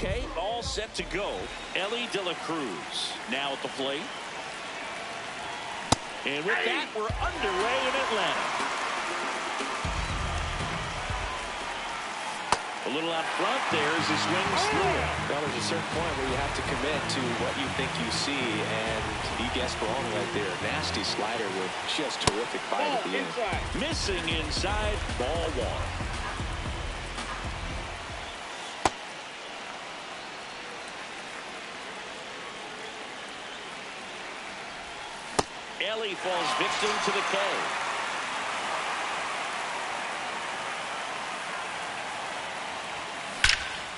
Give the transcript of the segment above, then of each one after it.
Okay, all set to go. Ellie De La Cruz now at the plate. And with that, we're underway in Atlanta. A little out front there as he swings through. Well, there's a certain point where you have to commit to what you think you see, and he guessed wrong right there. Nasty slider with just terrific bite at the end. Missing inside, ball one. Ellie falls victim to the K.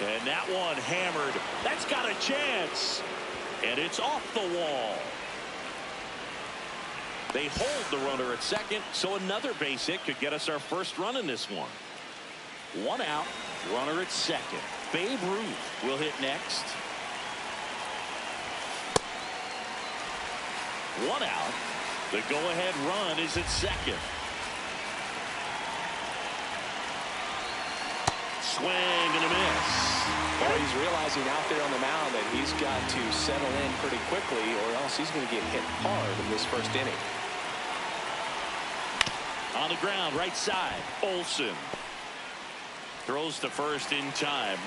And that one hammered. That's got a chance. And it's off the wall. They hold the runner at second, so another base hit could get us our first run in this one. One out, runner at second. Babe Ruth will hit next. One out. The go-ahead run is at second. Swing and a miss. Well, he's realizing out there on the mound that he's got to settle in pretty quickly, or else he's going to get hit hard in this first inning. On the ground, right side, Olsen throws to first in time.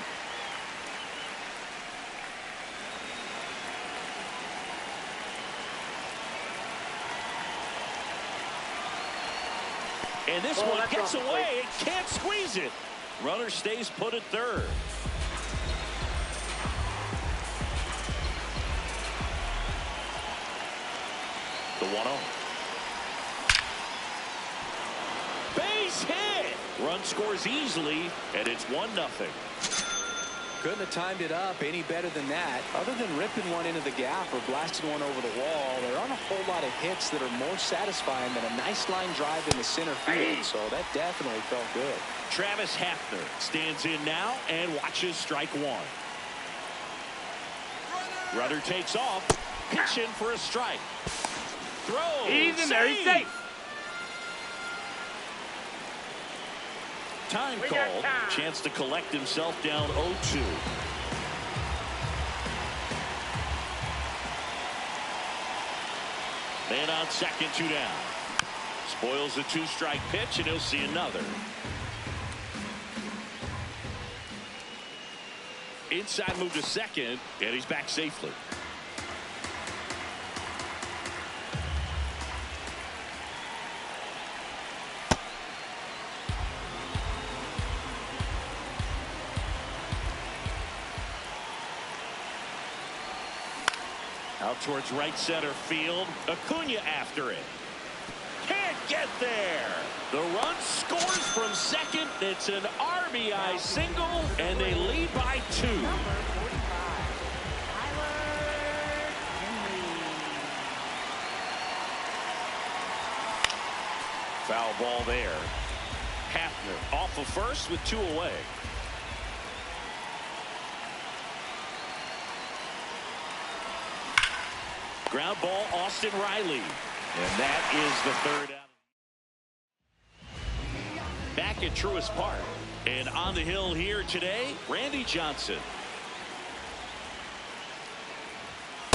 And this one gets away. It can't squeeze it. Runner stays put at third. The 1-0. Base hit. Run scores easily, and it's 1-0. Couldn't have timed it up any better than that. Other than ripping one into the gap or blasting one over the wall, there aren't a whole lot of hits that are more satisfying than a nice line drive in the center field. So that definitely felt good. Travis Hafner stands in now and watches strike one. Runner takes off, pitching for a strike. Throw. He's in there. He's safe. Time called. Chance to collect himself down 0-2. Man on second, 2 down. Spoils the 2-strike pitch, and he'll see another. Inside move to second, and he's back safely. Out towards right center field. Acuna after it. Can't get there. The run scores from second. It's an RBI single, and they lead by 2. Foul ball there. Hafner off of first with 2 away. Ground ball, Austin Riley. And that is the 3rd out. Back at Truist Park. And on the hill here today, Randy Johnson.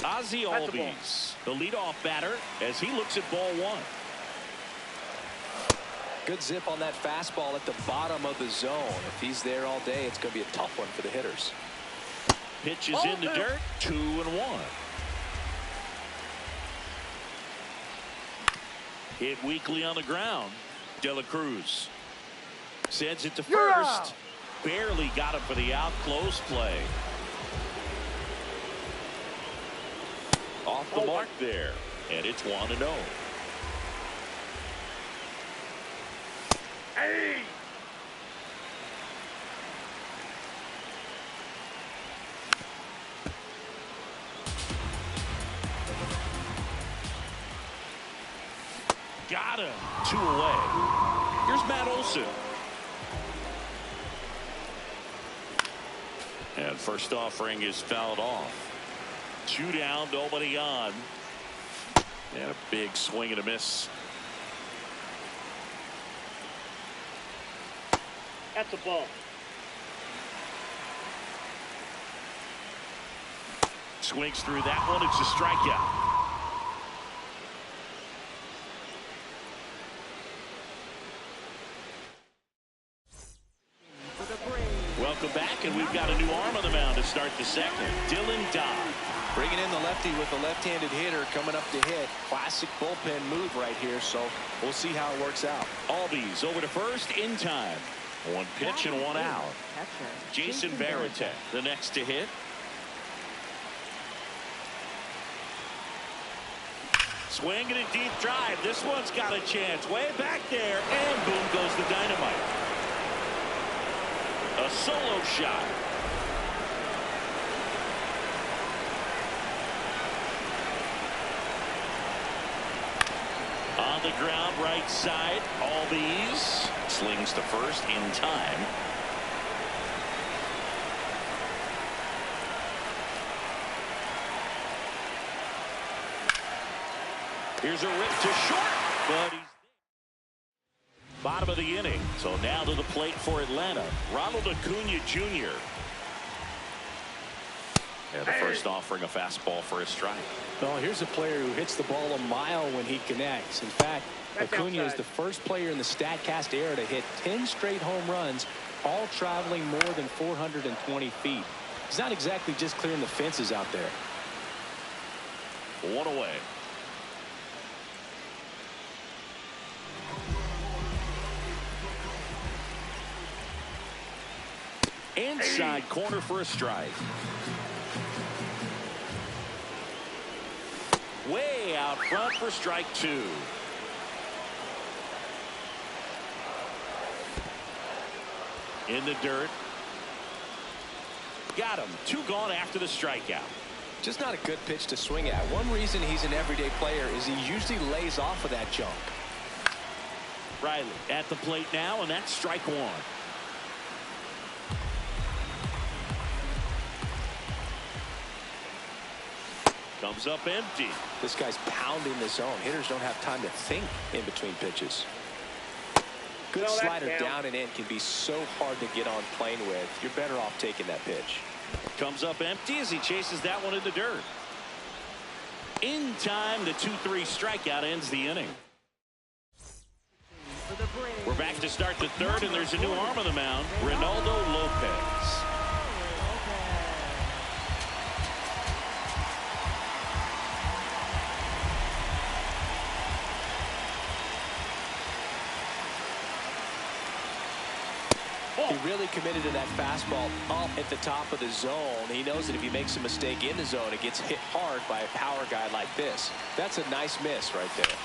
Ozzie Albies, the leadoff batter, as he looks at ball one. Good zip on that fastball at the bottom of the zone. If he's there all day, it's going to be a tough one for the hitters. Pitch is in the dirt, 2-1. Hit weakly on the ground. De La Cruz sends it to first. Barely got him for the out. Close play. Off the mark there. And it's 1-0. Hey! Got him. 2 away. Here's Matt Olson. And first offering is fouled off. 2 down, nobody on. And a big swing and a miss. That's a ball. swings through that one. It's a strikeout. Welcome back, and we've got a new arm on the mound to start the second. Dylan Dodd. Bringing in the lefty with the left-handed hitter coming up to hit. Classic bullpen move right here, so we'll see how it works out. Albies over to first in time. One pitch and one out. Jason Varitek, the next to hit. Swinging a deep drive. This one's got a chance. Way back there, and boom goes the dynamite. A solo shot. On the ground, right side. Albies slings to first in time. Here's a rip to short, but he's bottom of the inning. So now to the plate for Atlanta, Ronald Acuna Jr. And the first offering a fastball for a strike. Well, here's a player who hits the ball a mile when he connects. In fact, Acuna is the first player in the StatCast era to hit 10 straight home runs, all traveling more than 420 feet. He's not exactly just clearing the fences out there. One away. Inside corner for a strike. Way out front for strike two. In the dirt. Got him. Two gone after the strikeout. Just not a good pitch to swing at. One reason he's an everyday player is he usually lays off of that jump. Riley at the plate now, and that's strike one. Comes up empty. This guy's pounding the zone. Hitters don't have time to think in between pitches. Good slider down and in can be so hard to get on plane with. You're better off taking that pitch. Comes up empty as he chases that one in the dirt. In time, the 2-3 strikeout ends the inning. We're back to start the third, and there's a new arm on the mound, Ronaldo Lopez. He really committed to that fastball up at the top of the zone. He knows that if he makes a mistake in the zone, it gets hit hard by a power guy like this. That's a nice miss right there.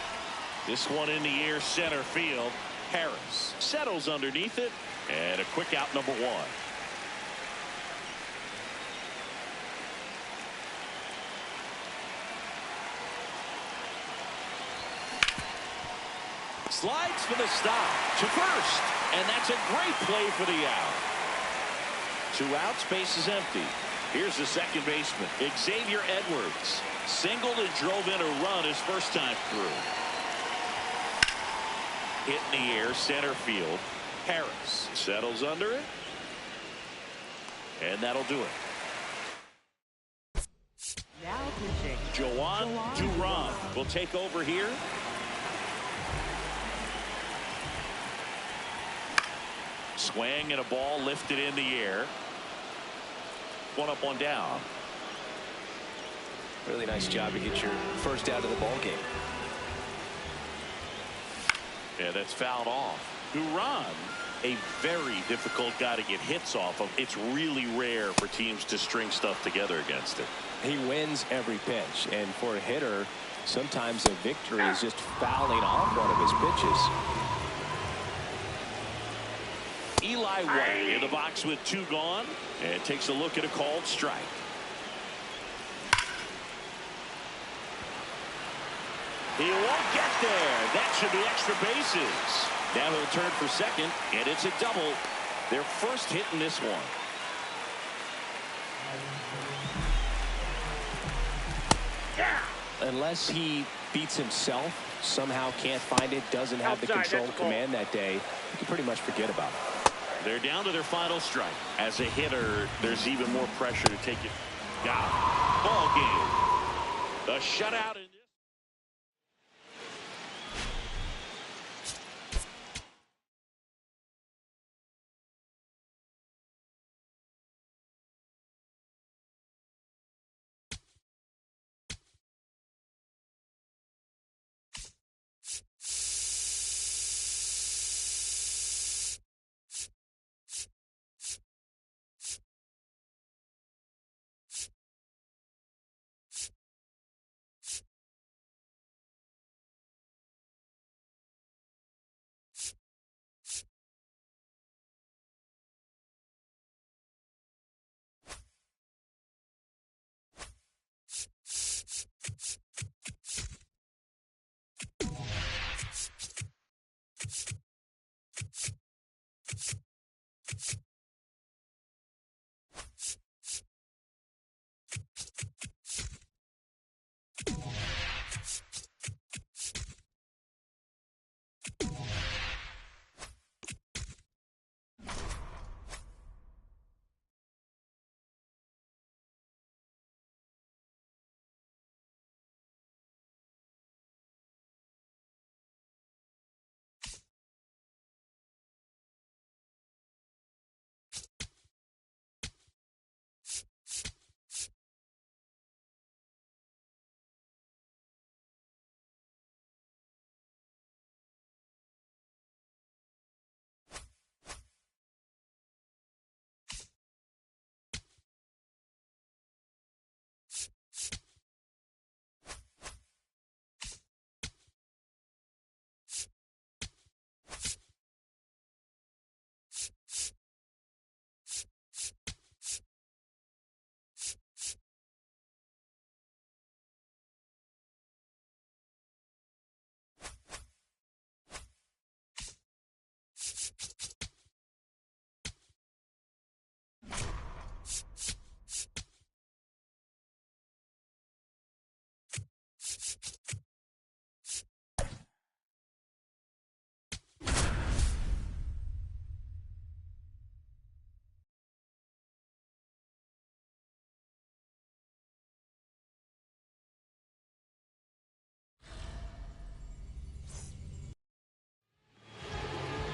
This one in the air, center field. Harris settles underneath it, and a quick out, number one. Slides for the stop to first, and that's a great play for the out. 2 outs, base is empty. Here's the second baseman, Xavier Edwards. Singled and drove in a run his first time through. Hit in the air, center field. Harris settles under it, and that'll do it. Now pitching. Joan Duran will take over here. Swing and a ball lifted in the air. One up, one down. Really nice job to get your first out of the ball game. Yeah, that's fouled off. Duran, a very difficult guy to get hits off of. It's really rare for teams to string stuff together against him. He wins every pitch, and for a hitter, sometimes a victory is just fouling off one of his pitches. Eli White in the box with 2 gone, and takes a look at a called strike. He won't get there. That should be extra bases. Now he'll turn for second, and it's a double. Their first hit in this one. Unless he beats himself, somehow can't find it, doesn't have the control command that day, you can pretty much forget about it. They're down to their final strike. As a hitter, there's even more pressure to take it. Got him. Ball game. The shutout in this.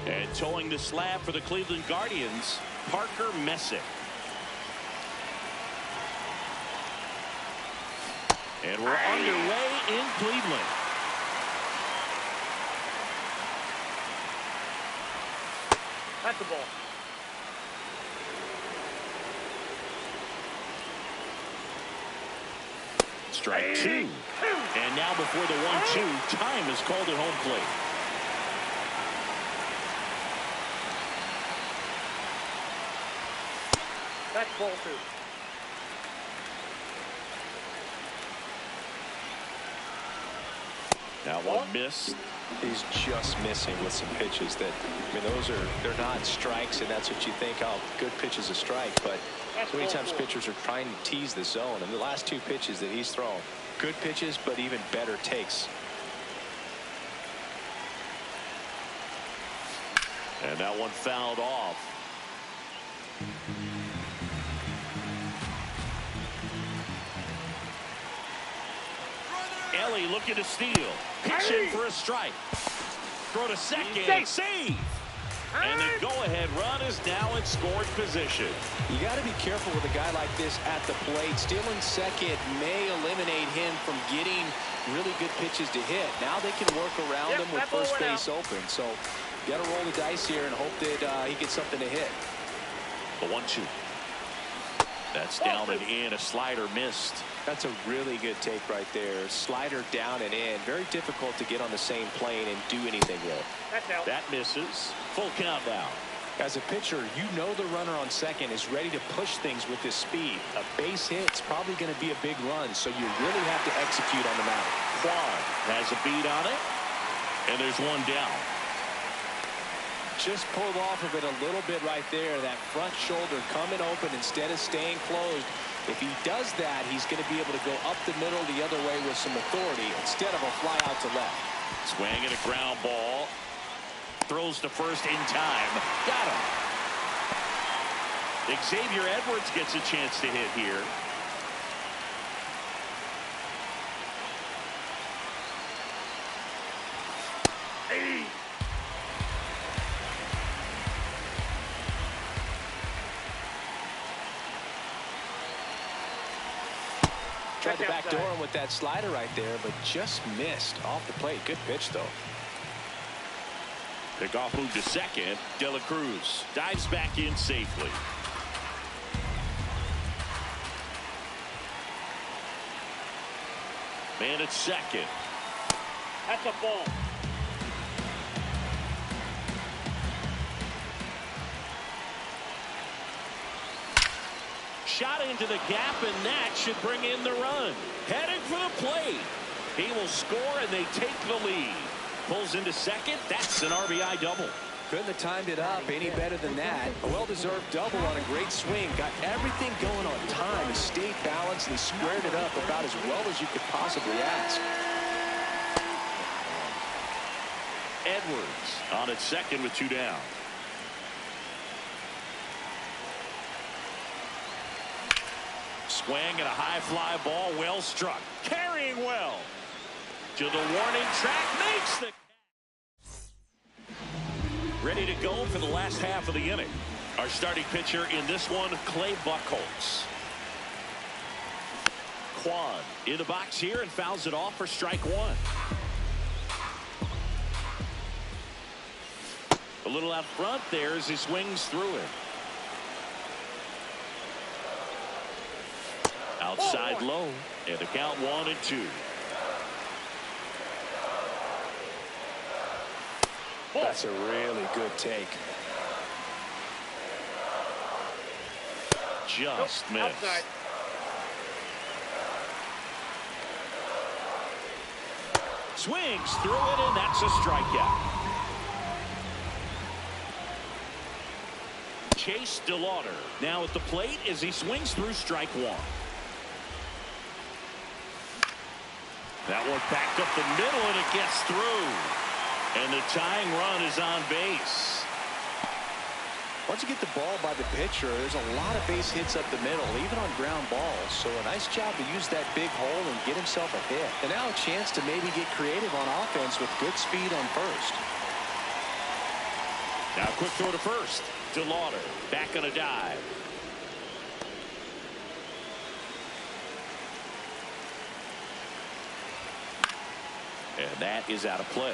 And towing the slab for the Cleveland Guardians, Parker Messick. And we're underway in Cleveland. That's the ball. Strike two. And now before the 1-2, time is called at home plate. That's ball two. Now one missed. He's just missing with some pitches that, I mean, they're not strikes, and that's what you think, oh, good pitch is a strike. But so many times pitchers are trying to tease the zone, and the last two pitches that he's thrown, good pitches, but even better takes. And that one fouled off. Ellie looking to steal. Pitch in for a strike. Throw to second. Save. And the go-ahead run is now in scoring position. You got to be careful with a guy like this at the plate. Stealing second may eliminate him from getting really good pitches to hit. Now they can work around him with first base open. So you got to roll the dice here and hope that he gets something to hit. The 1-2. That's down and in. A slider missed. That's a really good take right there. Slider down and in. Very difficult to get on the same plane and do anything with. That misses. Full count now. As a pitcher, you know the runner on second is ready to push things with his speed. A base hit's probably going to be a big run, so you really have to execute on the mound. Quan has a beat on it, and there's one down. Just pulled off of it a little bit right there. That front shoulder coming open instead of staying closed. If he does that, he's going to be able to go up the middle the other way with some authority instead of a fly out to left. Swing and a ground ball. Throws to first in time. Got him. Xavier Edwards gets a chance to hit here. Tried to backdoor him with that slider right there, but just missed off the plate. Good pitch, though. Pickoff move to second. De La Cruz dives back in safely. Man at second. That's a ball. Shot into the gap, and that should bring in the run. Headed for the plate. He will score, and they take the lead. Pulls into second. That's an RBI double. Couldn't have timed it up any better than that. A well-deserved double on a great swing. Got everything going on time. He stayed balanced and squared it up about as well as you could possibly ask. Edwards on at second with 2 down. Swing and a high fly ball, well struck. Carrying well. To the warning track, makes the... Ready to go for the last half of the inning. Our starting pitcher in this one, Clay Buchholz. Kwan in the box here and fouls it off for strike 1. A little out front there as he swings through it. Outside low, and the count 1-2. That's a really good take. Just missed. Outside. Swings through it, and that's a strikeout. Chase DeLauder now at the plate as he swings through strike 1. That one backed up the middle, and it gets through. And the tying run is on base. Once you get the ball by the pitcher, there's a lot of base hits up the middle, even on ground balls. So a nice job to use that big hole and get himself a hit. And now a chance to maybe get creative on offense with good speed on first. Now quick throw to first. DeLauder back on a dive. And that is out of play.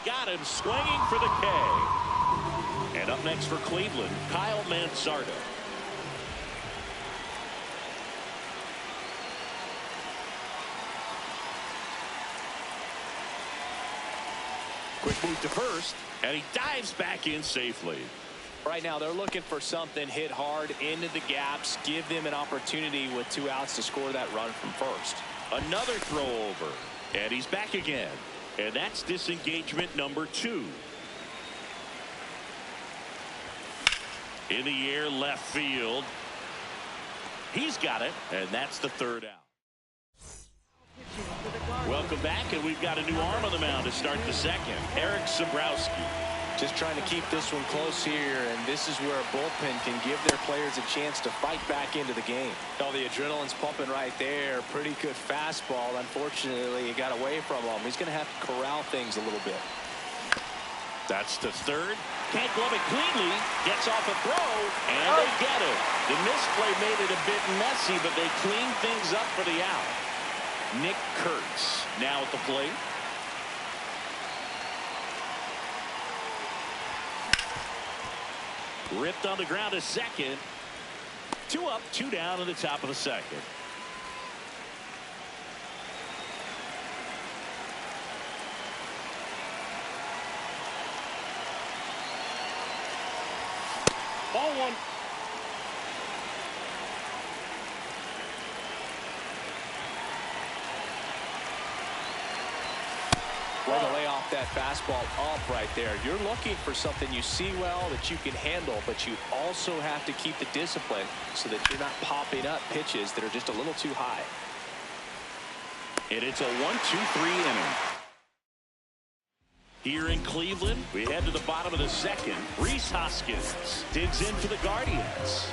Got him swinging for the K. And up next for Cleveland, Kyle Mansardo. Quick move to first, and he dives back in safely. Right now they're looking for something, hit hard into the gaps, give them an opportunity with 2 outs to score that run from first. Another throw over, and he's back again. And that's disengagement number 2. In the air, left field. He's got it, and that's the 3rd out. Welcome back, and we've got a new arm on the mound to start the 2nd. Eric Sabrowski. Just trying to keep this one close here, and this is where a bullpen can give their players a chance to fight back into the game. Oh, the adrenaline's pumping right there. Pretty good fastball. Unfortunately, it got away from him. He's going to have to corral things a little bit. That's the 3rd. Can't glove it cleanly. Gets off a throw, and they get it. The misplay made it a bit messy, but they cleaned things up for the out. Nick Kurtz now at the plate. Ripped on the ground to second. 2 up, 2 down in the top of the 2nd. Ball 1. Way to lay off that fastball up right there. You're looking for something you see well that you can handle, but you also have to keep the discipline so that you're not popping up pitches that are just a little too high. And it's a 1-2-3 inning. Here in Cleveland, we head to the bottom of the second. Rhys Hoskins digs in for the Guardians.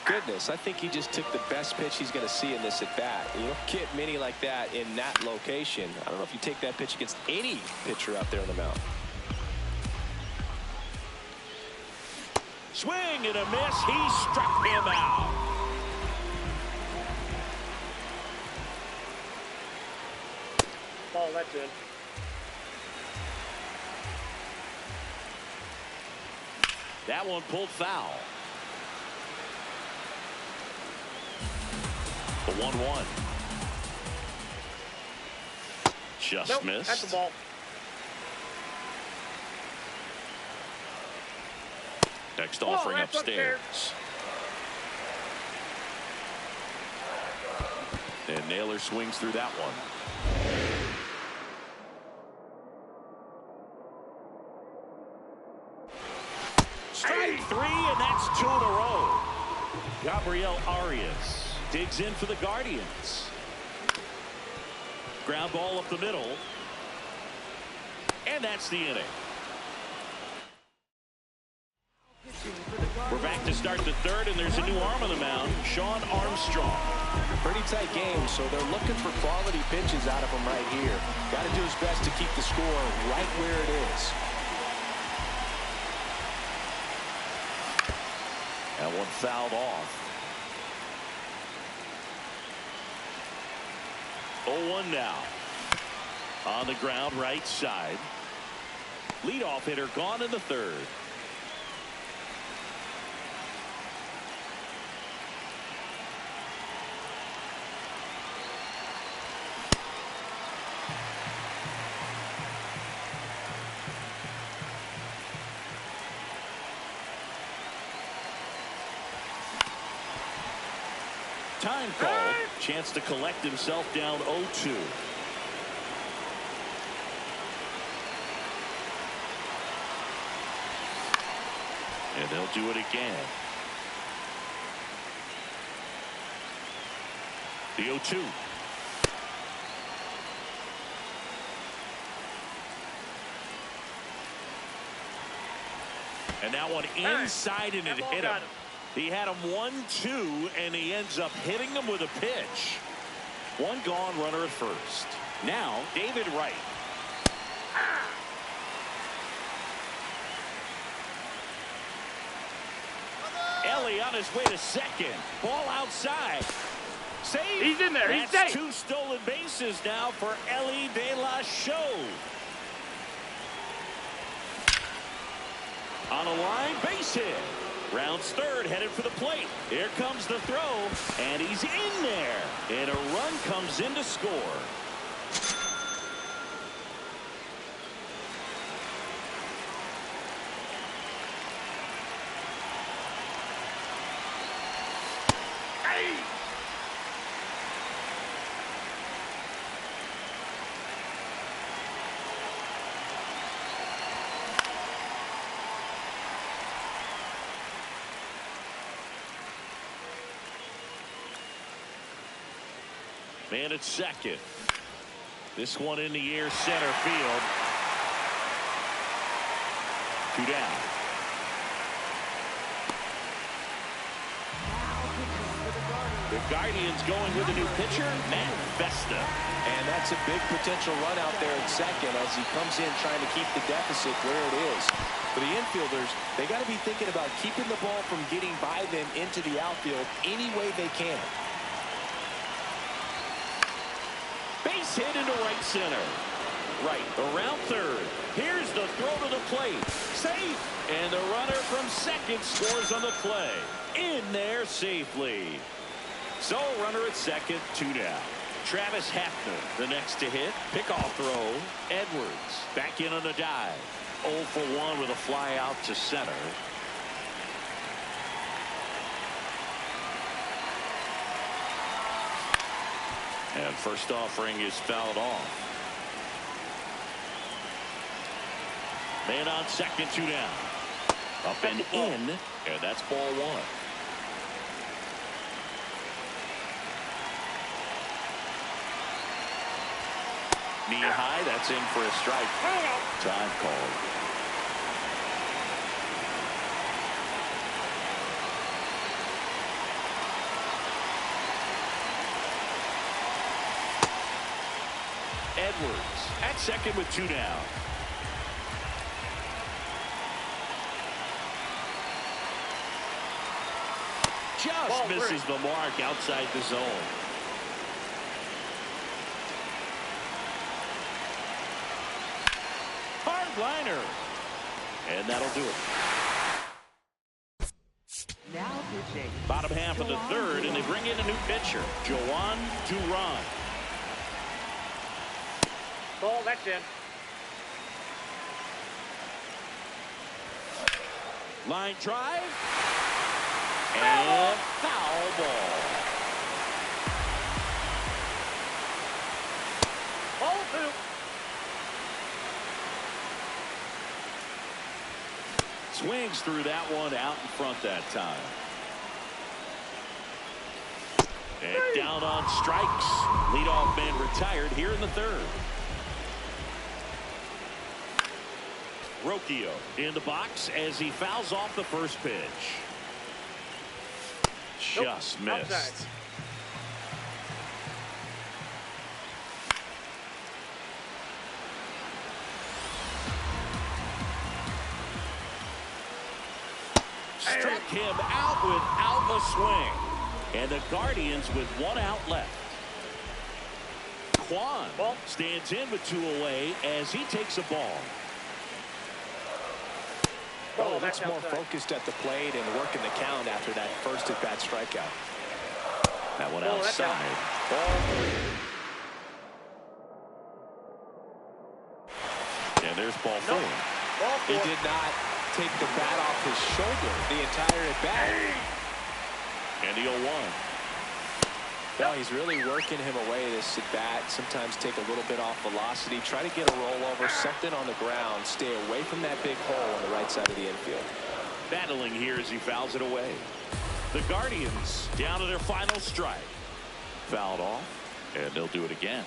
Goodness, I think he just took the best pitch he's going to see in this at bat. You don't get many like that in that location. I don't know if you take that pitch against any pitcher out there on the mound. Swing and a miss. He struck him out. Oh, that's it. That one pulled foul. The 1-1. Just Nope, missed. that's the ball. Next offering that's upstairs. And Naylor swings through that one. Strike three, and that's 2 in a row. Gabriel Arias digs in for the Guardians. Ground ball up the middle. And that's the inning. We're back to start the third, and there's a new arm on the mound, Sean Armstrong. Pretty tight game, so they're looking for quality pitches out of him right here. Got to do his best to keep the score right where it is. That one fouled off. 0-1 now. On the ground, right side. Leadoff hitter gone in the third. Time called. Chance to collect himself down 0-2. And they'll do it again. The 0-2. And that one inside, and it hit him. He had him 1-2, and he ends up hitting him with a pitch. One gone, runner at first. Now, David Wright. Ellie on his way to second. Ball outside. Save. He's in there. He's That's safe. 2 stolen bases now for Ellie De La Show. On a line, base hit. Rounds third, headed for the plate. Here comes the throw, and he's in there. And a run comes in to score. Man at second. This one in the air, center field. 2 down. The Guardians going with a new pitcher, Matt Vesta. And that's a big potential run out there at second as he comes in trying to keep the deficit where it is. For the infielders, they got to be thinking about keeping the ball from getting by them into the outfield any way they can. Base hit into right center. Right around third. Here's the throw to the plate. Safe. And the runner from second scores on the play. In there safely. So runner at second, 2 down. Travis Hafner, the next to hit. Pickoff throw. Edwards back in on a dive. 0 for 1 with a fly out to center. And first offering is fouled off. Man on second, 2 down. Up and in, and that's ball 1. Knee high, that's in for a strike. Time called. Edwards at second with 2 down. Just misses the mark outside the zone. Hard liner. And that'll do it. Now pitching. Bottom half of the third, and they bring in a new pitcher, Joan Duran. Ball, that's in. Line drive. And foul ball. Ball 2. Swings through that one out in front that time. And down on strikes. Leadoff man retired here in the third. Rocchio in the box as he fouls off the first pitch. Just missed. Outside. Struck him out without a swing. And the Guardians with 1 out left. Kwan stands in with 2 away as he takes a ball. Oh, that's more focused at the plate and working the count after that first at-bat strikeout. That one outside. Ball 3. And there's ball 4. He did not take the bat off his shoulder the entire at-bat. And the 0-1. Well, he's really working him away this at-bat. Sometimes take a little bit off velocity. Try to get a rollover, something on the ground. Stay away from that big hole on the right side of the infield. Battling here as he fouls it away. The Guardians down to their final strike. Fouled off, and they'll do it again.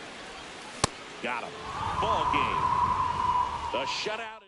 Got him. Ball game. The shutout.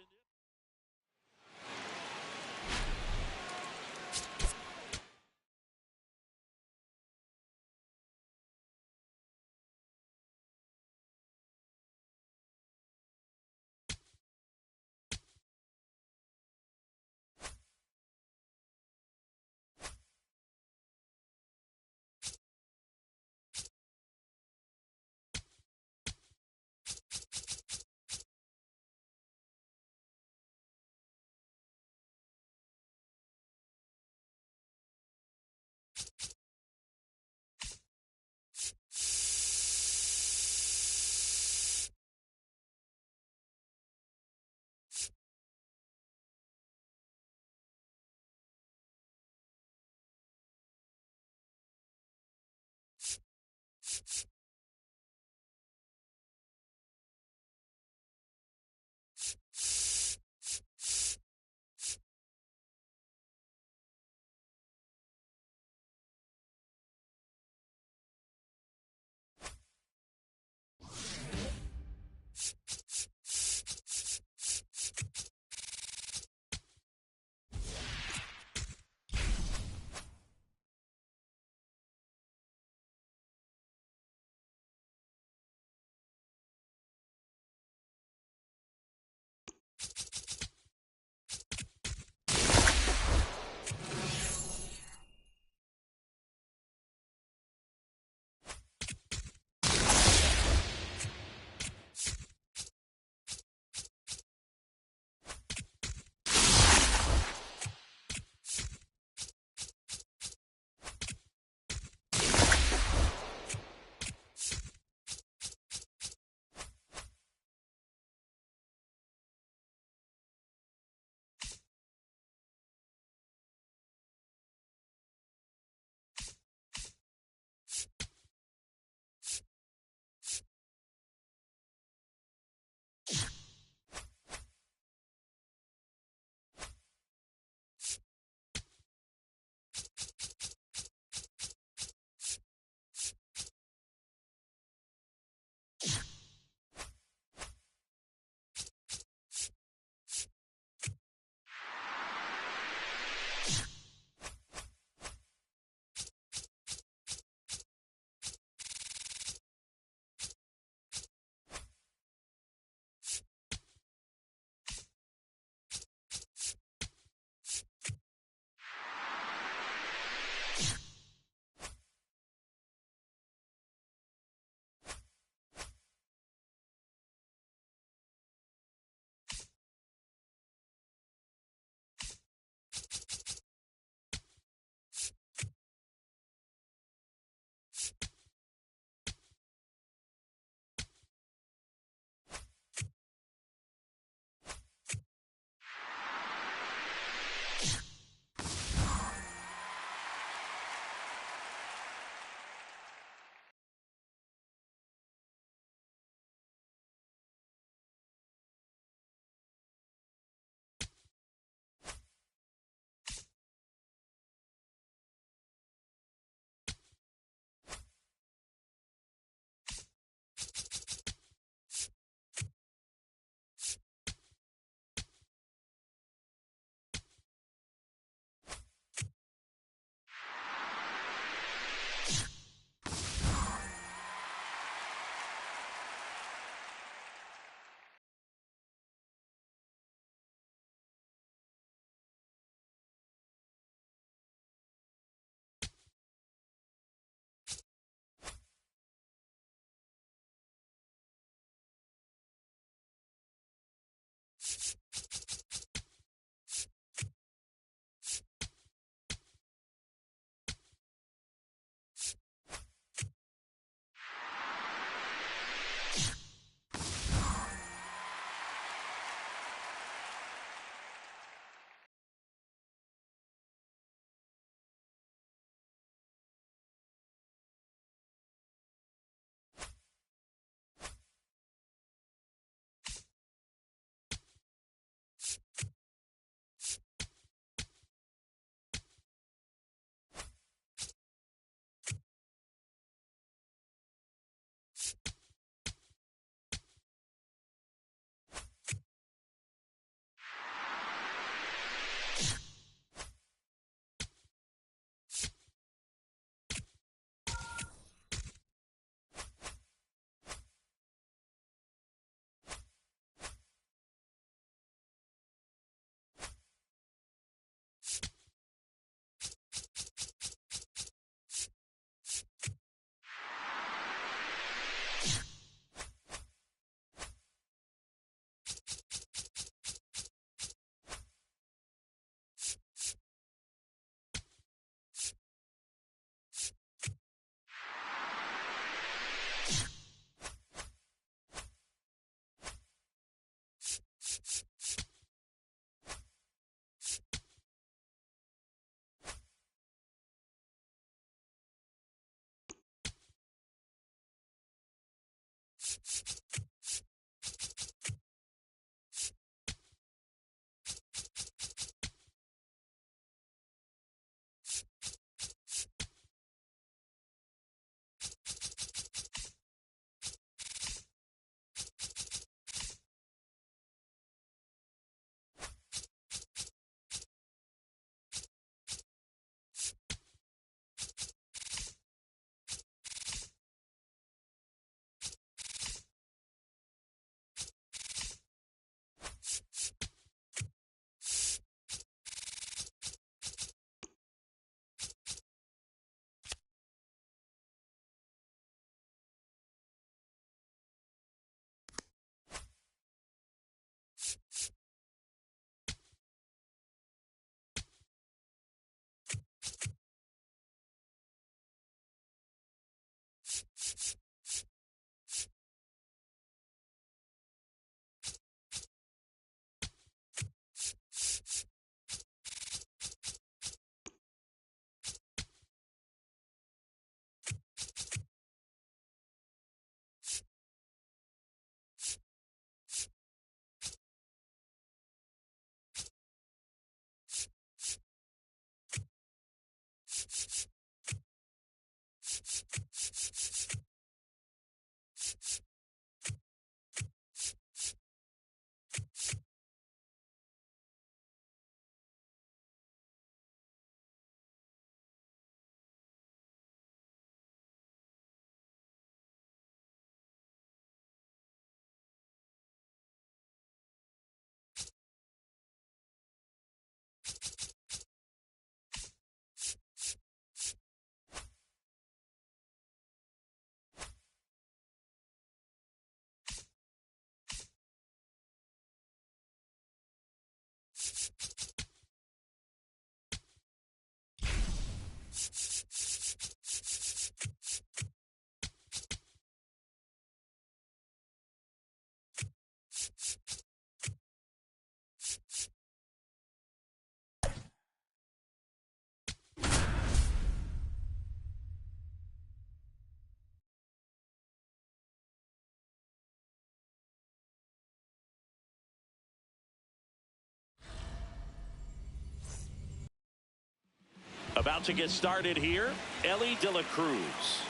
About to get started here. Ellie De La Cruz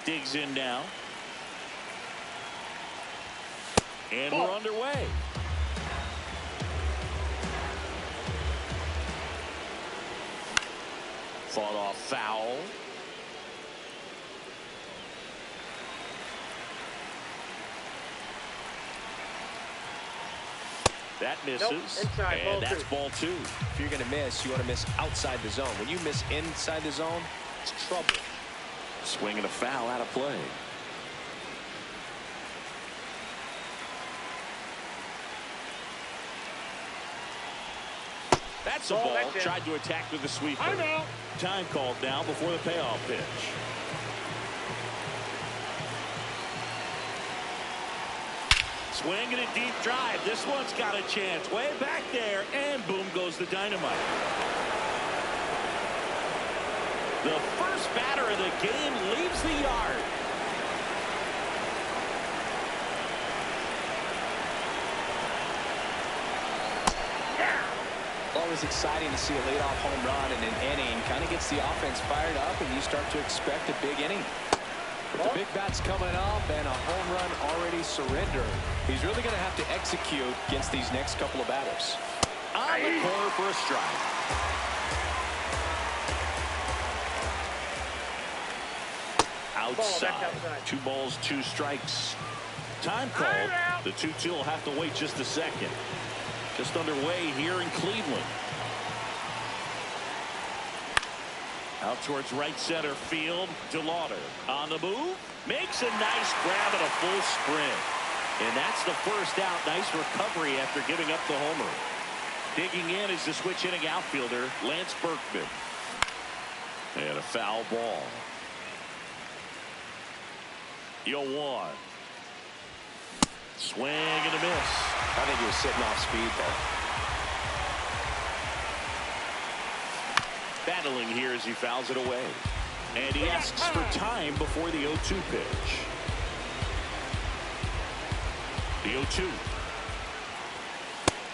digs in now. And we're underway. Fought off foul. That misses. Nope, inside, and that's ball two. If you're going to miss, you want to miss outside the zone. When you miss inside the zone, it's trouble. Swing and a foul out of play. That's a ball. Tried to attack with the sweeper. Time called now before the payoff pitch. Swinging a deep drive. This one's got a chance. Way back there. And boom goes the dynamite. The first batter of the game leaves the yard. Always exciting to see a leadoff home run in an inning. Kind of gets the offense fired up, and you start to expect a big inning. But the big bat's coming up, and a home run already surrendered. He's really going to have to execute against these next couple of batters. On the corner for a strike. Outside. 2 balls, 2 strikes. Time called. The 2-2 will have to wait just a second. Just underway here in Cleveland. Out towards right center field. DeLauder on the move. Makes a nice grab and a full sprint. And that's the first out. Nice recovery after giving up the homer. Digging in is the switch hitting outfielder, Lance Berkman. And a foul ball. 0-1. Swing and a miss. I think he was sitting off speed there. Battling here as he fouls it away. And he asks for time before the 0-2 pitch. The 0-2.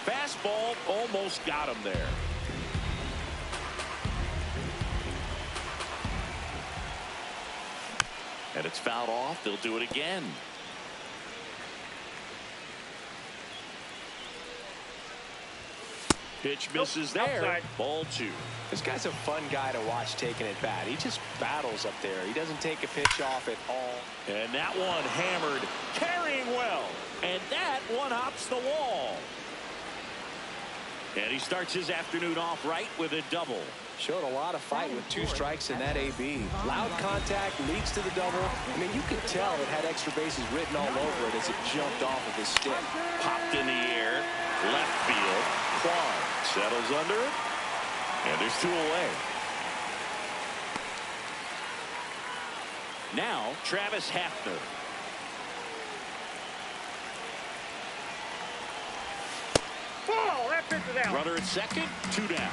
Fastball almost got him there. And it's fouled off. They'll do it again. Pitch misses there. Outside. Ball 2. This guy's a fun guy to watch taking at bat. He just battles up there. He doesn't take a pitch off at all. And that one hammered, carrying well. And that one hops the wall. And he starts his afternoon off right with a double. Showed a lot of fight with 2 strikes in that AB. Loud contact leads to the double. I mean, you could tell it had extra bases written all over it as it jumped off of his stick. Popped in the air, left field. Quan settles under it, and there's 2 away. Now, Travis Hafner. Ball, that pitch is out. Runner at second, 2 down.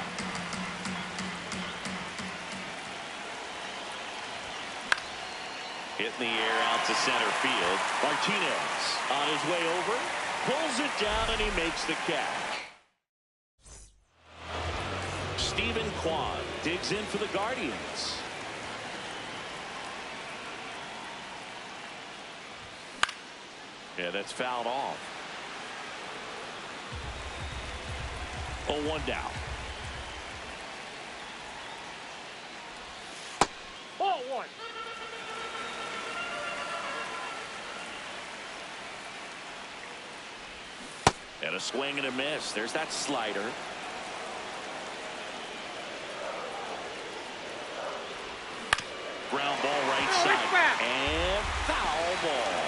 Hit in the air out to center field. Martinez on his way over, pulls it down, and he makes the catch. Stephen Kwan digs in for the Guardians. Yeah, that's fouled off. 0-1 down. Ball 1. And a swing and a miss. There's that slider. Ground ball right side. And foul ball.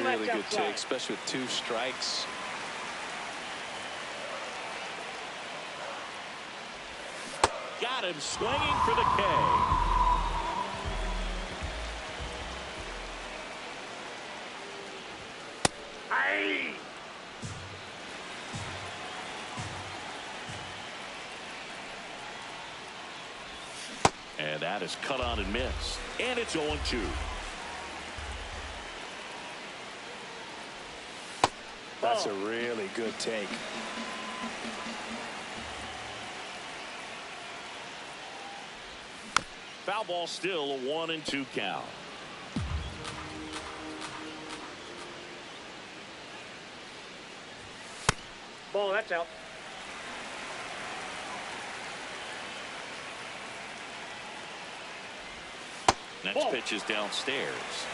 Really good take, especially with 2 strikes. Got him swinging for the K. Aye. And that is cut on and missed. And it's 0-2. That's a really good take. Foul ball still a 1-2 count. Ball, that's out. Next pitch is downstairs.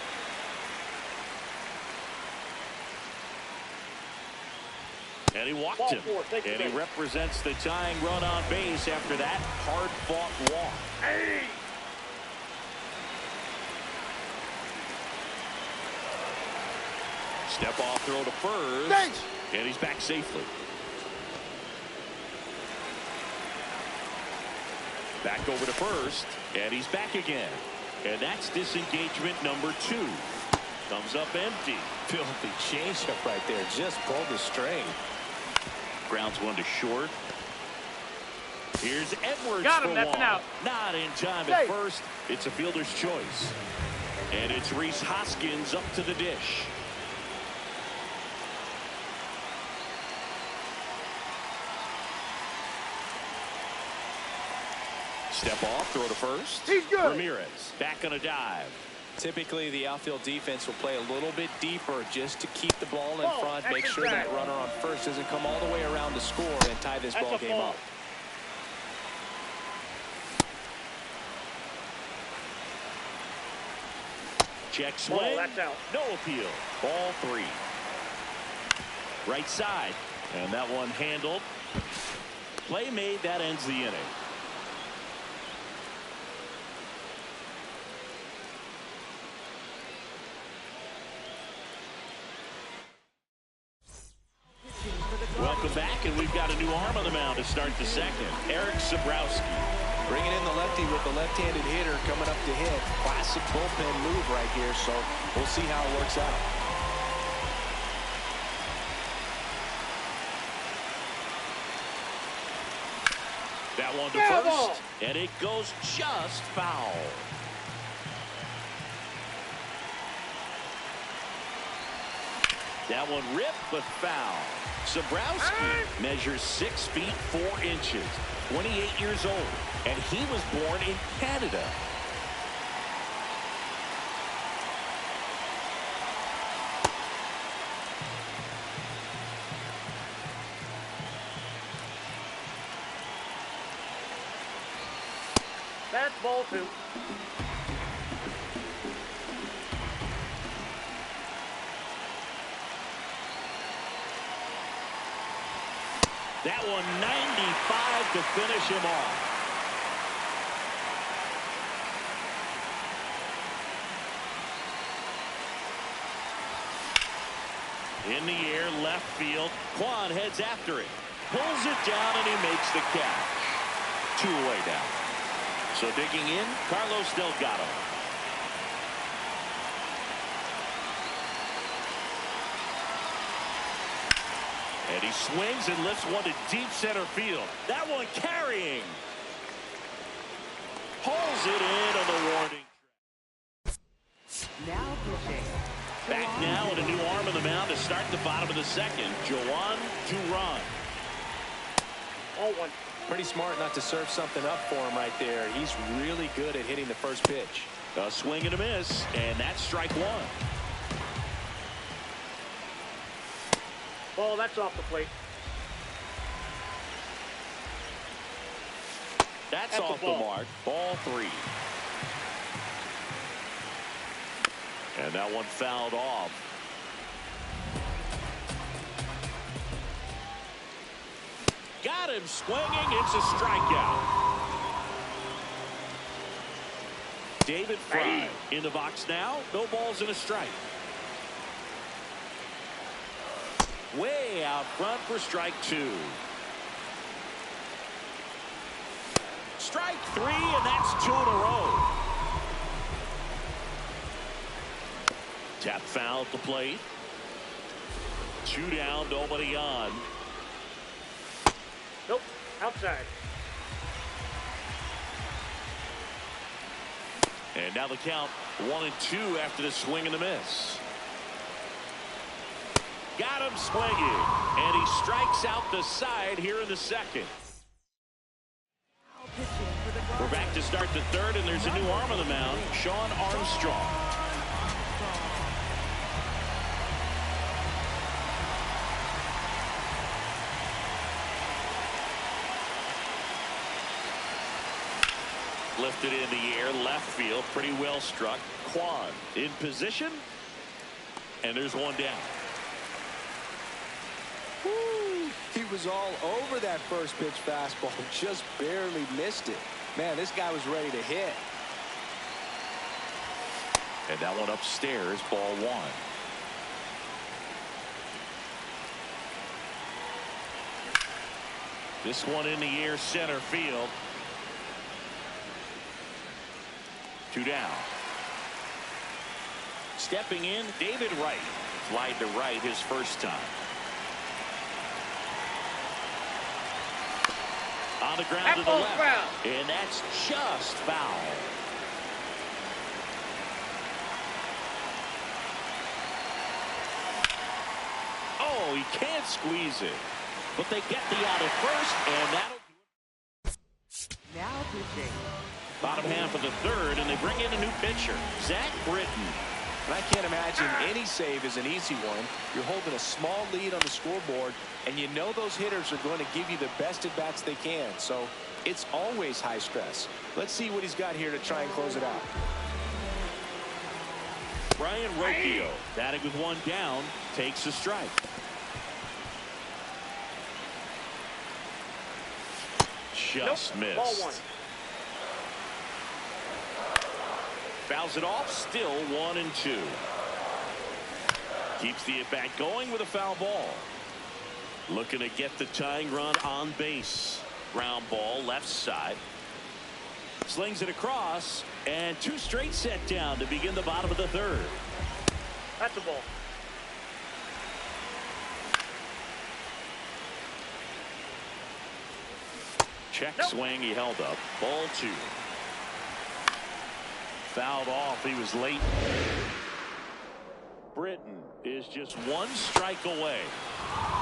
And he walked him. And he represents the tying run on base after that hard-fought walk. Hey! Step off throw to first. And he's back safely. Back over to first. And he's back again. And that's disengagement number 2. Comes up empty. Filthy changeup right there. Just pulled the string. Grounds one to short. Here's Edwards. Got him. For That's one. an out. Not in time at first. It's a fielder's choice. And it's Rhys Hoskins up to the dish. Step off, throw to first. He's good. Ramirez back on a dive. Typically, the outfield defense will play a little bit deeper just to keep the ball in front, make sure that runner on first doesn't come all the way around to score and tie this ball game up. Check swing. That's out. No appeal. Ball 3. Right side. And that one handled. Play made. That ends the inning. Welcome back, and we've got a new arm on the mound to start the second. Eric Sabrowski. Bringing in the lefty with the left-handed hitter coming up to hit. Classic bullpen move right here, so we'll see how it works out. That one to first, and it goes just foul. That one ripped, but foul. Sobrowski measures 6 feet 4 inches, 28 years old, and he was born in Canada. That's ball 2. That one 95 to finish him off. In the air, left field. Quan heads after it. Pulls it down, and he makes the catch. 2 away now. So digging in, Carlos Delgado. And he swings and lifts one to deep center field. That one carrying. Pulls it in on the warning. Now pitching. Back now with a new arm on the mound to start the bottom of the second. Joan Duran. Ball 1. Pretty smart not to serve something up for him right there. He's really good at hitting the first pitch. A swing and a miss, and that's strike 1. Ball, that's off the plate. That's off the mark. Ball 3. And that one fouled off. Got him swinging. It's a strikeout. David Fry in the box now. No balls and a strike. Way out front for strike 2. Strike 3, and that's 2 in a row. Tap foul at the plate. 2 down, nobody on. Nope. Outside. And now the count 1-2 after the swing and the miss. Got him swinging, and he strikes out the side here in the second. We're back to start the third, and there's a new arm on the mound, Sean Armstrong. Lifted in the air, left field, pretty well struck. Quan in position, and there's one down. Woo! He was all over that first pitch fastball, just barely missed it. Man, this guy was ready to hit. And that one upstairs, ball 1. This one in the air, center field. 2 down. Stepping in, David Wright. Flied to right his first time. On the ground to the left. Foul. And that's just foul. Oh, he can't squeeze it. But they get the out at first, and that'll do it. Now pitching. Bottom half of the third, and they bring in a new pitcher, Zach Britton. And I can't imagine any save is an easy one. You're holding a small lead on the scoreboard, and you know those hitters are going to give you the best at bats they can. So it's always high stress. Let's see what he's got here to try and close it out. Brian Rocchio, batting with 1 down, takes a strike. Just missed. Ball 1. Fouls it off, still 1-2. Keeps the at-bat going with a foul ball. Looking to get the tying run on base. Ground ball, left side. Slings it across, and 2 straight set down to begin the bottom of the third. That's a ball. Check swing, he held up. Ball 2. Fouled off, he was late. Britton is just one strike away.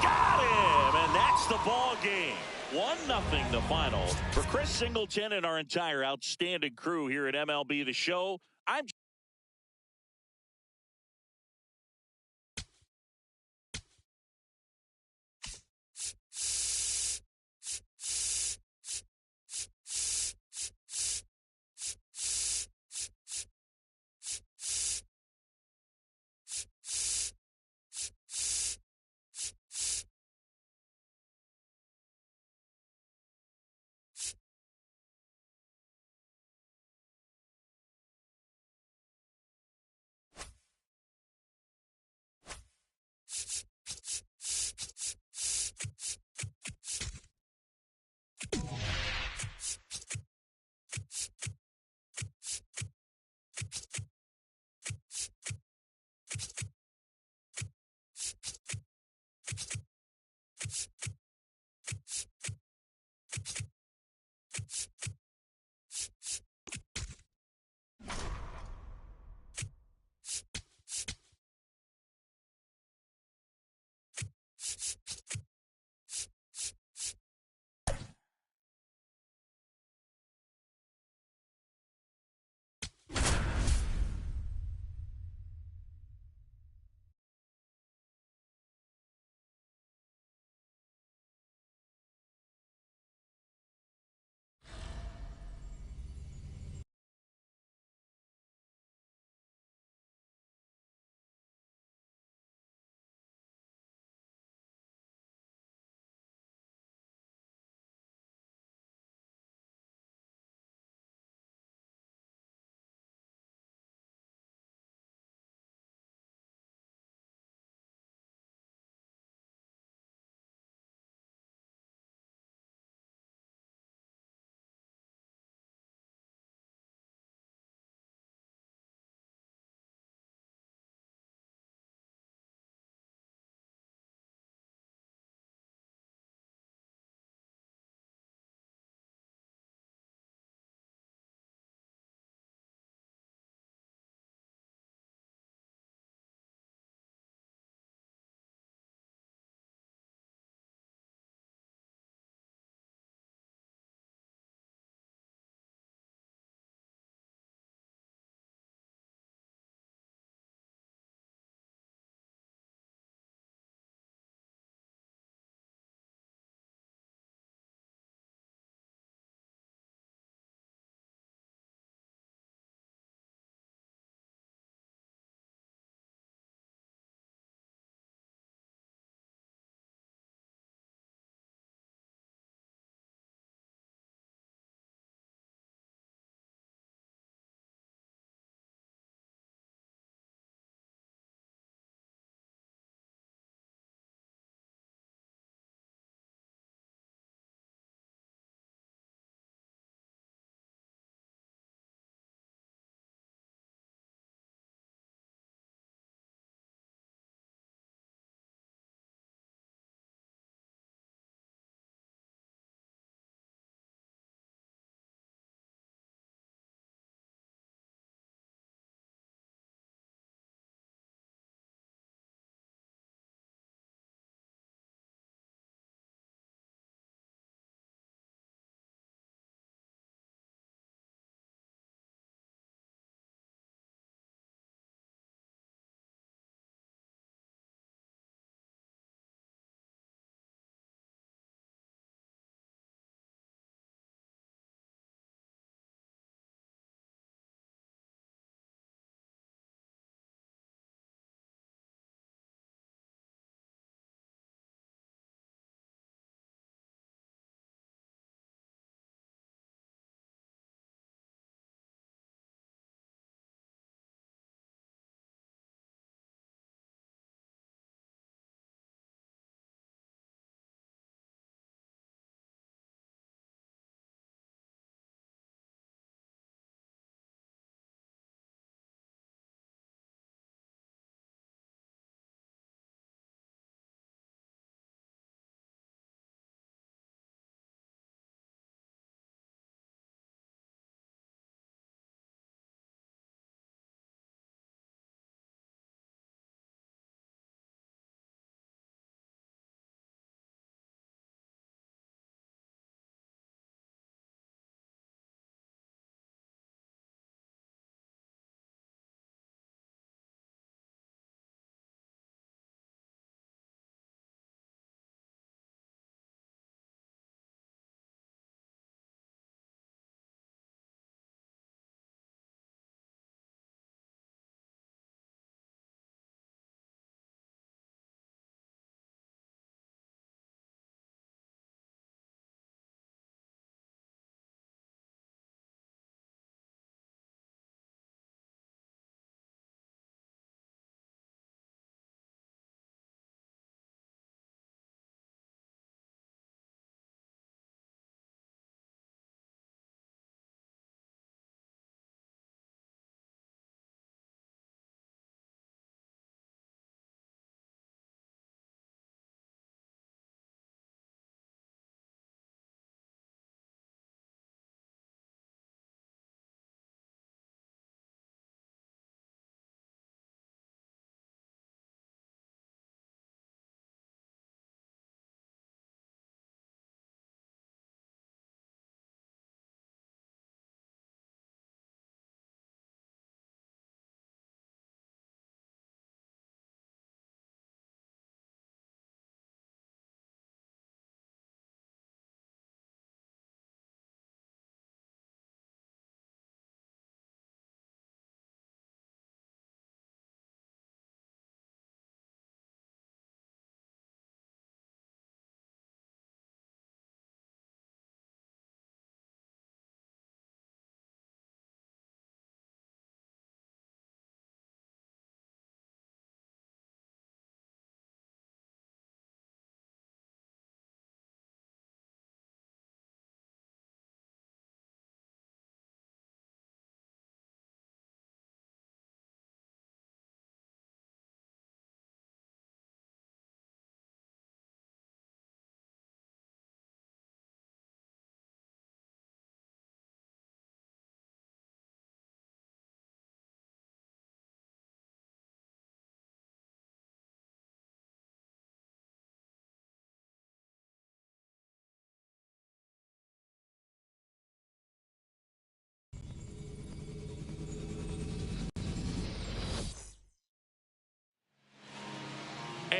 Got him, and that's the ball game. 1-0 the final. For Chris Singleton and our entire outstanding crew here at MLB The Show, I'm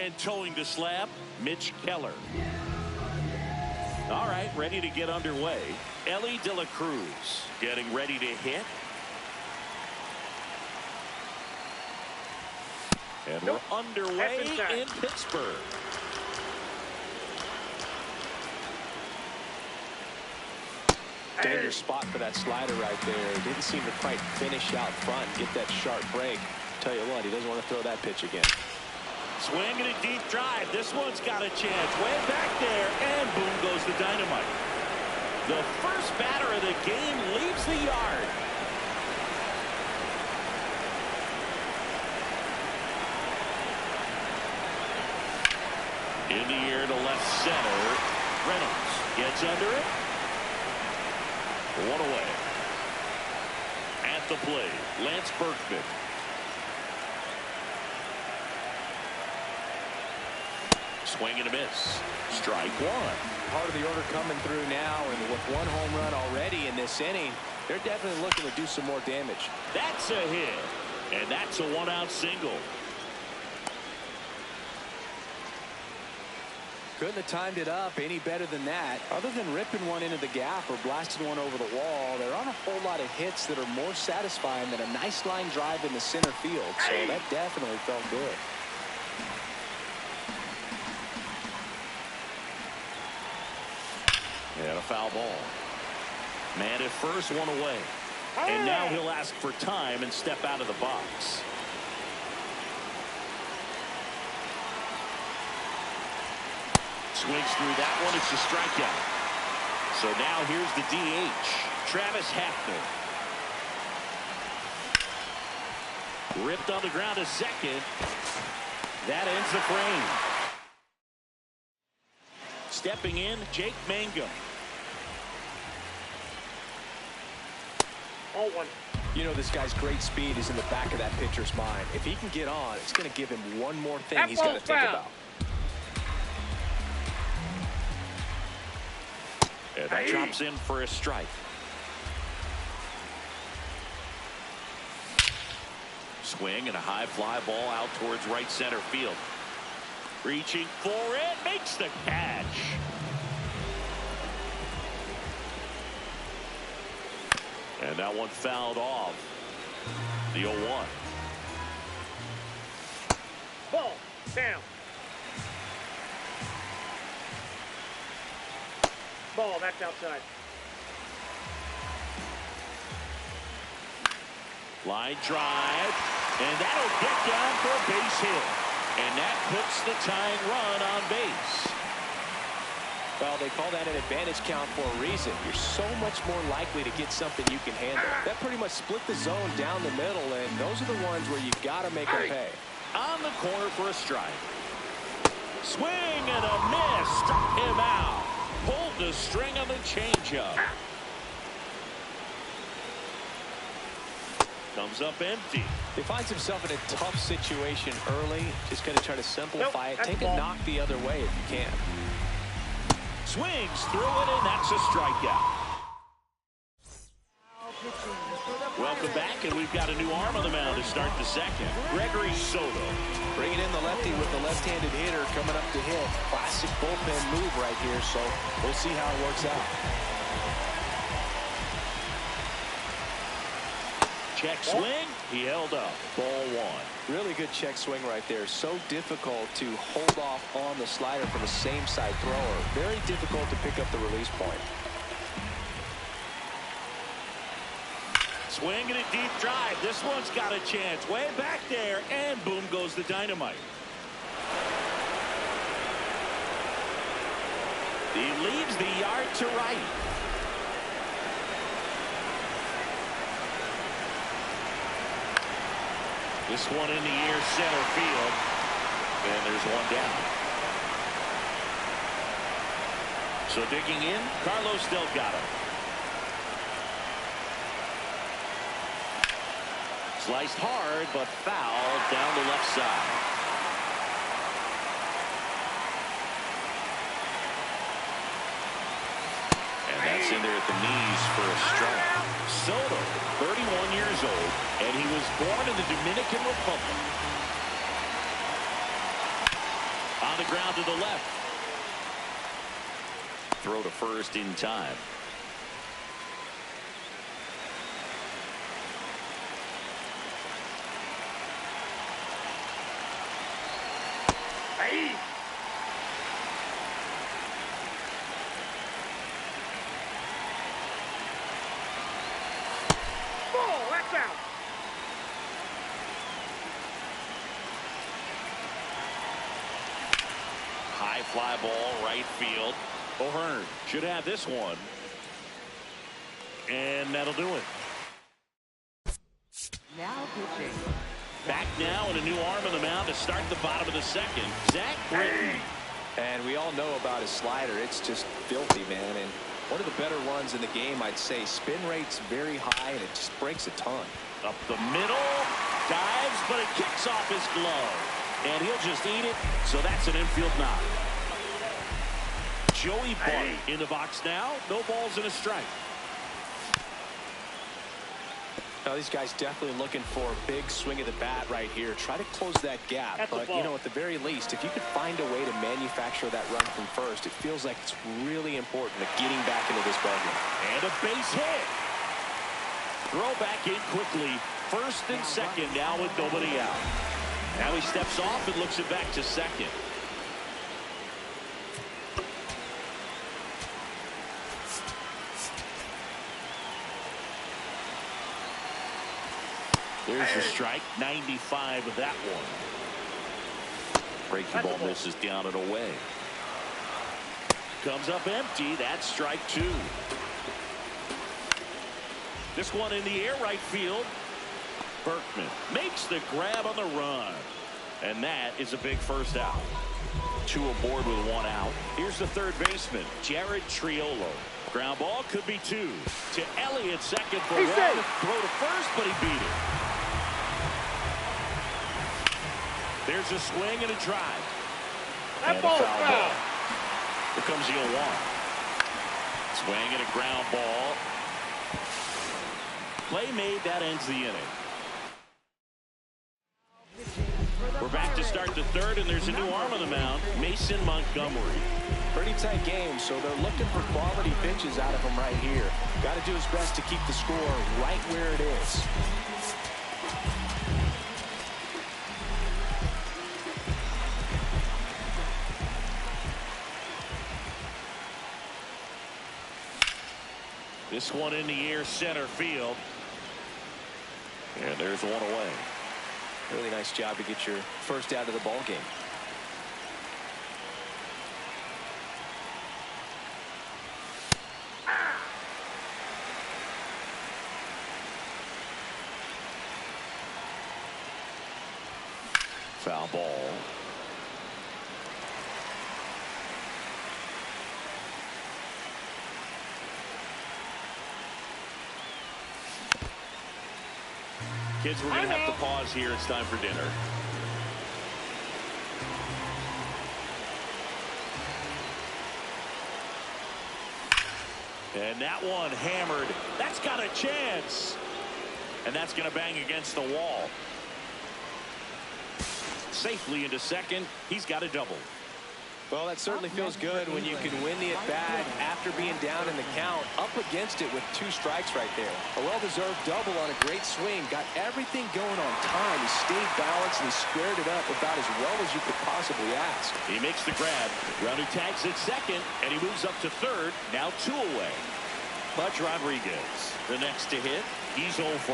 And towing the slab, Mitch Keller. All right, ready to get underway. Ellie De La Cruz getting ready to hit. And we're underway in Pittsburgh. Dangerous spot for that slider right there. Didn't seem to quite finish out front and get that sharp break. Tell you what, he doesn't want to throw that pitch again. Swinging a deep drive. This one's got a chance. Way back there, and boom goes the dynamite. The first batter of the game leaves the yard. In the air to left center. Reynolds gets under it. One away. At the plate, Lance Berkman. Swing and a miss. Strike one. Part of the order coming through now, and with one home run already in this inning, they're definitely looking to do some more damage. That's a hit. And that's a one-out single. Couldn't have timed it up any better than that. Other than ripping one into the gap or blasting one over the wall, there aren't a whole lot of hits that are more satisfying than a nice line drive in the center field. So that definitely felt good. And a foul ball. Man at first, one away. And now he'll ask for time and step out of the box. Swings through that one. It's a strikeout. So now here's the DH, Travis Hafner. Ripped on the ground a second. That ends the frame. Stepping in, Jake Mangum. Oh, one. You know, this guy's great speed is in the back of that pitcher's mind. If he can get on, it's going to give him one more thing he's got to think about. And that drops in for a strike. Swing and a high fly ball out towards right center field. Reaching for it, makes the catch. And that one fouled off. The 0-1. Ball down. Ball, that's outside. Line drive, and that'll get down for a base hit. And that puts the tying run on base. Well, they call that an advantage count for a reason. You're so much more likely to get something you can handle. That pretty much split the zone down the middle, and those are the ones where you got to make them pay. On the corner for a strike. Swing and a miss. Struck him out. Pulled the string on the changeup. Comes up empty. He finds himself in a tough situation early. Just going to try to simplify it. Take a knock the other way if you can. Swings through it, and that's a strikeout. Welcome back, and we've got a new arm on the mound to start the second. Gregory Soto. Bringing in the lefty with the left-handed hitter coming up to hit. Classic bullpen move right here, so we'll see how it works out. Check swing. He held up. Ball one. Really good check swing right there. So difficult to hold off on the slider from the same side thrower. Very difficult to pick up the release point. Swing and a deep drive. This one's got a chance. Way back there, and boom goes the dynamite. He leaves the yard to right. This one in the air, center field, and there's one down. So digging in, Carlos Delgado. Sliced hard, but fouled down the left side. And that's in there at the knees for a strike. Soto, 31 years old, and he was born in the Dominican Republic. the ground to the left. Throw to first in time. Hey. Ball, that's out. High fly ball, right field. O'Hearn should have this one. And that'll do it. Now pitching. Back now and a new arm on the mound to start the bottom of the second. Zach Britton. And we all know about his slider. It's just filthy, man. And one of the better ones in the game, I'd say. Spin rate's very high, and it just breaks a ton. Up the middle. Dives, but it kicks off his glove. And he'll just eat it. So that's an infield knock. Joey Bart in the box now. No balls and a strike. Now, these guys definitely looking for a big swing of the bat right here. Try to close that gap. That's but, you know, at the very least, if you could find a way to manufacture that run from first, it feels like it's really important to getting back into this ballgame. And a base hit. Throw back in quickly. First and second now with nobody out. Now he steps off and looks it back to second. There's the strike. 95 of that one. Breaking ball misses down and away. Comes up empty. That's strike two. This one in the air right field. Berkman makes the grab on the run. And that is a big first out. Two aboard with one out. Here's the third baseman, Jared Triolo. Ground ball could be two. To Elliott, second for one. Throw to first, but he beat it. There's a swing and a drive. That ball is foul. Here comes the 0-1. Swing and a ground ball. Play made, that ends the inning. We're back to start the third, and there's a new arm on the mound, Mason Montgomery. Pretty tight game, so they're looking for quality pitches out of him right here. Got to do his best to keep the score right where it is. This one in the air, center field. And there's one away. Really nice job to get your first out of the ball game. Foul ball. Kids, we're going to have to pause here. It's time for dinner. And that one hammered. That's got a chance. And that's going to bang against the wall. Safely into second. He's got a double. Well, that certainly feels good when you can win the at-bat after being down in the count, up against it with two strikes right there. A well-deserved double on a great swing. Got everything going on time. He stayed balanced and he squared it up about as well as you could possibly ask. He makes the grab. Rounding tags at second, and he moves up to third. Now two away. Pudge Rodriguez, the next to hit. He's 0 for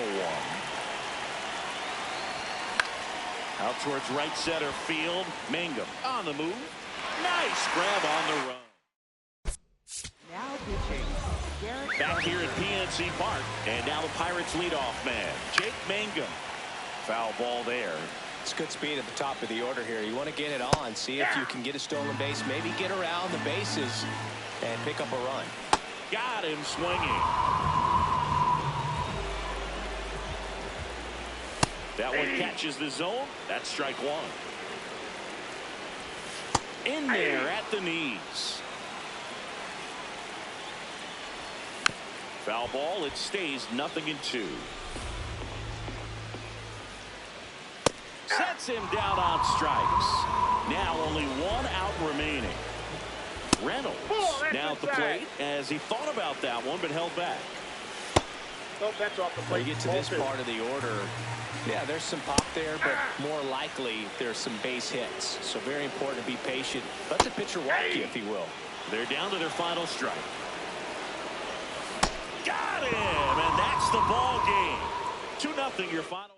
1. Out towards right center field. Mangum on the move. Nice grab on the run. Now pitching. Back here at PNC Park. And now the Pirates leadoff man, Jake Mangum. Foul ball there. It's good speed at the top of the order here. You want to get it on, see if you can get a stolen base, maybe get around the bases and pick up a run. Got him swinging. That one catches the zone. That's strike one. In there at the knees. Foul ball. It stays 0-2. Sets Gets him down on strikes. Now only one out remaining. Reynolds now at the plate as he thought about that one but held back. Oh, that's off the plate. When you get to this part of the order, yeah, there's some pop there, but more likely there's some base hits. So very important to be patient. Let the pitcher walk you, if he will. They're down to their final strike. Got him, and that's the ball game. 2-0 your final.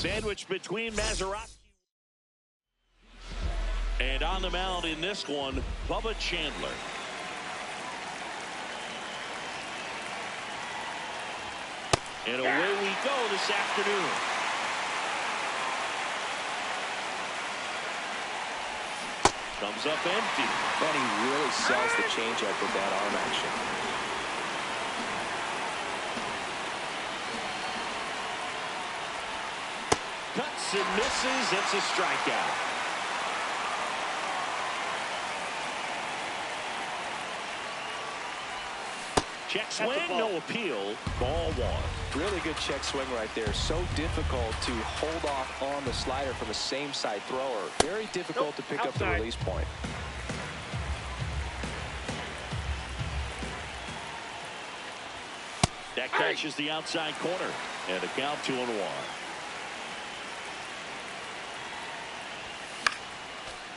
Sandwich between Mazeroski and on the mound in this one, Bubba Chandler. And away we go this afternoon. Comes up empty. And he really sells the changeup with that arm action. Cuts and misses. It's a strikeout. Check swing, no appeal. Ball one. Really good check swing right there. So difficult to hold off on the slider from a same side thrower. Very difficult to pick up the release point. That catches the outside corner. And the count 2-1.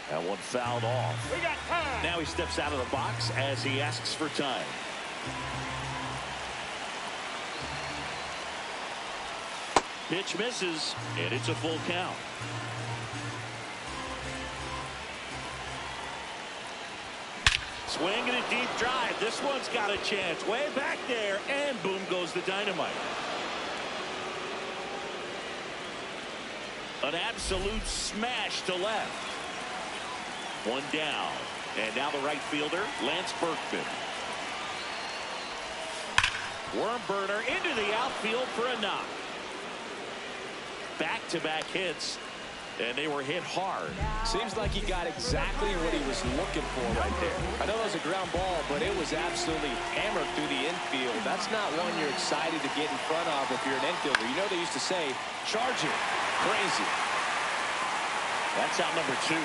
That one fouled off. We got time. Now he steps out of the box as he asks for time. Pitch misses, and it's a full count. Swing and a deep drive. This one's got a chance. Way back there, and boom goes the dynamite. An absolute smash to left. One down. And now the right fielder, Lance Berkman. Worm burner into the outfield for a knock. Back-to-back hits, and they were hit hard. Seems like he got exactly what he was looking for right there. I know it was a ground ball, but it was absolutely hammered through the infield. That's not one you're excited to get in front of if you're an infielder. You know they used to say, charge it. Crazy. That's out number 2.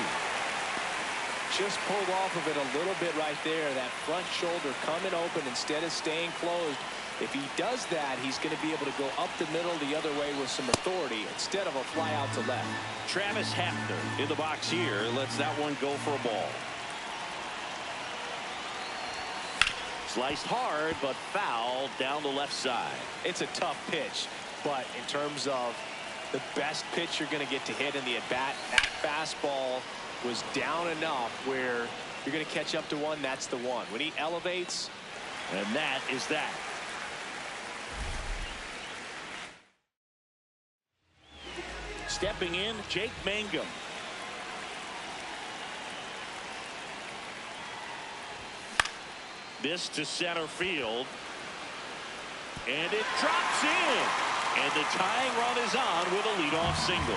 Just pulled off of it a little bit right there. That front shoulder coming open instead of staying closed. If he does that, he's going to be able to go up the middle the other way with some authority instead of a fly out to left. Travis Hafner in the box here lets that one go for a ball. Sliced hard, but foul down the left side. It's a tough pitch, but in terms of the best pitch you're going to get to hit in the at-bat, that fastball was down enough where you're going to catch up to one. That's the one. When he elevates, and that is that. Stepping in, Jake Mangum. This to center field. And it drops in. And the tying run is on with a leadoff single.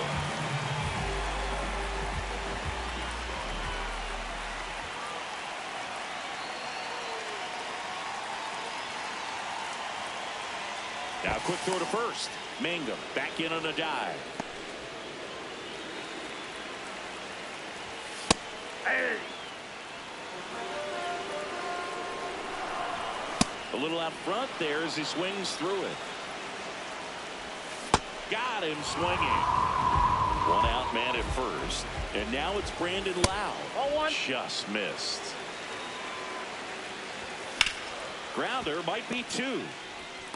Now quick throw to first. Mangum back in on a dive. Hey. A little out front there as he swings through it. Got him swinging. One out man at first. And now it's Brandon Lau. Ball one. Just missed. Grounder might be two.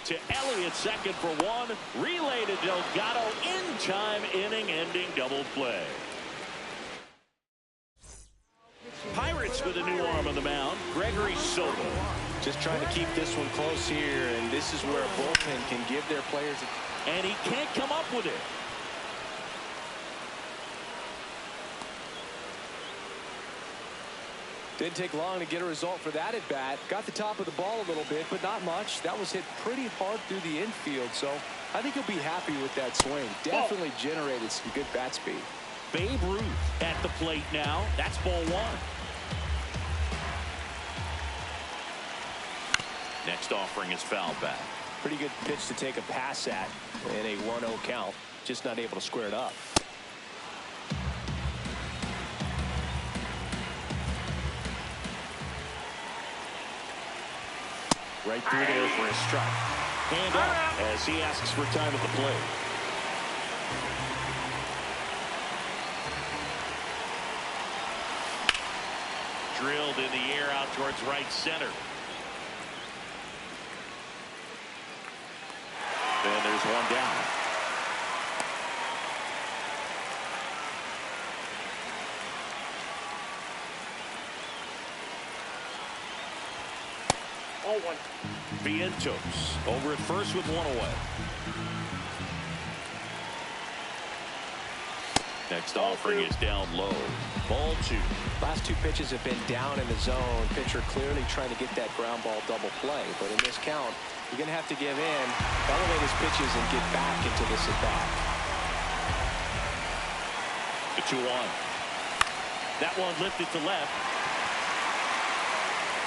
To Elliott, second for one. Relay to Delgado in time, inning-ending double play. Pirates with a new arm on the mound, Gregory Soto. Just trying to keep this one close here, and this is where a bullpen can give their players. And he can't come up with it. Didn't take long to get a result for that at bat. Got the top of the ball a little bit, but not much. That was hit pretty hard through the infield, so I think he'll be happy with that swing. Definitely generated some good bat speed. Babe Ruth at the plate now. That's ball one. Next offering is fouled back. Pretty good pitch to take a pass at in a 1-0 count. Just not able to square it up. Right through there for a strike. Hand up as he asks for time at the plate. Drilled in the air out towards right center. And there's one down. Ball one. Vientos over at first with one away. Next offering is down low. Ball two. Last two pitches have been down in the zone. Pitcher clearly trying to get that ground ball double play. But in this count, you're going to have to give in, elevate his pitches, and get back into this at bat. The 2-1. That one lifted to left.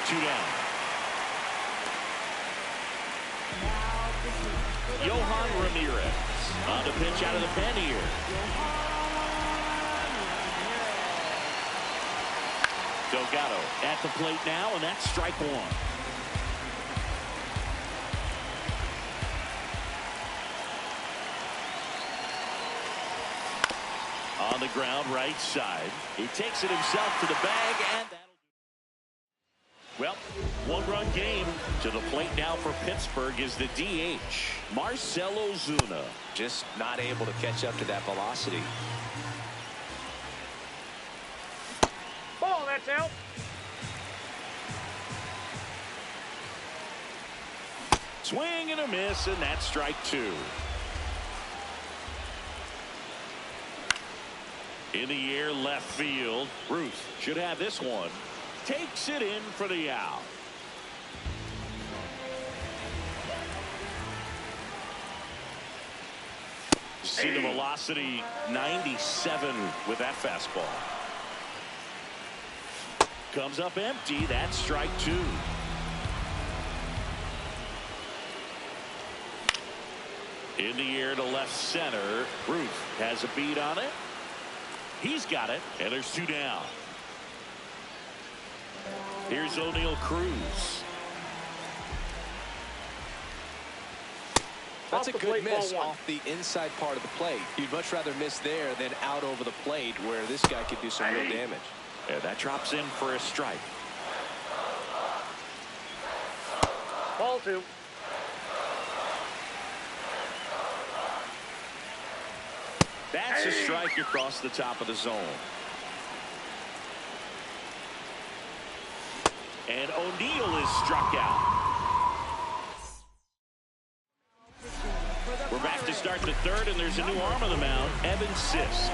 Two down. Yohan Ramirez on the pitch out of the pen here. Delgado at the plate now, and that's strike one. On the ground, right side. He takes it himself to the bag, and that'll do. Well, one-run game. To the plate now for Pittsburgh is the DH, Marcell Ozuna. Just not able to catch up to that velocity. Ball, that's out. Swing and a miss, and that's strike two. In the air, left field. Ruth should have this one. Takes it in for the out. See the velocity, 97 with that fastball. Comes up empty. That's strike two. In the air to left center. Ruth has a beat on it. He's got it, and there's two down. Here's O'Neal Cruz. That's a good miss off the inside part of the plate. You'd much rather miss there than out over the plate, where this guy could do some real damage. And that drops in for a strike. Ball two. That's a strike across the top of the zone. And O'Neal is struck out. We're back to start the third, and there's a new arm on the mound, Evan Sisk.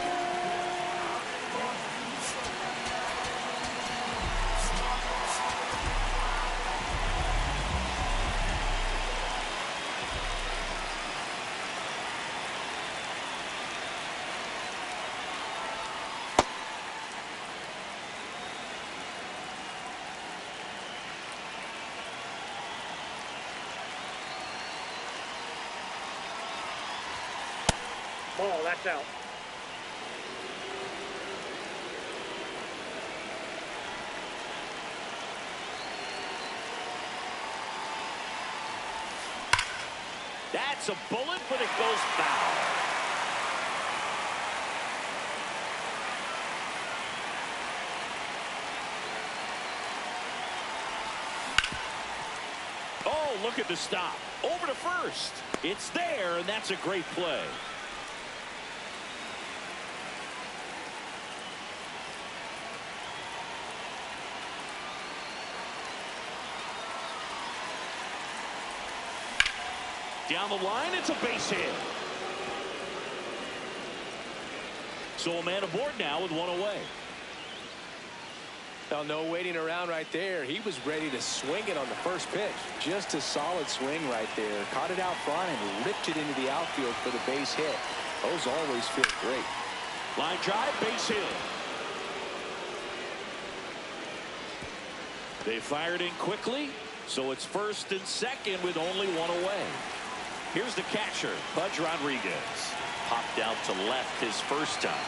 Ball, that's out. That's a bullet, but it goes foul. look at the stop. Over to first. It's there, and that's a great play. Down the line, it's a base hit. So a man aboard now with one away. Now, no waiting around right there. He was ready to swing it on the first pitch. Just a solid swing right there. Caught it out front and ripped it into the outfield for the base hit. Those always feel great. Line drive, base hit. They fired in quickly, so it's first and second with only one away. Here's the catcher, Pudge Rodriguez. Popped out to left his first time.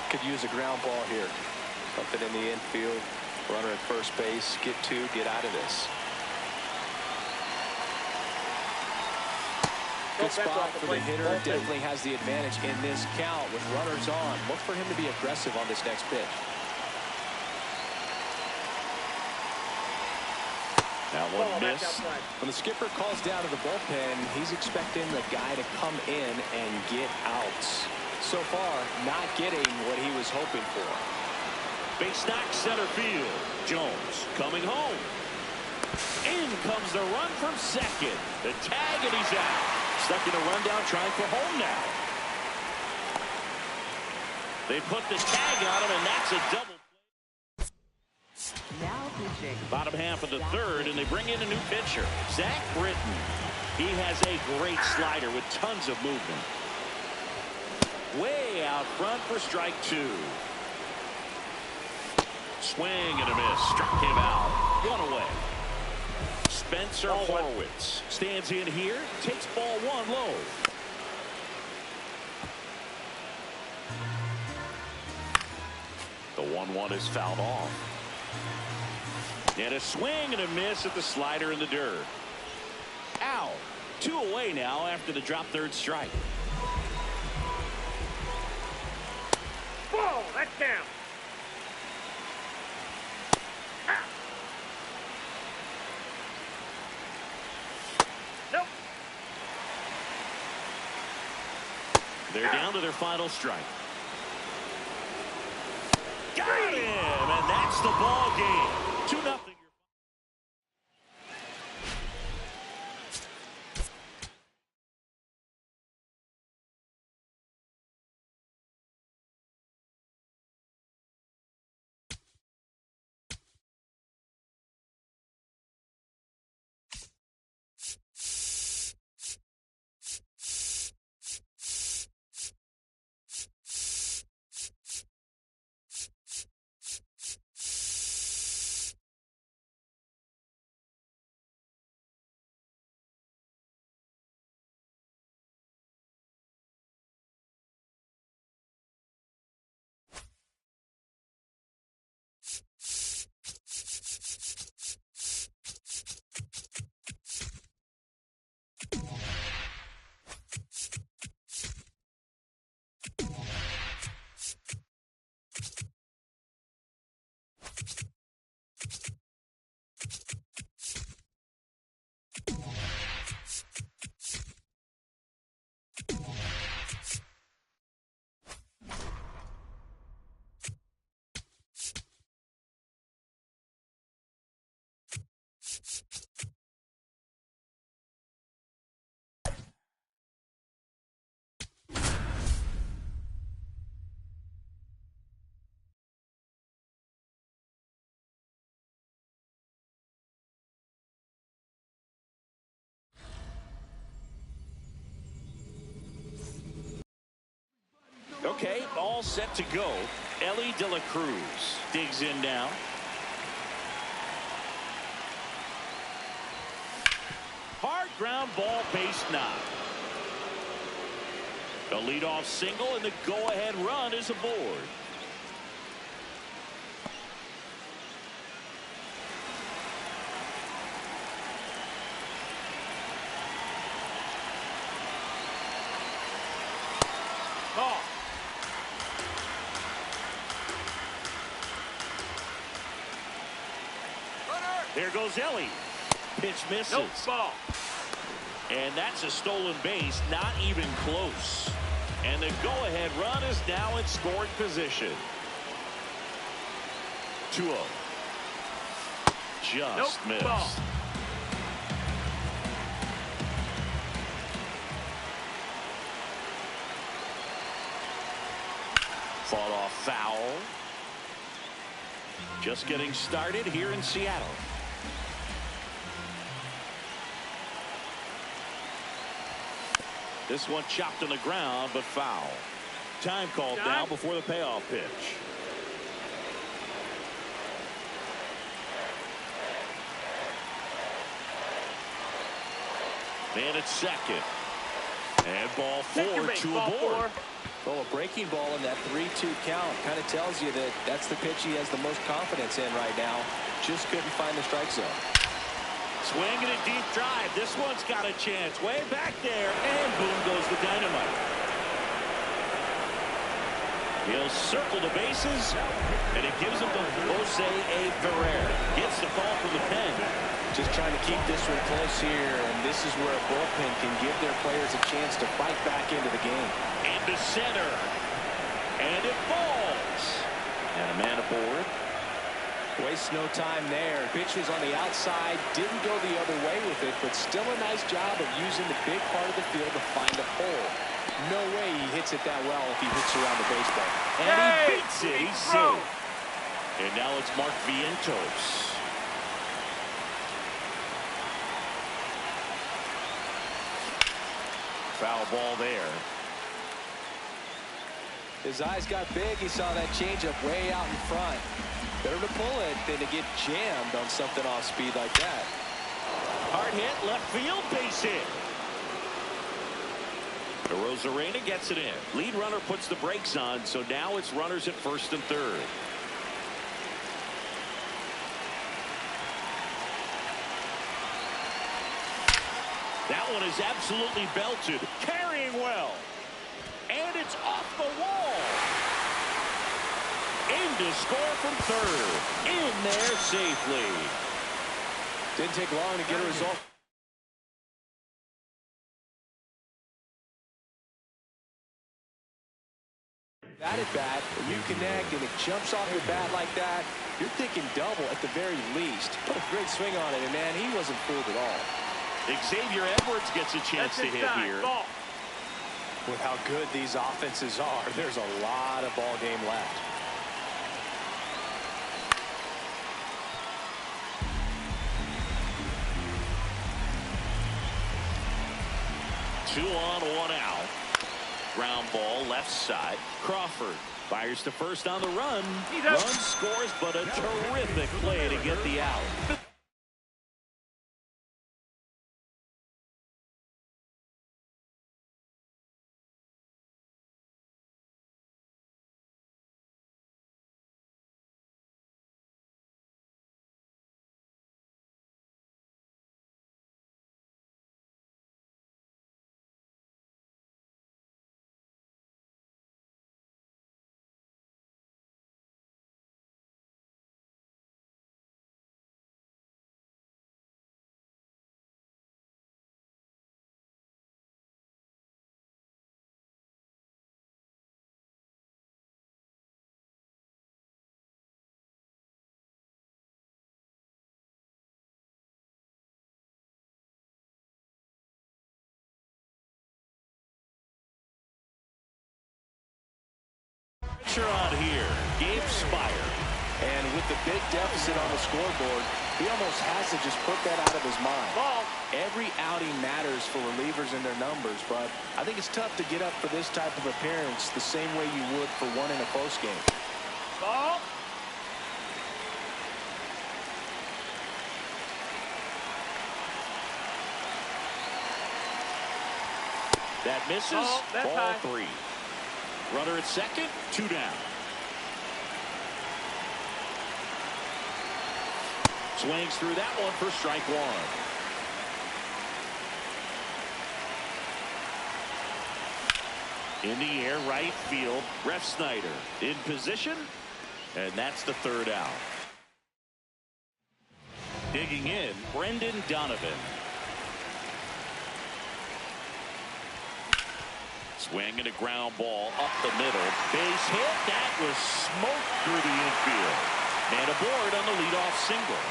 Could use a ground ball here. Something in the infield. Runner at first base. Get two. Get out of this. Good spot for the hitter. Definitely has the advantage in this count with runners on. Look for him to be aggressive on this next pitch. That one missed. When the skipper calls down to the bullpen, he's expecting the guy to come in and get outs. So far, not getting what he was hoping for. Base knock center field. Jones coming home. In comes the run from second. The tag, and he's out. Stuck in a rundown trying for home now. They put the tag on him, and that's a double. Now pitching. Bottom half of the third, and they bring in a new pitcher, Zach Britton. He has a great slider with tons of movement. Way out front for strike two. Swing and a miss. Struck him out. One away. Spencer Horwitz stands in here. Takes ball one low. The 1-1 is fouled off. And a swing and a miss at the slider in the dirt. Out. Two away now after the drop third strike. Whoa, that's down. Nope. They're down to their final strike. Got him, and that's the ball game. 2-0. Okay, all set to go. Ellie De La Cruz digs in now. Hard ground ball, base knock. A leadoff single, and the go-ahead run is aboard. Oh. Here goes Ellie. Pitch misses. Nope, ball. And that's a stolen base, not even close. And the go-ahead run is now in scoring position. 2-0. Just missed. Ball. Fought off foul. Just getting started here in Seattle. This one chopped on the ground, but foul. Time called now before the payoff pitch. Man at second. And ball 4 to a board. Well, a breaking ball in that 3-2 count kind of tells you that that's the pitch he has the most confidence in right now. Just couldn't find the strike zone. Swinging a deep drive. This one's got a chance. Way back there. And boom goes the dynamite. He'll circle the bases. And it gives him to Jose A. Ferrer. Gets the call from the pen. Just trying to keep this one close here. And this is where a bullpen can give their players a chance to fight back into the game. Into center. And it falls. And a man aboard. Wastes no time there. Pitch was on the outside, didn't go the other way with it, but still a nice job of using the big part of the field to find a hole. No way he hits it that well if he hits around the baseball. And he beats it. He's safe. And now it's Mark Vientos. Foul ball there. His eyes got big. He saw that changeup way out in front. Better to pull it than to get jammed on something off speed like that. Hard hit, left field, base hit. Rosarena gets it in. Lead runner puts the brakes on, so now it's runners at first and third. That one is absolutely belted. Carrying well. And it's off the wall. In to score from third. In there safely. Didn't take long to get a result. That at bat, when you connect and it jumps off your bat like that, you're thinking double at the very least. Put a great swing on it, and man, he wasn't fooled at all. Xavier Edwards gets a chance to hit here. Ball. With how good these offenses are, there's a lot of ball game left. Two on, one out. Ground ball left side. Crawford fires to first on the run. Run scores, but a terrific play to get the out. On here, Gabe Spire. And with the big deficit on the scoreboard, he almost has to just put that out of his mind. Ball. Every outing matters for relievers and their numbers, but I think it's tough to get up for this type of appearance the same way you would for one in a close game. Ball. That misses. That's Ball high. 3. Runner at second, 2 down. Swings through that one for strike one. In the air, right field. Ref Snyder in position, and that's the third out. Digging in, Brendan Donovan. Swing and a ground ball up the middle. Base hit. That was smoked through the infield. And aboard on the leadoff single.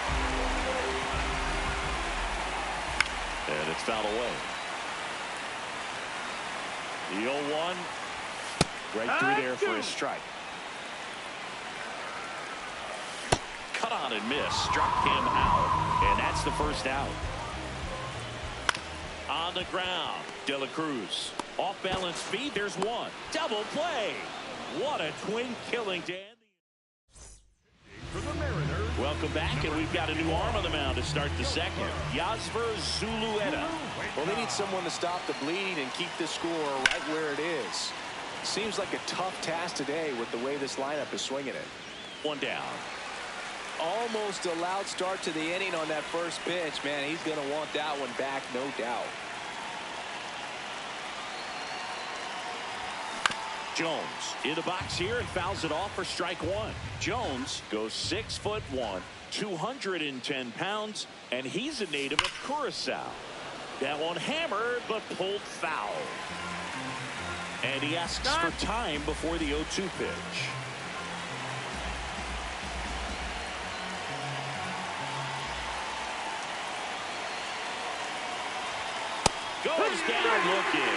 And it's fouled away. The 0-1. Right through there for a strike. Cut on and miss. Struck him out. And that's the first out. On the ground, De La Cruz. Off balance feet. There's one. Double play. What a twin killing, Dan. Welcome back, and we've got a new arm on the mound to start the second. Yasver Zulueta. Well, they need someone to stop the bleed and keep this score right where it is. Seems like a tough task today with the way this lineup is swinging it. One down. Almost a loud start to the inning on that first pitch. Man, he's going to want that one back, no doubt. Jones in the box here and fouls it off for strike one. Jones goes 6'1", 210 pounds, and he's a native of Curacao. That one hammered but pulled foul. And he asks for time before the 0-2 pitch. Goes down looking.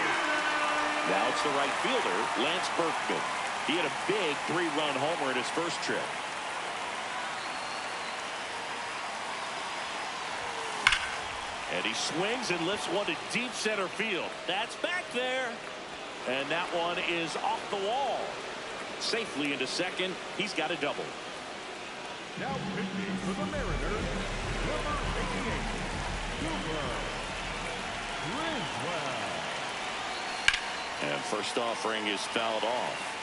Now it's the right fielder, Lance Berkman. He had a big 3-run homer in his first trip. And he swings and lifts one to deep center field. That's back there. And that one is off the wall. Safely into second. He's got a double. Now pitching for the Mariners, number 88, Griswold. And first offering is fouled off.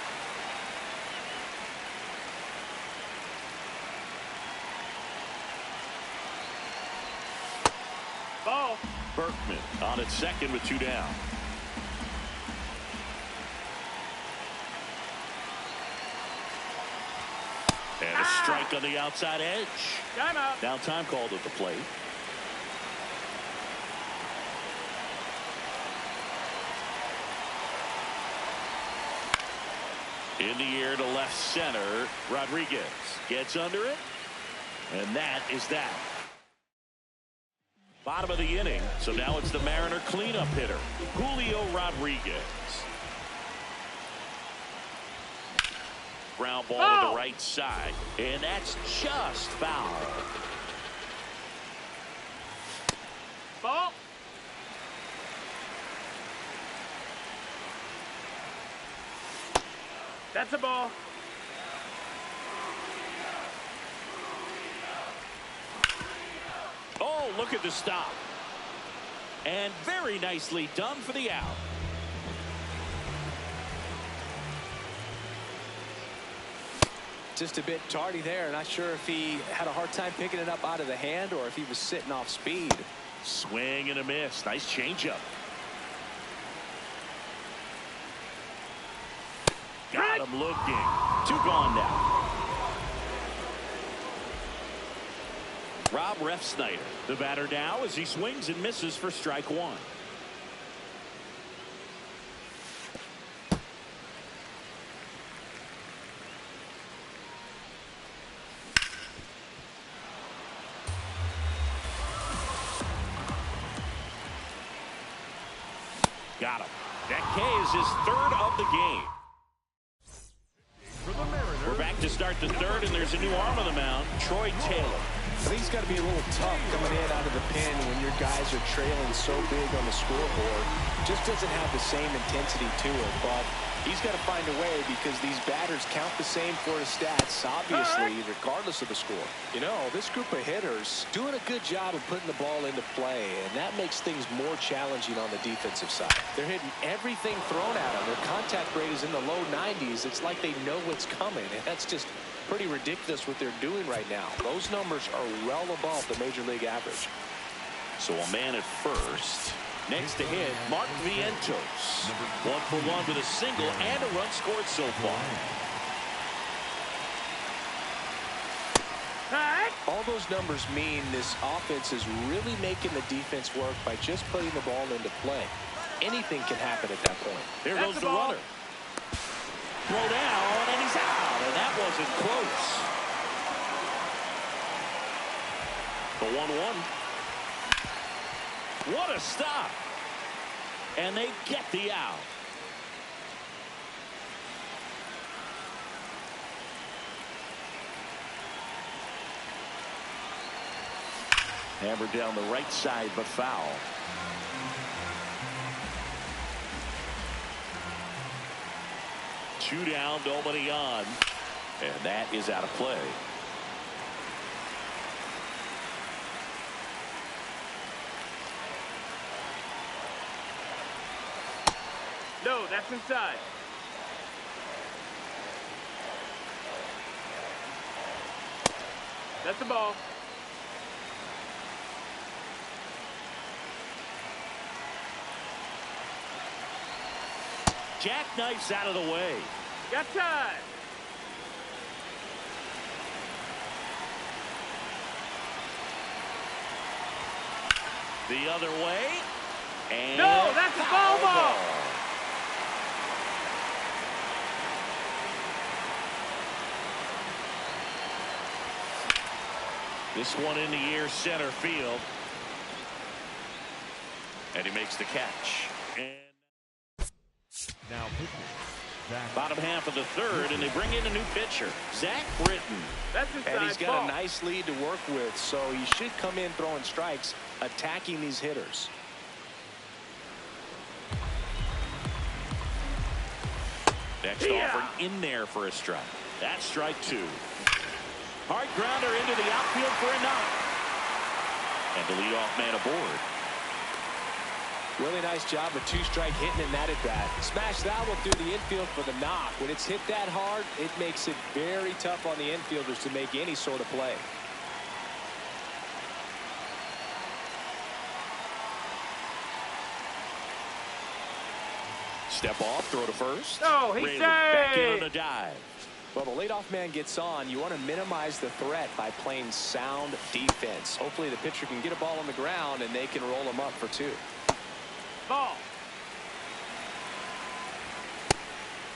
Ball. Berkman on at second with 2 down. And a strike on the outside edge. Timeout. Now time called at the plate. In the air to left center. Rodriguez gets under it. And that is that. Bottom of the inning. So now it's the Mariner cleanup hitter, Julio Rodriguez. Ground ball to the right side. And that's just foul. Ball. That's a ball. Oh, look at the stop. And very nicely done for the out. Just a bit tardy there. Not sure if he had a hard time picking it up out of the hand or if he was sitting off speed. Swing and a miss. Nice changeup. Got him looking. 2 gone now. Rob Refsnyder, the batter now as he swings and misses for strike 1. Got him. That K is his 3rd of the game. We're back to start the 3rd, and there's a new arm on the mound, Troy Taylor. I think it's got to be a little tough coming in out of the pen when your guys are trailing so big on the scoreboard. Just doesn't have the same intensity to it, but he's got to find a way because these batters count the same for his stats, obviously, regardless of the score. You know, this group of hitters doing a good job of putting the ball into play, and that makes things more challenging on the defensive side. They're hitting everything thrown at them. Their contact rate is in the low 90s. It's like they know what's coming, and that's just pretty ridiculous what they're doing right now. Those numbers are well above the major league average. So a man at first. Next to hit, Mark Vientos. 1 for 1 with a single and a run scored so far. All right. All those numbers mean this offense is really making the defense work by just putting the ball into play. Anything can happen at that point. Here That's goes the the ball. runner. Throw down, and he's out, and that wasn't close. The 1-1. What a stop. And they get the out. Hammered down the right side, but foul. Two down, nobody on. And that is out of play. No, that's inside. That's the ball. Jackknifes out of the way. Got time. The other way. And No, that's a foul ball. This one in the air, center field. And he makes the catch. And Now pitching. Zach. bottom half of the third, and they bring in a new pitcher, Zach Britton. That's inside. And he's got ball. a nice lead to work with, so he should come in throwing strikes, attacking these hitters. Next Yeah. offering in there for a strike. That's strike two. Hard grounder into the outfield for a knock. And the leadoff man aboard. Really nice job of two-strike hitting in that at bat. Smash that one through the infield for the knock. When it's hit that hard, it makes it very tough on the infielders to make any sort of play. Step off, throw to first. Oh, he Raylan back in on saved. a dive. Well, the leadoff man gets on. You want to minimize the threat by playing sound defense. Hopefully the pitcher can get a ball on the ground and they can roll him up for two. Ball.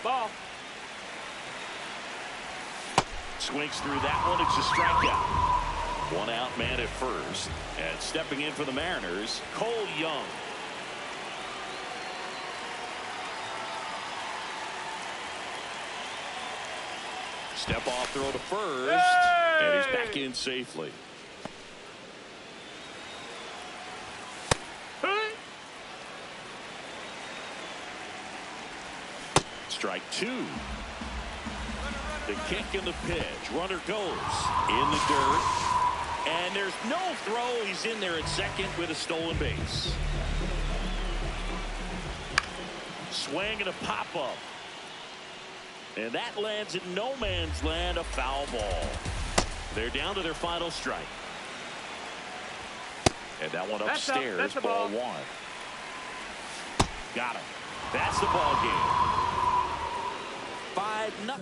Ball. Swings through that one. It's a strikeout. One out man at first. And stepping in for the Mariners, Cole Young. Step off, throw to first. Hey! And he's back in safely. Hey. Strike two. The kick and the pitch. Runner goes in the dirt. And there's no throw. He's in there at second with a stolen base. Swing and a pop-up. And that lands in no man's land, a foul ball. They're down to their final strike. And that one That's up. upstairs, That's the ball ball. one. Got him. That's the ball game. 5-0.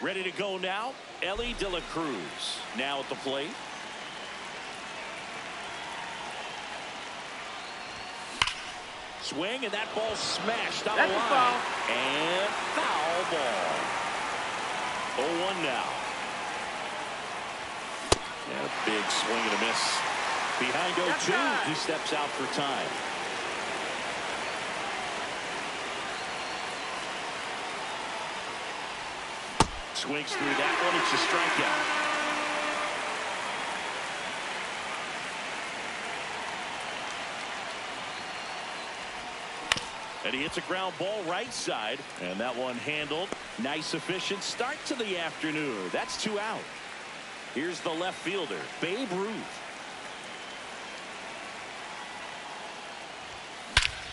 Ready to go now, Ellie De La Cruz now at the plate. Swing, and that ball smashed out of line. And foul ball. 0-1 now. And a big swing and a miss. Behind 0-2, he steps out for time. Swings through that one. It's a strikeout. And he hits a ground ball right side. And that one handled. Nice, efficient start to the afternoon. That's 2 out. Here's the left fielder, Babe Ruth.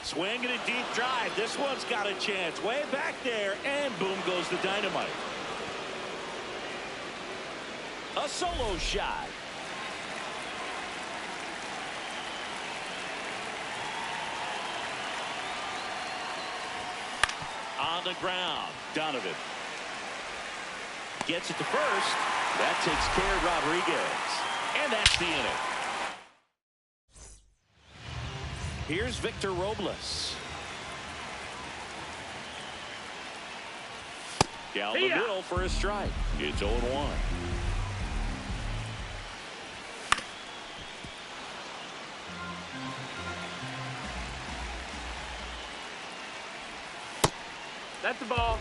Swing and a deep drive. This one's got a chance. Way back there. And boom goes the dynamite. A solo shot. On the ground, Donovan gets it to first. That takes care of Rodriguez. And that's the inning. Here's Victor Robles. Down the middle for a strike. It's 0-1. That's the ball.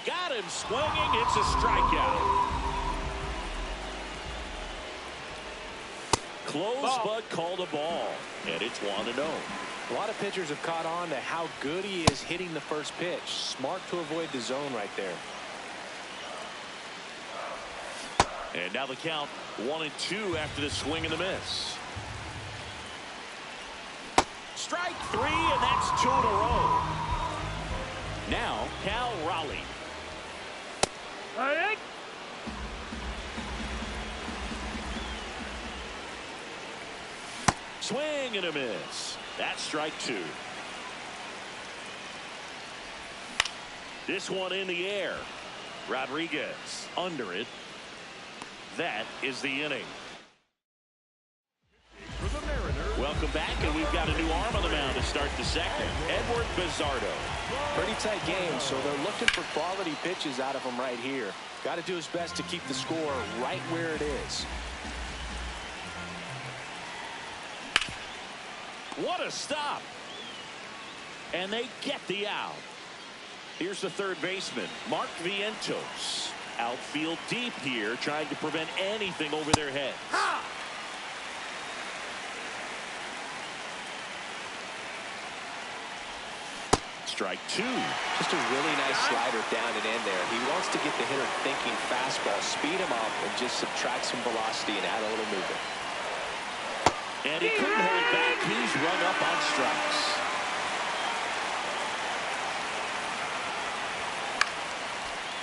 Got him swinging. It's a strikeout. Close, but called a ball. And it's 1-0. A lot of pitchers have caught on to how good he is hitting the first pitch. Smart to avoid the zone right there. And now the count 1-2 after the swing and the miss. Strike 3, and that's 2 in a row. Now, Cal Raleigh. Swing and a miss. That's strike 2. This one in the air. Rodriguez under it. That is the inning. Welcome back, and we've got a new arm on the mound to start the second. Edward Bizardo. Pretty tight game, so they're looking for quality pitches out of him right here. Got to do his best to keep the score right where it is. What a stop. And they get the out. Here's the third baseman, Mark Vientos. Outfield deep here, trying to prevent anything over their heads. Strike 2. Just a really nice slider down and in there. He wants to get the hitter thinking fastball, speed him up, and just subtract some velocity and add a little movement. And he couldn't hold back. He's rung up on strikes.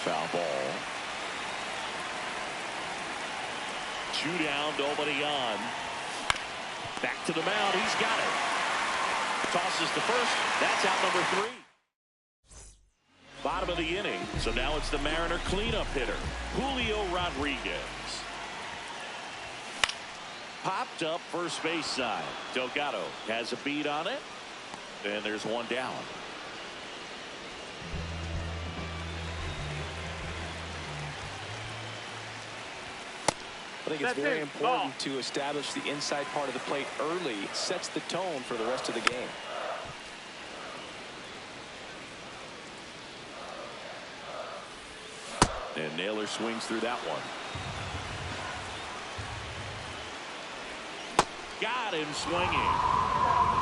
Foul ball. 2 down, nobody on. Back to the mound. He's got it. Tosses to first. That's out number 3. Bottom of the inning. So now it's the Mariner cleanup hitter, Julio Rodriguez. Popped up first base side. Delgado has a beat on it. And there's 1 down. I think it's very important to establish the inside part of the plate early. It sets the tone for the rest of the game. And Naylor swings through that one. Got him swinging.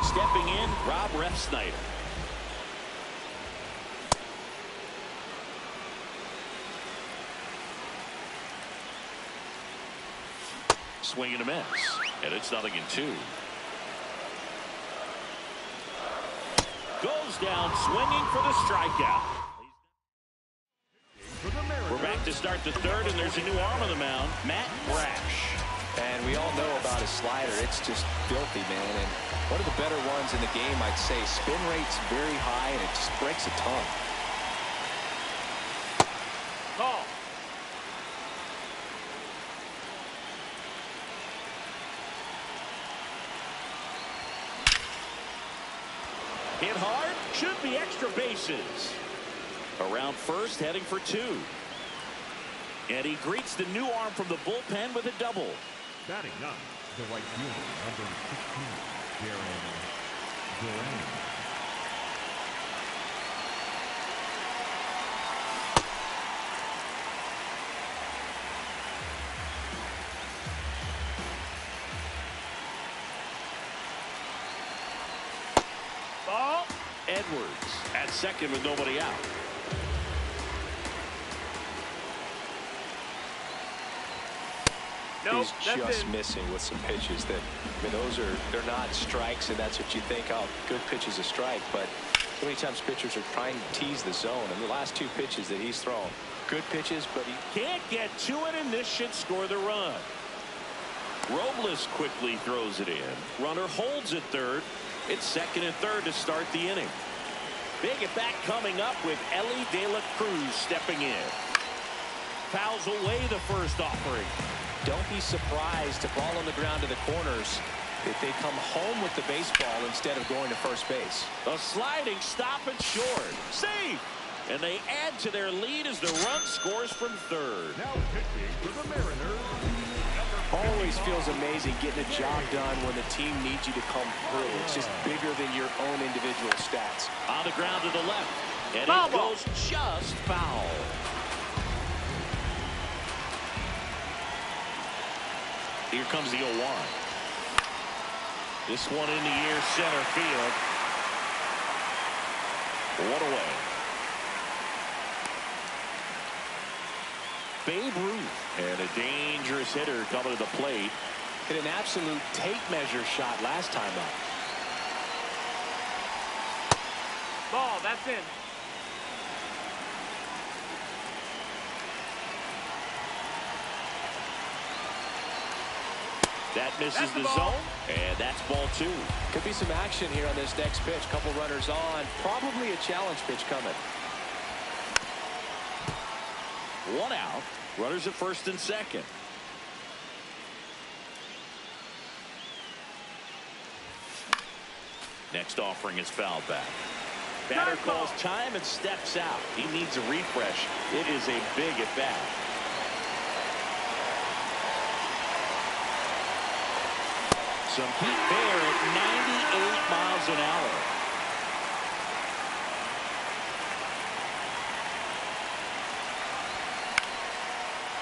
Stepping in, Rob Refsnyder. Swing and a miss. And it's 0-2. Goes down swinging for the strikeout. We're back to start the third, and there's a new arm on the mound, Matt Brash. And we all know about his slider. It's just filthy, man. And one of the better ones in the game, I'd say. Spin rate's very high, and it just breaks a ton. Ball. Hit hard, should be extra bases. Around first, heading for 2. And he greets the new arm from the bullpen with a double. Batting up, the right fielder, number 16, Darren Duran. Ball. Edwards at second with nobody out. He's just missing with some pitches that, I mean, they're not strikes, and that's what you think, oh, good pitch is a strike, but so many times pitchers are trying to tease the zone, and the last 2 pitches that he's thrown, good pitches, but he can't get to it, and this should score the run. Robles quickly throws it in. Runner holds at third. It's second and third to start the inning. Big at bat coming up with Ellie De La Cruz stepping in. Fouls away the first offering. Don't be surprised to ball on the ground to the corners if they come home with the baseball instead of going to first base. A sliding stop and short. Safe. And they add to their lead as the run scores from third. Now pitching for the Mariners. Always feels amazing getting a job done when the team needs you to come through. It's just bigger than your own individual stats. On the ground to the left. And Foul it ball. goes just foul. Here comes the 0-1. This one in the air, center field. One away. Babe Ruth and a dangerous hitter coming to the plate. Hit an absolute tape measure shot last time up. Ball. That's in. That misses That's the the ball. zone, and that's ball 2. Could be some action here on this next pitch. Couple runners on. Probably a challenge pitch coming. 1 out. Runners at first and second. Next offering is fouled back. Batter calls time and steps out. He needs a refresh. It is a big at bat. Some heat there at 98 miles an hour.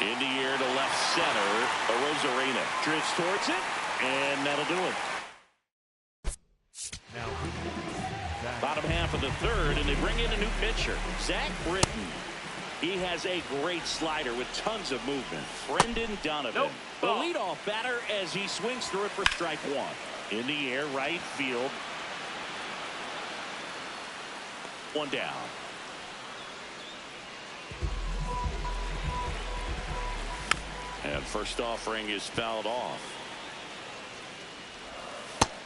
In the air to left center. Arozarena drifts towards it, and that'll do it. Now, Bottom half of the third, and they bring in a new pitcher, Zach Britton. He has a great slider with tons of movement. Brendan Donovan, Nope. the Ball. leadoff batter as he swings through it for strike one. In the air, right field. One down. And first offering is fouled off.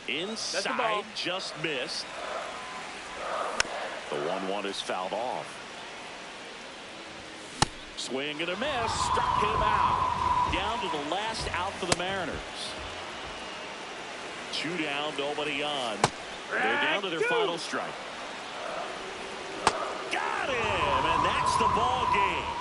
Inside, just missed. The 1-1 is fouled off. Swing and a miss, struck him out. Down to the last out for the Mariners. 2 down, nobody on. They're down to their final strike. Got him, and that's the ball game.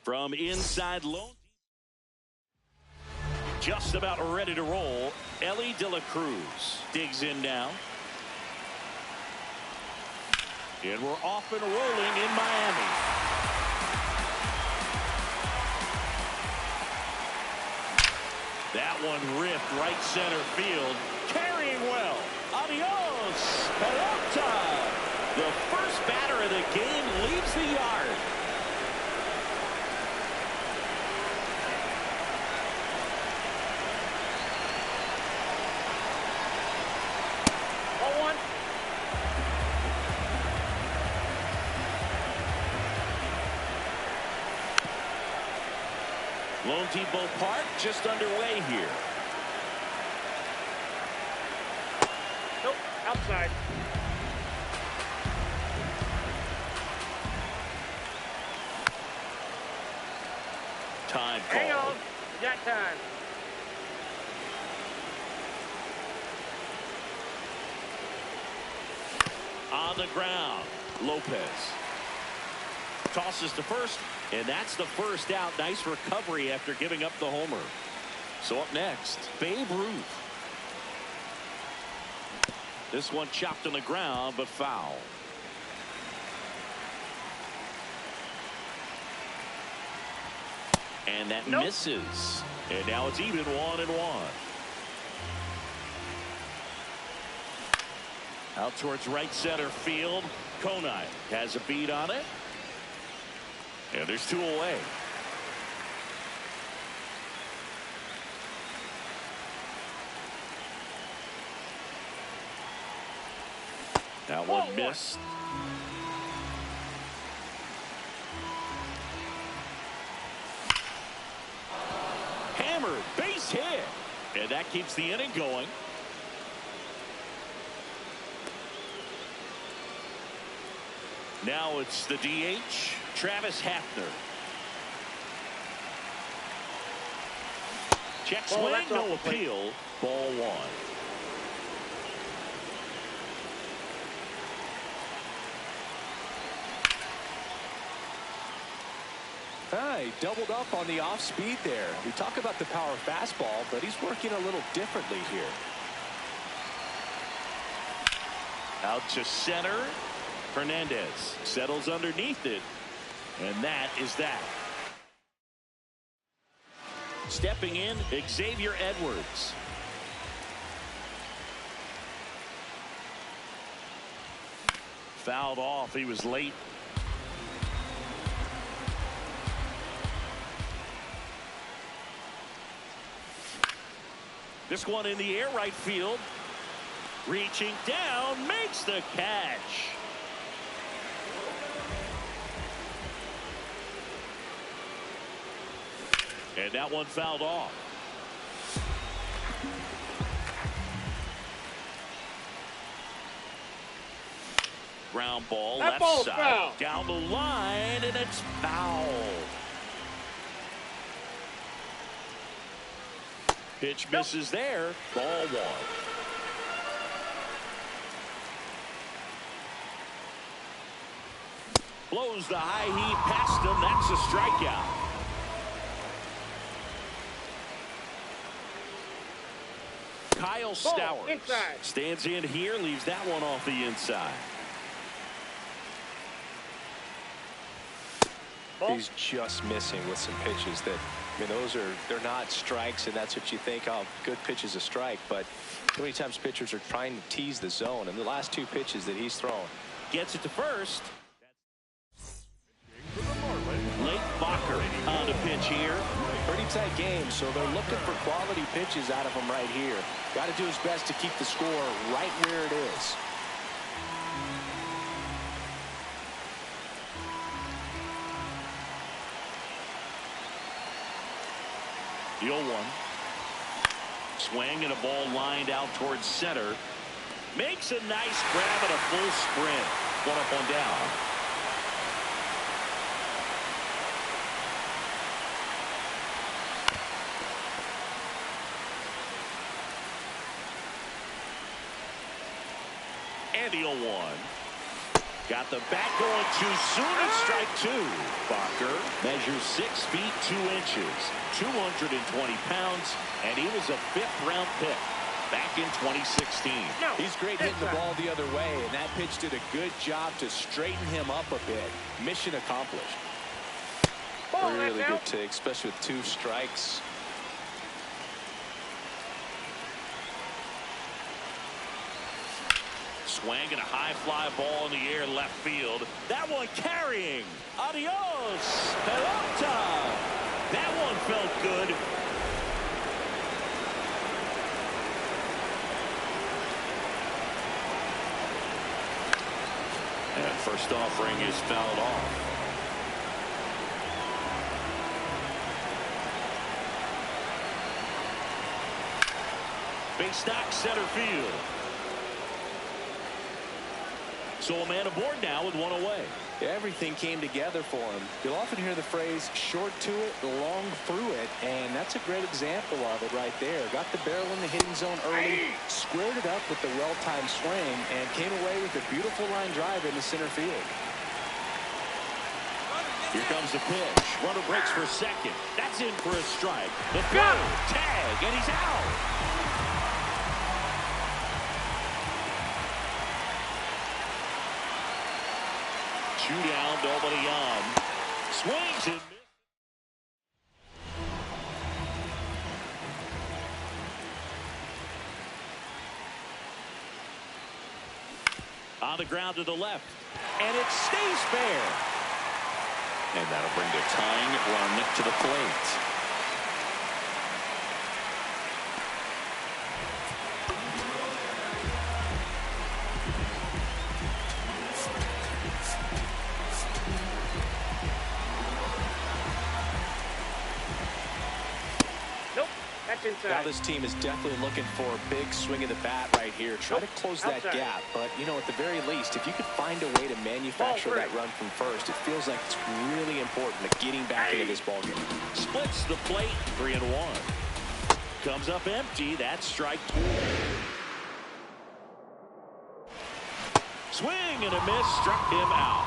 From inside Lone. Just about ready to roll. Ellie De La Cruz digs in now. And we're off and rolling in Miami. That one ripped right center field. Carrying well. Adios, Pelota. The first batter of the game leaves the yard. Lone Depot Park just underway here. Nope, outside. Time call. Hang on, we got time. On the ground, Lopez tosses to first, and that's the first out. Nice recovery after giving up the homer. So up next, Babe Ruth. This one chopped on the ground, but foul. And that misses. And now it's even 1-1. Out towards right center field. Konai has a beat on it. And there's 2 away. That one missed. Hammered, base hit. And that keeps the inning going. Now it's the DH, Travis Hafner. Check swing, no appeal. Ball 1. He doubled up on the off speed there. We talk about the power fastball, but he's working a little differently here. Out to center. Hernandez settles underneath it, and that is that. Stepping in, Xavier Edwards. Fouled off. He was late. This one in the air, right field. Reaching down, makes the catch. And that one fouled off. Ground ball, That left ball's side. foul. Down the line, and it's foul. Pitch misses there. Ball 1. Blows the high heat past him. That's a strikeout. Kyle Stowers inside. stands in here, leaves that one off the inside. He's just missing with some pitches that, I mean, they're not strikes, and that's what you think, oh, good pitch is a strike, but too many times pitchers are trying to tease the zone, and the last 2 pitches that he's thrown. Gets it to first. Lake Bacher on the pitch here. Pretty tight game, so they're looking for quality pitches out of him right here. Got to do his best to keep the score right where it is. The 0-1. Swing and a ball lined out towards center. Makes a nice grab at a full sprint. 1 up, 1 down. And the 0-1. Got the bat going too soon and strike two. Bacher measures 6 feet 2 inches, 220 pounds, and he was a 5th-round pick back in 2016. He's great hitting the ball the other way, and that pitch did a good job to straighten him up a bit. Mission accomplished. Really good take, especially with 2 strikes. Swing and a high fly ball in the air left field. That one carrying. Adios, pelota. That one felt good. And first offering is fouled off. Base knock center field. So a man aboard now with 1 away. Everything came together for him. You'll often hear the phrase short to it, long through it, and that's a great example of it right there. Got the barrel in the hitting zone early, squared it up with the well-timed swing, and came away with a beautiful line drive into center field. Here comes the pitch. Runner breaks for second. That's in for a strike. The throw, tag, and he's out. Two down, nobody on. Swings and misses. On the ground to the left, and it stays fair. And that'll bring the tying run to the plate. Now this team is definitely looking for a big swing of the bat right here. Try to close that gap. But, you know, at the very least, if you could find a way to manufacture that run from first, it feels like it's really important to getting back into this ballgame. Splits the plate, 3-1. Comes up empty. That's strike 2. Swing and a miss. Struck him out.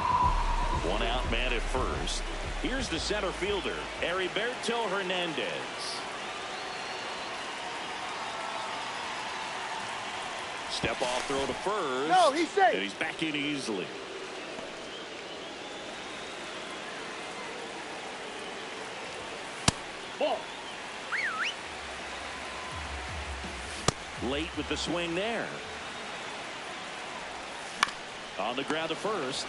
1 out man at first. Here's the center fielder, Heriberto Hernandez. Step off throw to first. No, he's safe. And he's back in easily. Ball. Late with the swing there. On the ground to first.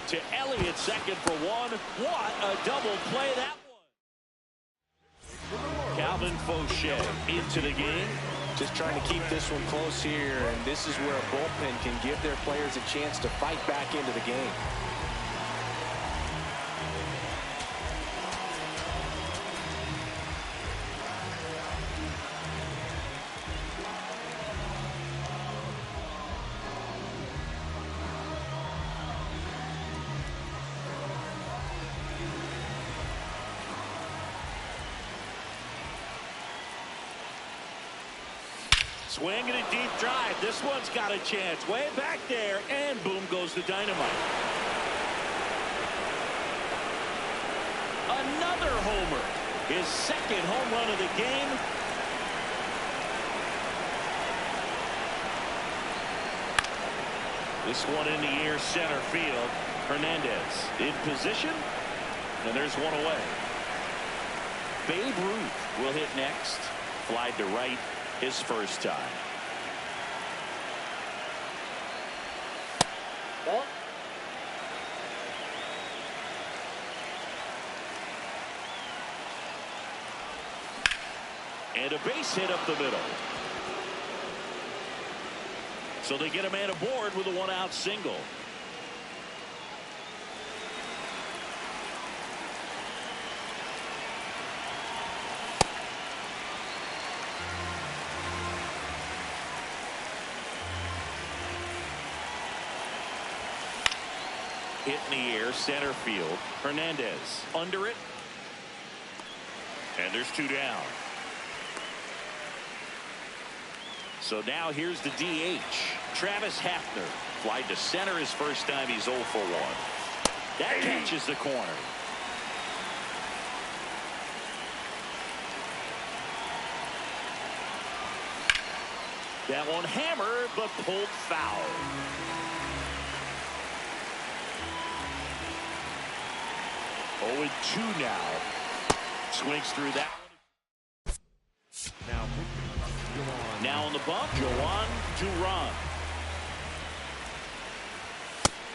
To Elliott second for 1. What a double play that was. Calvin Fauché into the game. Just trying to keep this one close here, and this is where a bullpen can give their players a chance to fight back into the game. Swing and a deep drive. This one's got a chance. Way back there, and boom goes the dynamite. Another homer. His second home run of the game. This one in the air, center field. Hernandez in position, and there's 1 away. Babe Ruth will hit next. Flied to right. His first time. Ball. And a base hit up the middle. So they get a man aboard with a 1-out single. Hit in the air, center field. Hernandez under it. And there's 2 down. So now here's the DH. Travis Hafner flied to center his first time. He's 0 for 1. That catches the corner. That one hammered, but pulled foul. Oh, and 2 now. Swings through that one. Now on the bump, Joan Duran.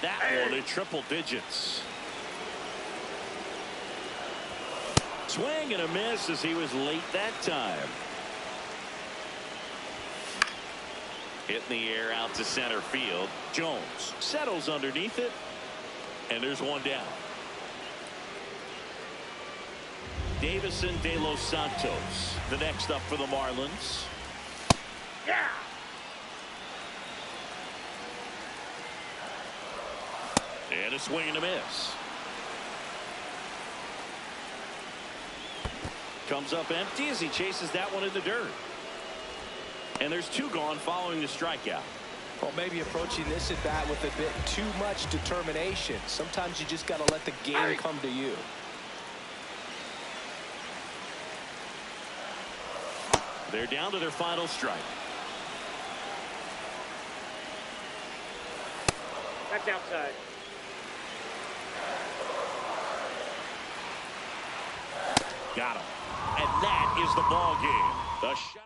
That one in triple digits. Swing and a miss as he was late that time. Hit in the air out to center field. Jones settles underneath it. And there's one down. Davison de los Santos, the next up for the Marlins. Yeah. And a swing and a miss. Comes up empty as he chases that one in the dirt. And there's 2 gone following the strikeout. Well, maybe approaching this at bat with a bit too much determination. Sometimes you just got to let the game come to you. They're down to their final strike. That's outside. Got him. And that is the ball game. The shutout.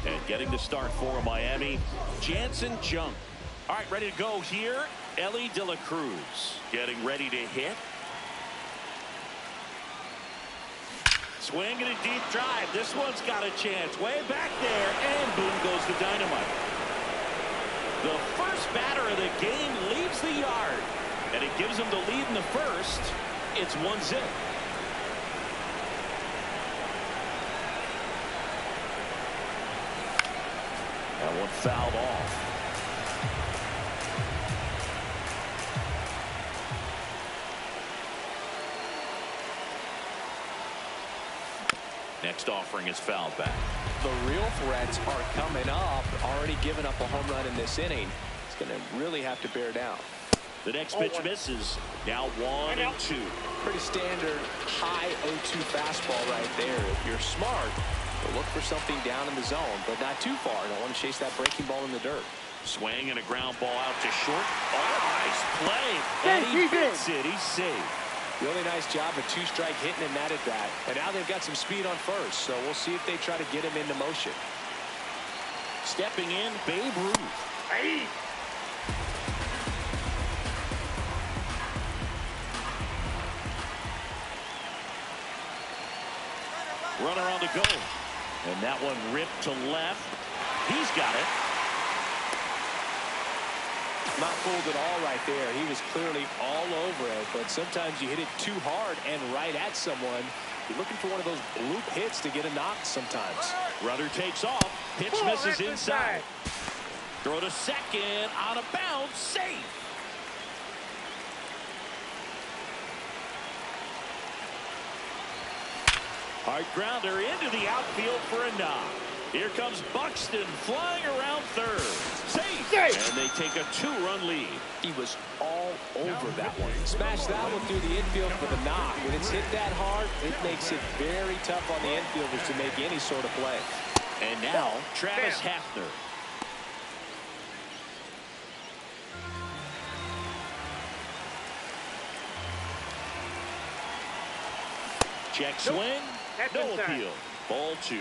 And getting the start for Miami, Jansen Junk. All right, ready to go here. Ellie De La Cruz getting ready to hit. Swing and a deep drive. This one's got a chance. Way back there, and boom goes the dynamite. The first batter of the game leaves the yard, and it gives them the lead in the first. It's 1-0. That one fouled off. Next offering is fouled back. The real threats are coming up. Already given up a home run in this inning. It's going to really have to bear down. The next pitch misses. Now 1-2. Pretty standard high 0-2 fastball right there. If you're smart, you'll look for something down in the zone, but not too far. Don't want to chase that breaking ball in the dirt. Swing and a ground ball out to short. Oh, nice play. And he hits it. He's safe. Really nice job of two-strike hitting him that at bat. And now they've got some speed on first, so we'll see if they try to get him into motion. Stepping in, Babe Ruth. Hey. Runner on the go. And that one ripped to left. He's got it. Not fooled at all right there. He was clearly all over it, but sometimes you hit it too hard and right at someone. You're looking for one of those bloop hits to get a knock sometimes. Runner takes off. Pitch misses inside. Throw to second. Out of bounds. Safe. Hard grounder into the outfield for a knock. Here comes Buxton flying around third. Safe. And they take a 2-run lead. He was all over that one. Smashed that one through the infield for the knock. When it's hit that hard, it makes it very tough on the infielders to make any sort of play. And now Travis Hafner. Check swing. No appeal. Ball 2.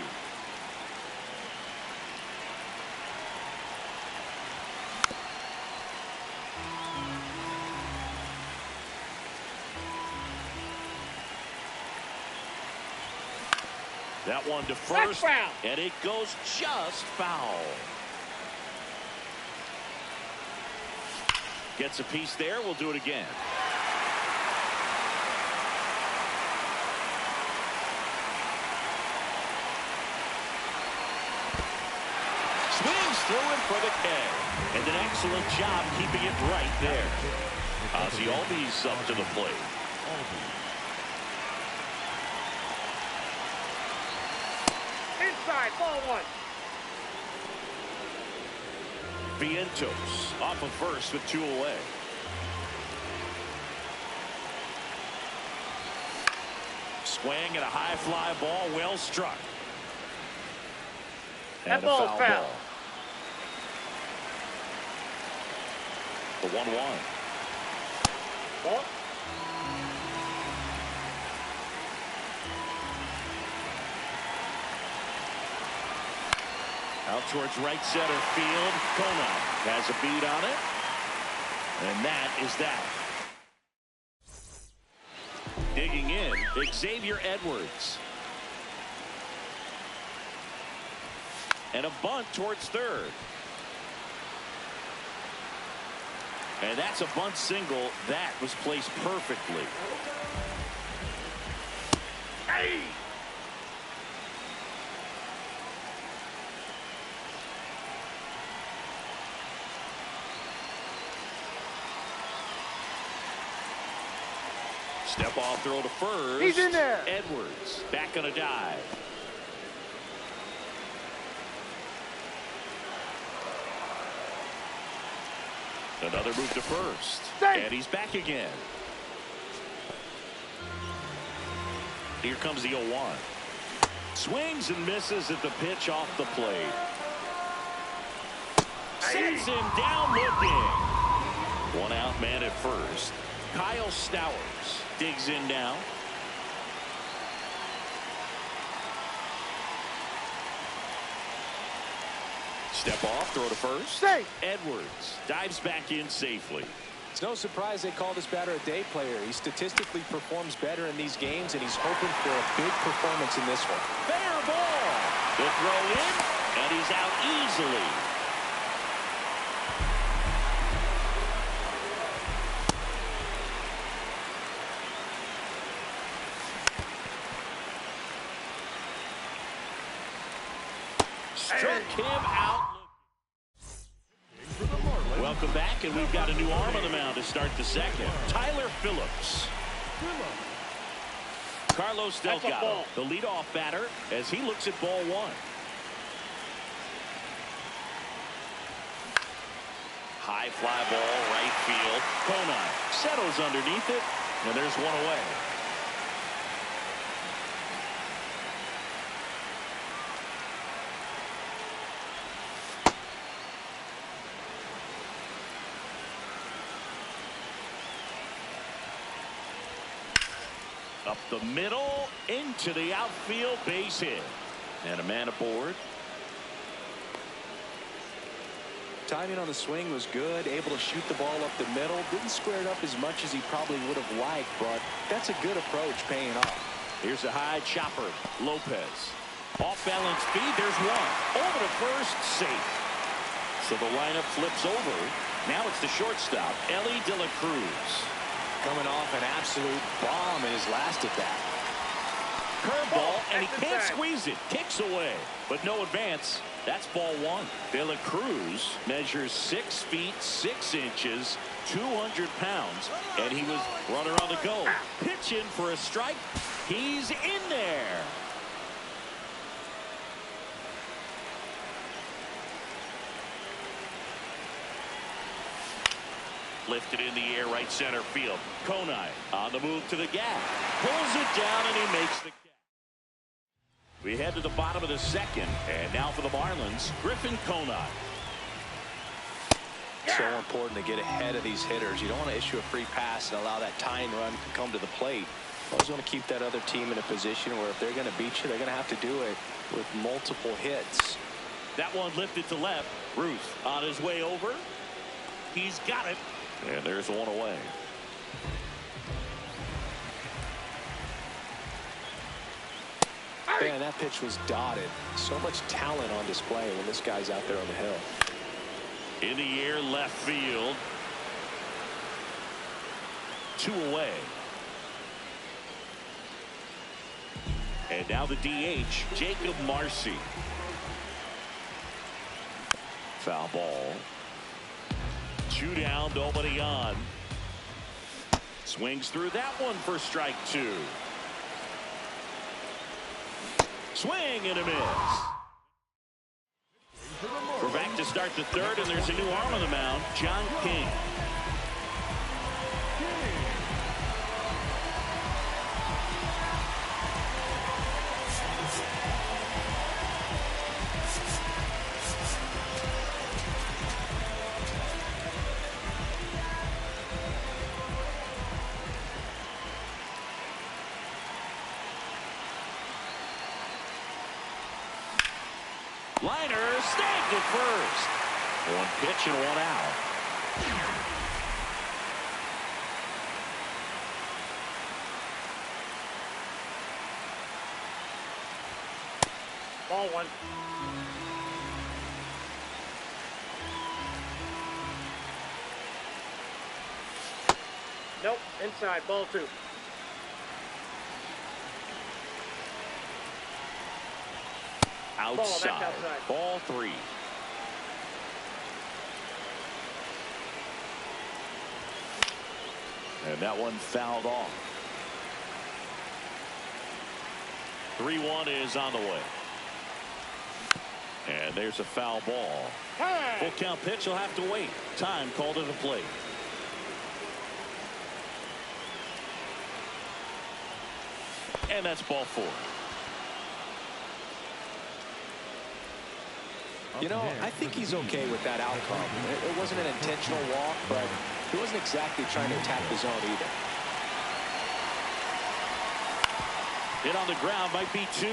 That one to first, and it goes just foul. Gets a piece there. We'll do it again. Swings through it for the K. And an excellent job keeping it right there. Ozzy Albies up to the plate. Inside, ball one. Vientos off of first with 2 away. Swing and a high fly ball, well struck. That ball's foul. The 1-1. Ball. Out towards right center field. Conine has a beat on it. And that is that. Digging in, Xavier Edwards. And a bunt towards third. And that's a bunt single. That was placed perfectly. Hey! Step off throw to first. He's in there. Edwards back on a dive. Another move to first. And he's back again. Here comes the 0-1. Swings and misses at the pitch off the plate. Sends him down looking. 1 out man at first. Kyle Stowers digs in now. Step off, throw to first. Safe. Edwards dives back in safely. It's no surprise they call this batter a day player. He statistically performs better in these games, and he's hoping for a big performance in this one. Fair ball. The throw in, and he's out easily. Struck him out. Welcome back, and we've got a new arm on the mound to start the second. Tyler Phillips. Carlos Delgado, the leadoff batter, as he looks at ball one. High fly ball, right field. Conine settles underneath it, and there's one away. Up the middle, into the outfield, base hit. And a man aboard. Timing on the swing was good, able to shoot the ball up the middle. Didn't square it up as much as he probably would have liked, but that's a good approach paying off. Here's a high chopper, Lopez. Off balance feed, there's one. Over to first, safe. So the lineup flips over. Now it's the shortstop, Ellie De La Cruz. Coming off an absolute bomb in his last at bat. Curveball, and he can't squeeze it. Kicks away, but no advance. That's ball one. De La Cruz measures 6 feet 6 inches, 200 pounds, and he was runner on the go. Pitching for a strike. He's in there. Lifted in the air, right center field. Conine on the move to the gap. Pulls it down, and he makes the catch. We head to the bottom of the second, and now for the Marlins, Griffin Conine. So important to get ahead of these hitters. You don't want to issue a free pass and allow that tying run to come to the plate. You always want to keep that other team in a position where if they're going to beat you, they're going to have to do it with multiple hits. That one lifted to left. Ruth on his way over. He's got it. And there's one away. Man, that pitch was dotted. So much talent on display when this guy's out there on the hill. In the air, left field. 2 away. And now the DH, Jacob Marcy. Foul ball. 2 down, nobody on. Swings through that one for strike 2. Swing and a miss. We're back to start the 3rd, and there's a new arm on the mound, John King. Liner snagged at first. 1 pitch and 1 out. Ball 1. Nope. Inside. Ball 2. Outside. Ball, that's outside. Ball 3. And that one fouled off. 3-1 is on the way. And there's a foul ball. Hey! Full count pitch. He'll have to wait. Time called at the plate. And that's ball 4. You know, I think he's okay with that outcome. It wasn't an intentional walk, but he wasn't exactly trying to attack the zone either. Hit on the ground might be 2.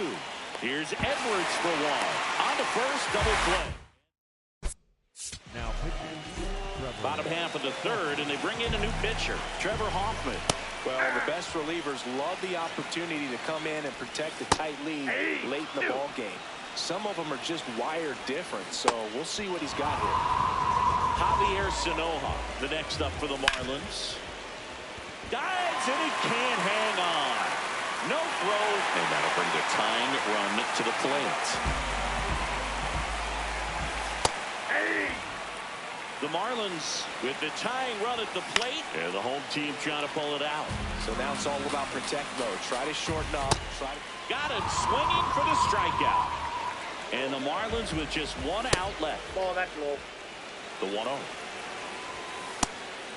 Here's Edwards for 1. On the first, double play. Now pitching. Bottom half of the 3rd, and they bring in a new pitcher, Trevor Hoffman. Well, the best relievers love the opportunity to come in and protect the tight lead late in the ball game. Some of them are just wired different, so we'll see what he's got here. Javier Sanoja, the next up for the Marlins. Dives, and he can't hang on. No throw, and that'll bring the tying run to the plate. The Marlins with the tying run at the plate, and the home team trying to pull it out. So now it's all about protect mode. Try to shorten up. Got him swinging for the strikeout. And the Marlins with just 1 out left. Ball, that's low. The 1-0.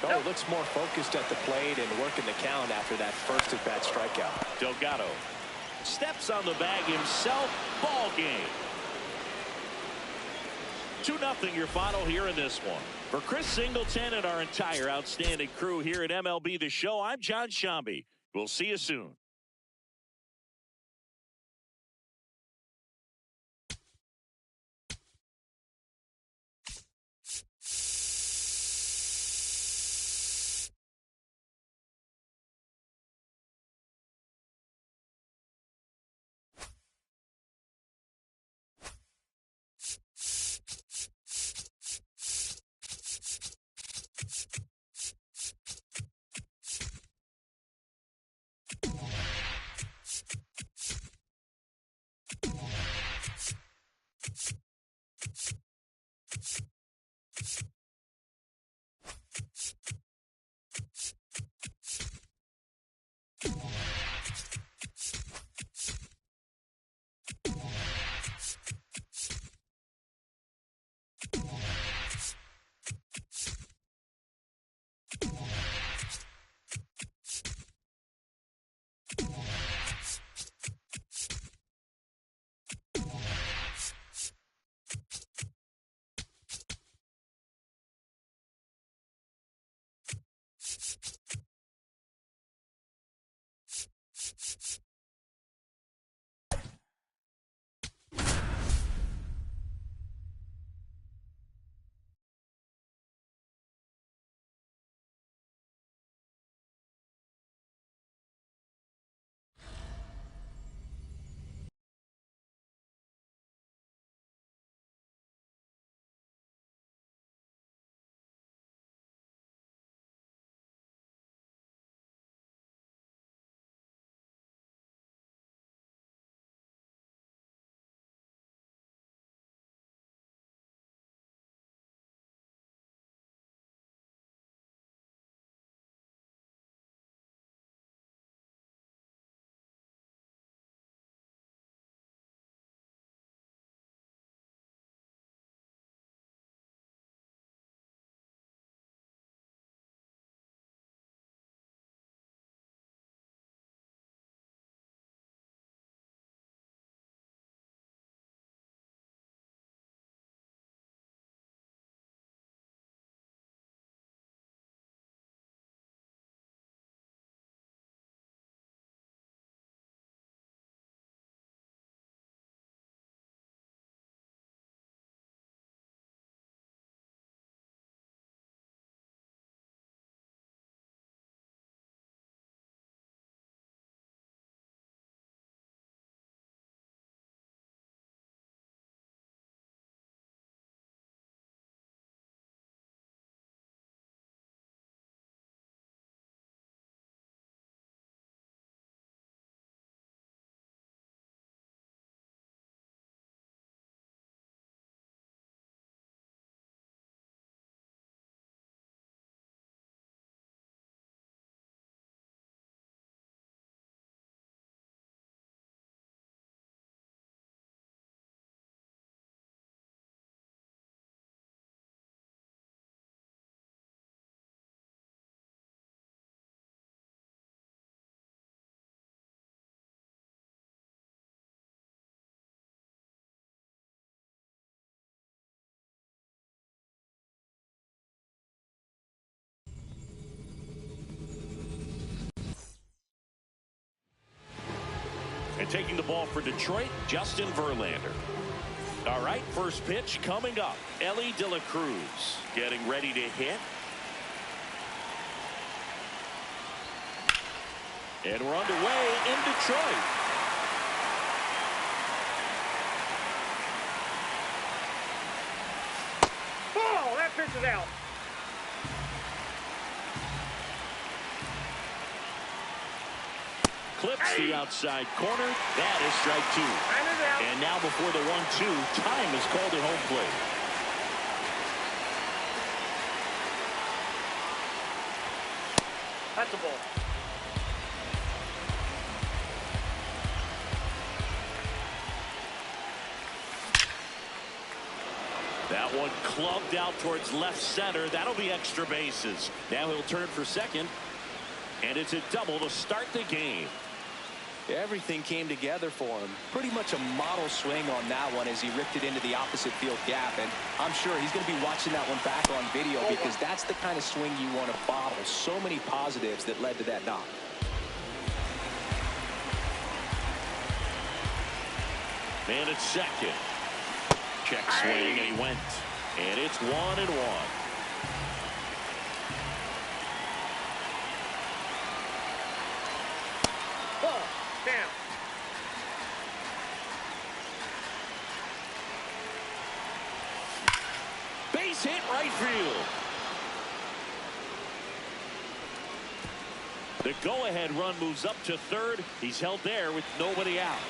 Oh, looks more focused at the plate and working the count after that first at-bat strikeout. Delgado steps on the bag himself. Ball game. 2-0 your final here in this one. For Chris Singleton and our entire outstanding crew here at MLB The Show, I'm John Shambi. We'll see you soon. And taking the ball for Detroit, Justin Verlander. All right, first pitch coming up. Ellie De La Cruz getting ready to hit. And we're underway in Detroit. Oh, that pitch is out. Clips the outside corner. That is strike two. And now before the 1-2, time is called at home plate. That's a ball. That one clubbed out towards left center. That'll be extra bases. Now he'll turn for second. And it's a double to start the game. Everything came together for him. Pretty much a model swing on that one as he ripped it into the opposite field gap. And I'm sure he's going to be watching that one back on video because that's the kind of swing you want to bottle. So many positives that led to that knock. Man at second. Check swing, and he went. And it's 1-1. Damn. Base hit right field. The go-ahead run moves up to third. He's held there with nobody out.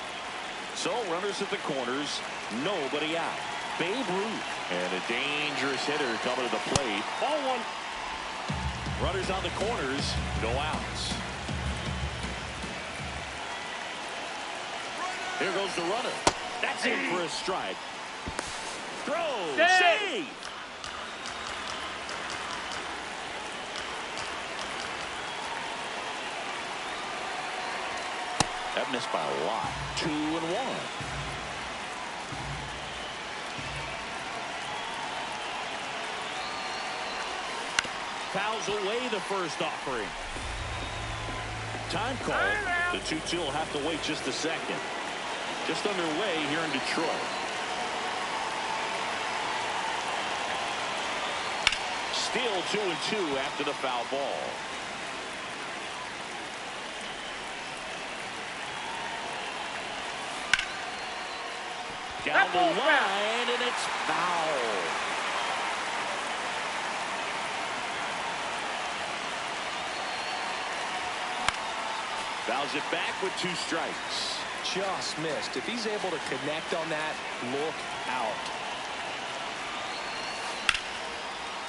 So runners at the corners, nobody out. Babe Ruth. And a dangerous hitter coming to the plate. Ball one. Runners on the corners, no outs. Here goes the runner. That's in for a strike. Throw. Save. That missed by a lot. 2-1. Fouls away the first offering. Time call. The 2-2 will have to wait just a second. Just underway here in Detroit. Still 2-2 after the foul ball. Down the line, and it's foul. Fouls it back with 2 strikes. Just missed. If he's able to connect on that, look out.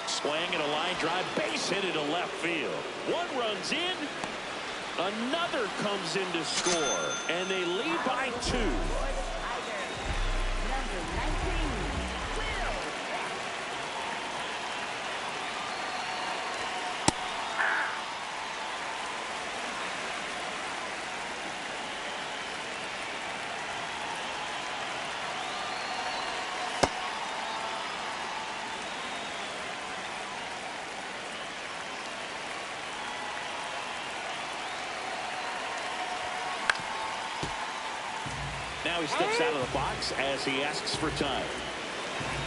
Swing and a line drive, base hit into left field. One runs in, another comes in to score, and they lead by 2. Now he steps out of the box as he asks for time.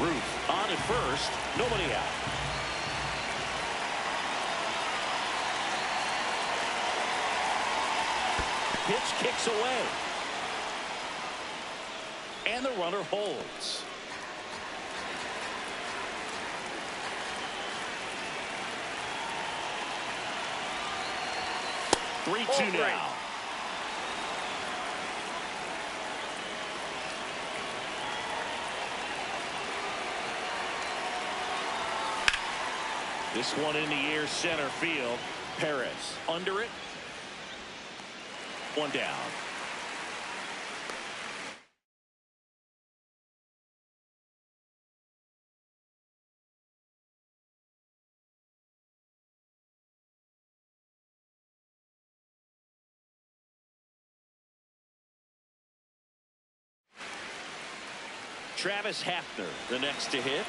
Ruth on at first, nobody out. Pitch kicks away. And the runner holds. Three-two now. This one in the air, center field. Perez under it. One down. Travis Hafner, the next to hit.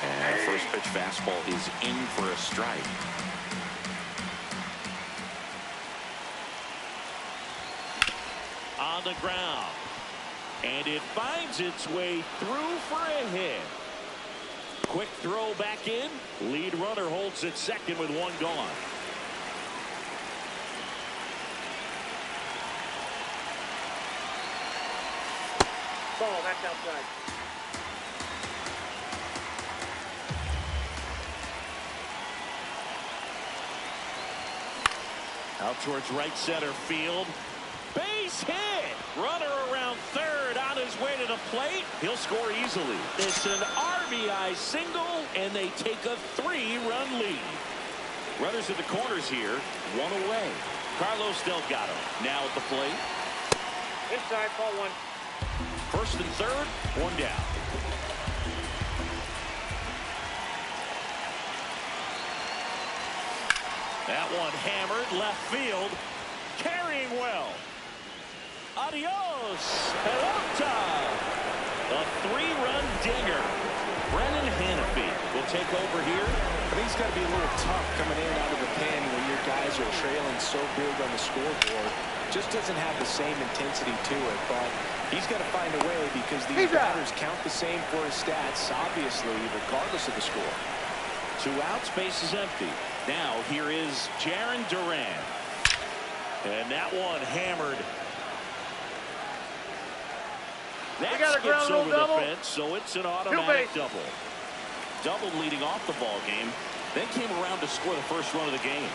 And first pitch fastball is in for a strike. On the ground. And it finds its way through for a hit. Quick throw back in. Lead runner holds at second with one gone. Ball, that's outside. Out towards right center field. Base hit. Runner around third on his way to the plate. He'll score easily. It's an RBI single, and they take a 3-run lead. Runners at the corners here, one away. Carlos Delgado now at the plate. Inside, ball one. First and third, one down. That one hammered left field. Carrying well. Adios, pelota. A 3-run dinger. Brennan Hannafy will take over here. I think it's got to be a little tough coming in out of the pen when your guys are trailing so big on the scoreboard. Just doesn't have the same intensity to it, but he's got to find a way because these batters count the same for his stats, obviously, regardless of the score. 2 outs, base is empty. Now here is Jarren Duran. And that one hammered. That got a ground skips rule over double. the fence, so it's an automatic double. Double leading off the ball game, then came around to score the first run of the game.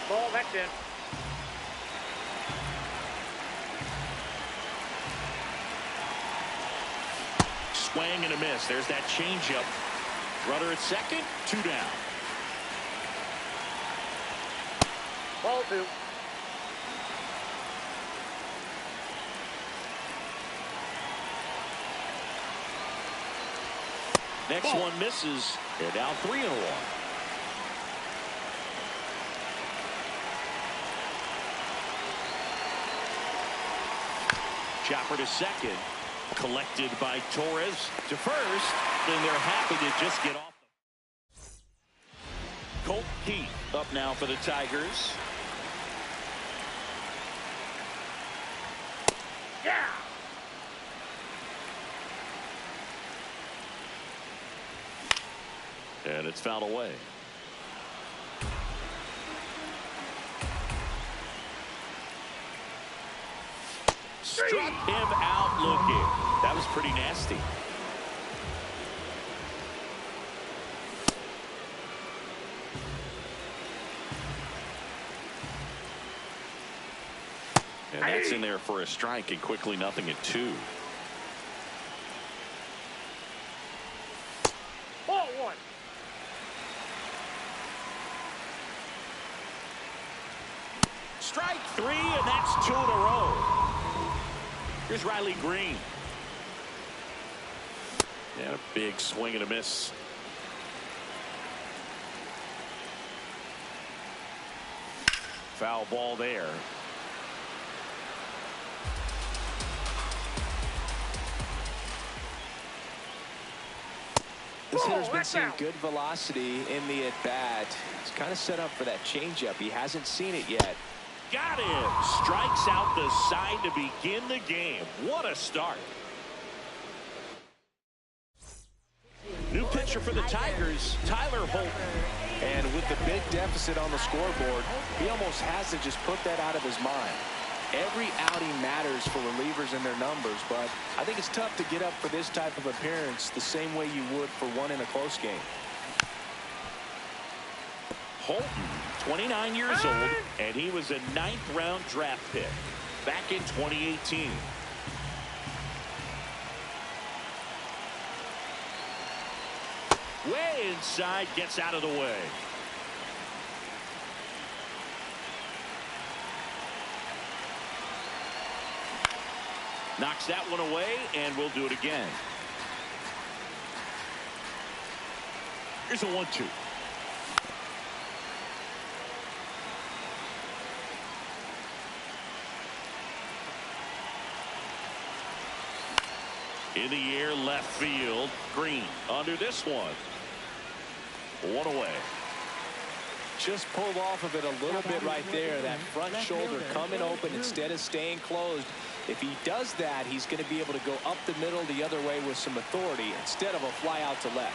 Ball, that's in. Swing and a miss. There's that changeup. Runner at second, 2 down. Ball 2. Next one misses. They're down 3-1. Chopper to second. Collected by Torres to first. Then they're happy to just get off. Colt Heath up now for the Tigers. Yeah! And it's fouled away. Struck him out looking. That was pretty nasty. And that's in there for a strike, and quickly 0-2. Ball 1. Strike 3, and that's 2 in a row. Here's Riley Green. And a big swing and a miss. Foul ball there. This hitter's been seeing good velocity in the at-bat. He's kind of set up for that changeup. He hasn't seen it yet. Got him. Strikes out the side to begin the game. What a start. New pitcher for the Tigers, Tyler Holt. And with the big deficit on the scoreboard, he almost has to just put that out of his mind. Every outing matters for relievers and their numbers, but I think it's tough to get up for this type of appearance the same way you would for one in a close game. Holton, 29 years old, and he was a 9th-round draft pick back in 2018. Way inside, gets out of the way. Knocks that one away, and we'll do it again. Here's a 1-2. In the air, left left field. Green under this one. One away. Just pulled off of it a little bit right there. That front shoulder coming open instead of staying closed. If he does that, he's going to be able to go up the middle the other way with some authority instead of a fly out to left.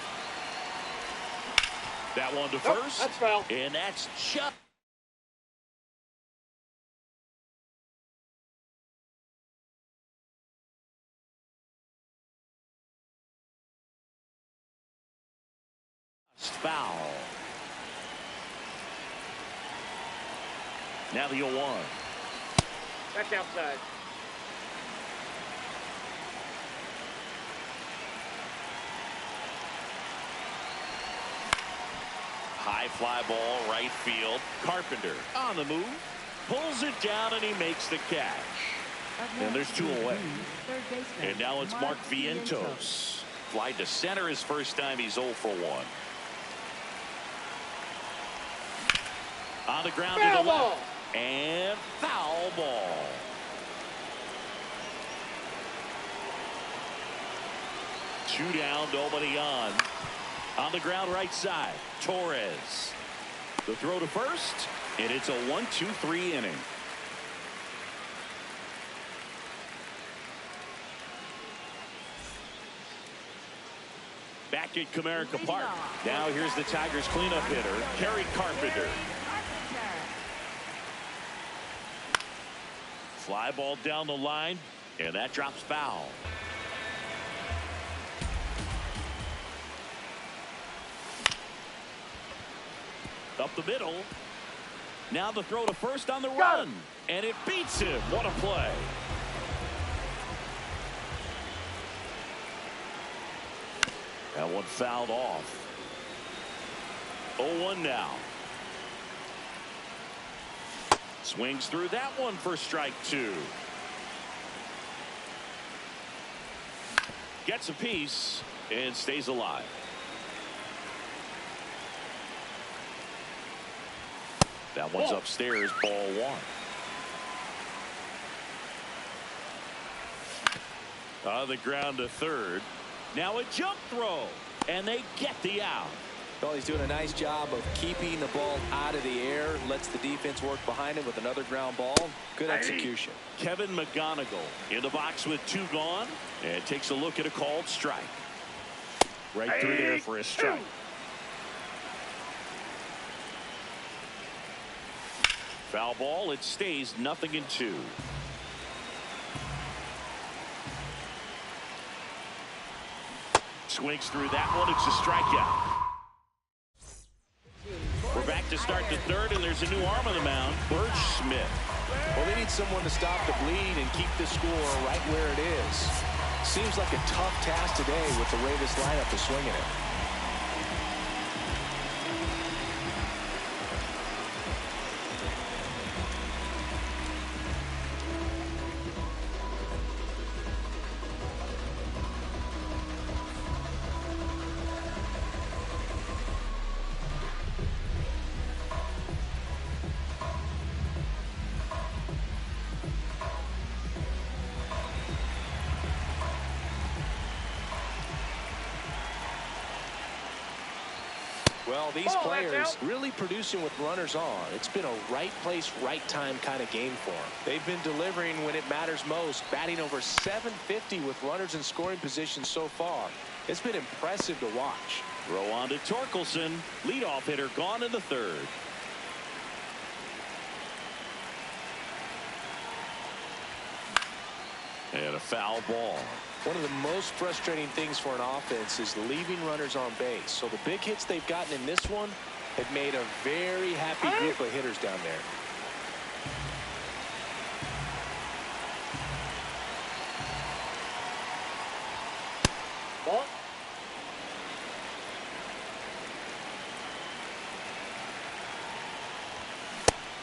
That one to first. That's foul. And that's just. Foul. Now the 0-1. That's outside. High fly ball, right field. Carpenter on the move. Pulls it down and he makes the catch. And there's 2 away. And now it's Mark Vientos. Fly to center his first time. He's 0 for 1. On the ground to the left. And foul ball. Two down, nobody on. On the ground right side, Torres. The throw to first, and it's a 1-2-3 inning. Back at Comerica Park. Now here's the Tigers cleanup hitter, Kerry Carpenter. Fly ball down the line, and that drops foul. Up the middle. Now the throw to first on the run. And it beats him. What a play. That one fouled off. 0-1 now. Swings through that one for strike 2. Gets a piece and stays alive. That one's upstairs, ball 1. On the ground to third. Now a jump throw, and they get the out. Well, he's doing a nice job of keeping the ball out of the air. Lets the defense work behind him with another ground ball. Good execution. Kevin McGonigal in the box with 2 gone, and takes a look at a called strike. Right through there for a strike. Foul ball. It stays 0-2. Swings through that one. It's a strikeout. We're back to start the third, and there's a new arm on the mound, Burge Smith. Well, they need someone to stop the bleed and keep the score right where it is. Seems like a tough task today with the way this lineup is swinging it. Well, these players really producing with runners on. It's been a right place, right time kind of game for them. They've been delivering when it matters most, batting over .750 with runners in scoring position so far. It's been impressive to watch. Throw on to Torkelson. Leadoff hitter gone in the third. And a foul ball. One of the most frustrating things for an offense is leaving runners on base. So the big hits they've gotten in this one have made a very happy group of hitters down there. Ball.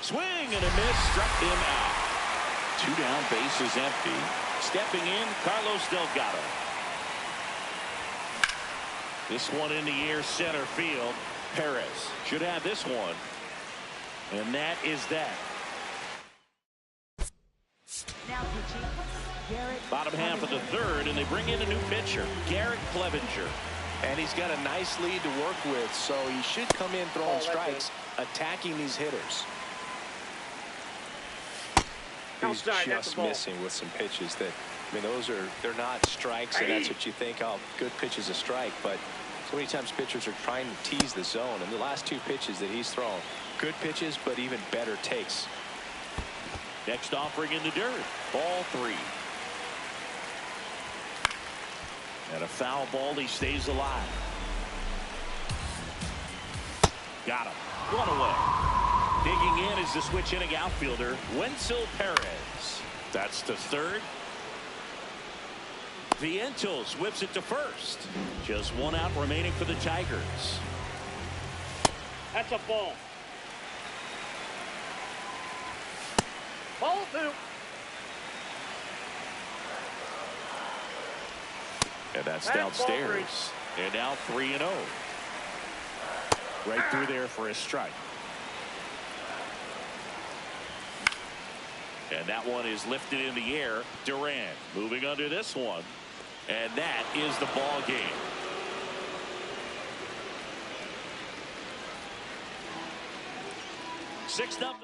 Swing and a miss, struck him out. 2 down, base is empty. Stepping in, Carlos Delgado. This one in the air, center field. Perez should have this one. And that is that. Now pitching, Bottom half of the third, and they bring in a new pitcher, Garrett Clevenger. And he's got a nice lead to work with, so he should come in throwing strikes, attacking these hitters. He's just missing with some pitches that, I mean, they're not strikes, and that's what you think, oh, good pitch is a strike, but so many times pitchers are trying to tease the zone, and the last two pitches that he's thrown, good pitches, but even better takes. Next offering in the dirt, ball 3. And a foul ball, he stays alive. Got him. 1 away. Digging in is the switch hitting outfielder, Wenzel Perez. That's to third. Vientos whips it to first. Just 1 out remaining for the Tigers. That's a ball. Ball 2. And that's downstairs. And now 3-0. Right through there for a strike. And that one is lifted in the air. Duran moving under this one. And that is the ball game. 6-0.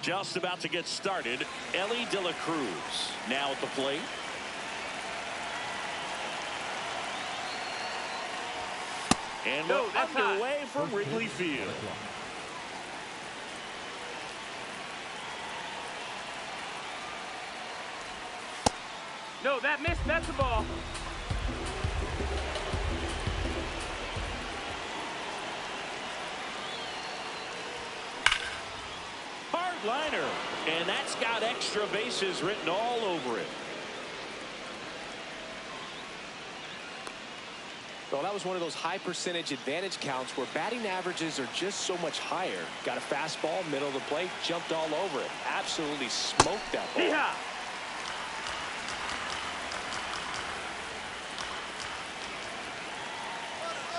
Just about to get started. Ellie De La Cruz now at the plate. And we're underway from Wrigley Field. No, that missed. That's the ball. Hard liner. And that's got extra bases written all over it. Well, that was one of those high percentage advantage counts where batting averages are just so much higher. Got a fastball, middle of the plate, jumped all over it. Absolutely smoked that ball. Yeah.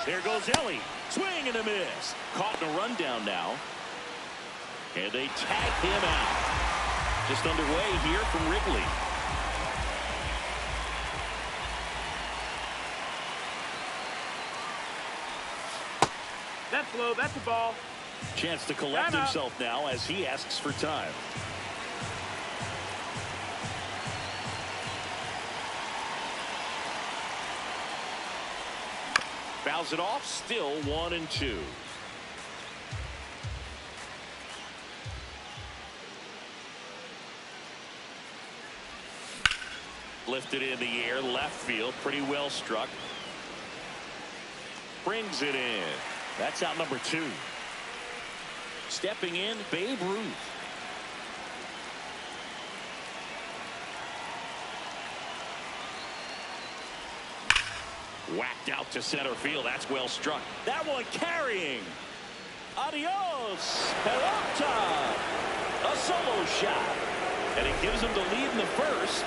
There goes Ellie. Swing and a miss. Caught in a rundown now. And they tag him out. Just underway here from Wrigley. That's low. That's a ball. Chance to collect himself now as he asks for time. Fouls it off. Still 1-2. Lifted in the air, left field, pretty well struck. Brings it in. That's out number 2. Stepping in, Babe Ruth. Whacked out to center field. That's well struck. That one carrying. Adios. Peralta. A solo shot. And it gives him the lead in the first.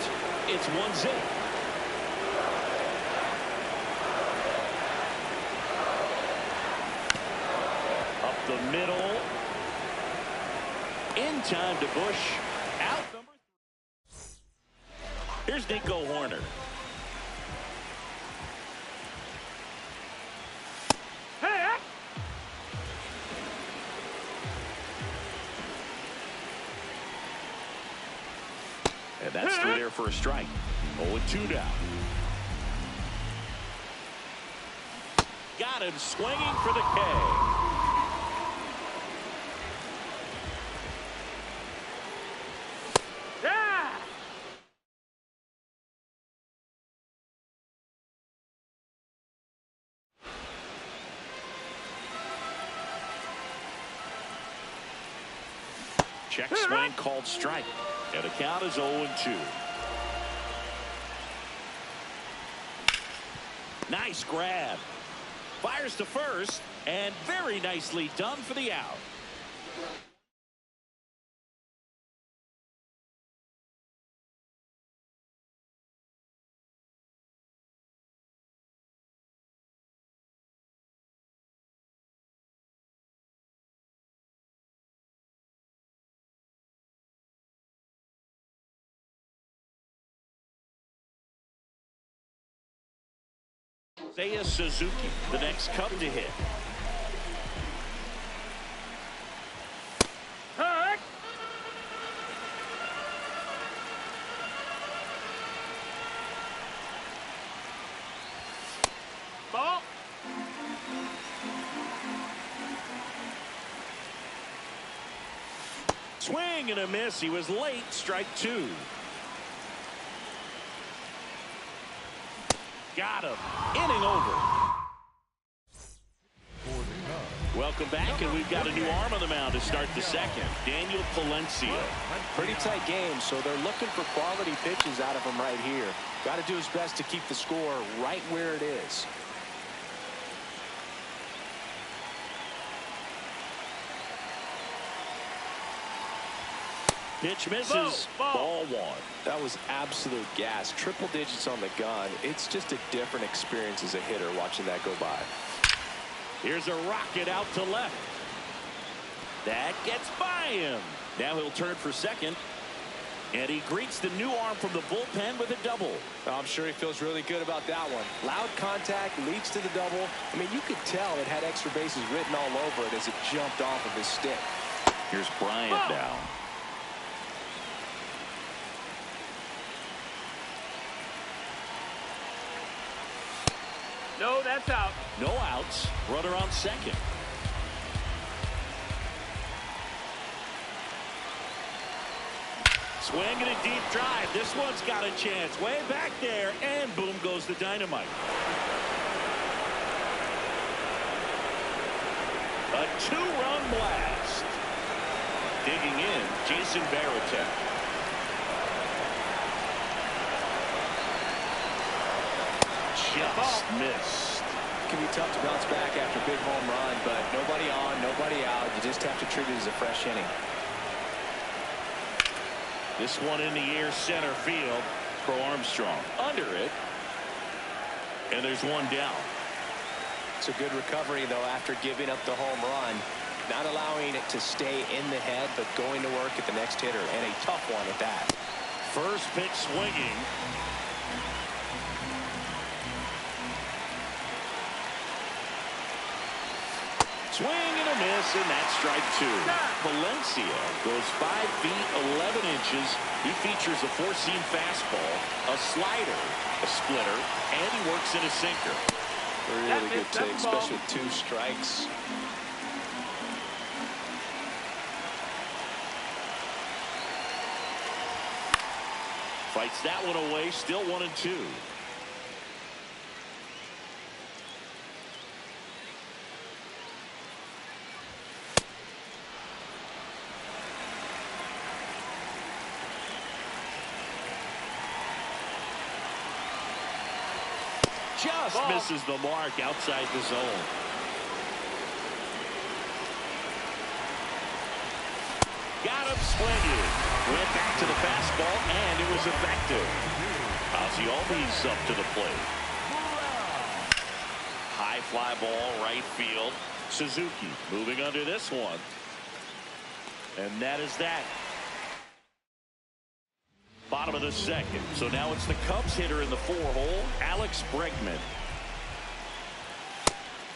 It's 1-0. Up the middle. In time to Bush. Out number 3. Here's Nico Horner. And that's through there for a strike. 0-2 now. Got him swinging for the K. Check swing called strike. And the count is 0-2. Nice grab. Fires to first. And very nicely done for the out. Seiya Suzuki, the next Cub to hit. Ball. Swing and a miss. He was late. Strike 2. Got him. Inning over. Welcome back, and we've got a new arm on the mound to start the second. Daniel Palencia. Pretty tight game, so they're looking for quality pitches out of him right here. Got to do his best to keep the score right where it is. Pitch misses. Ball 1. That was absolute gas. Triple digits on the gun. It's just a different experience as a hitter watching that go by. Here's a rocket out to left. That gets by him. Now he'll turn for second. And he greets the new arm from the bullpen with a double. I'm sure he feels really good about that one. Loud contact leads to the double. I mean, you could tell it had extra bases written all over it as it jumped off of his stick. Here's Bryant now. No, that's out. No outs. Runner on second. Swinging a deep drive. This one's got a chance. Way back there. And boom goes the dynamite. A two-run blast. Digging in, Jason Varitek. Just missed. It can be tough to bounce back after a big home run, but nobody on, nobody out. You just have to treat it as a fresh inning. This one in the air, center field. Pro Armstrong under it. And there's one down. It's a good recovery, though, after giving up the home run. Not allowing it to stay in the head, but going to work at the next hitter, and a tough one at that. First pitch swinging. Swing and a miss, and that's strike two. Valencia goes 5 feet 11 inches. He features a four-seam fastball, a slider, a splitter, and he works in a sinker. Really good take, especially with 2 strikes. Fights that one away, still 1-2. Just misses the mark outside the zone. Got him swinging. Went back to the fastball, and it was effective. Ozzy Albies up to the plate. High fly ball, right field. Suzuki moving under this one. And that is that. Bottom of the second. So now it's the Cubs hitter in the 4-hole, Alex Bregman.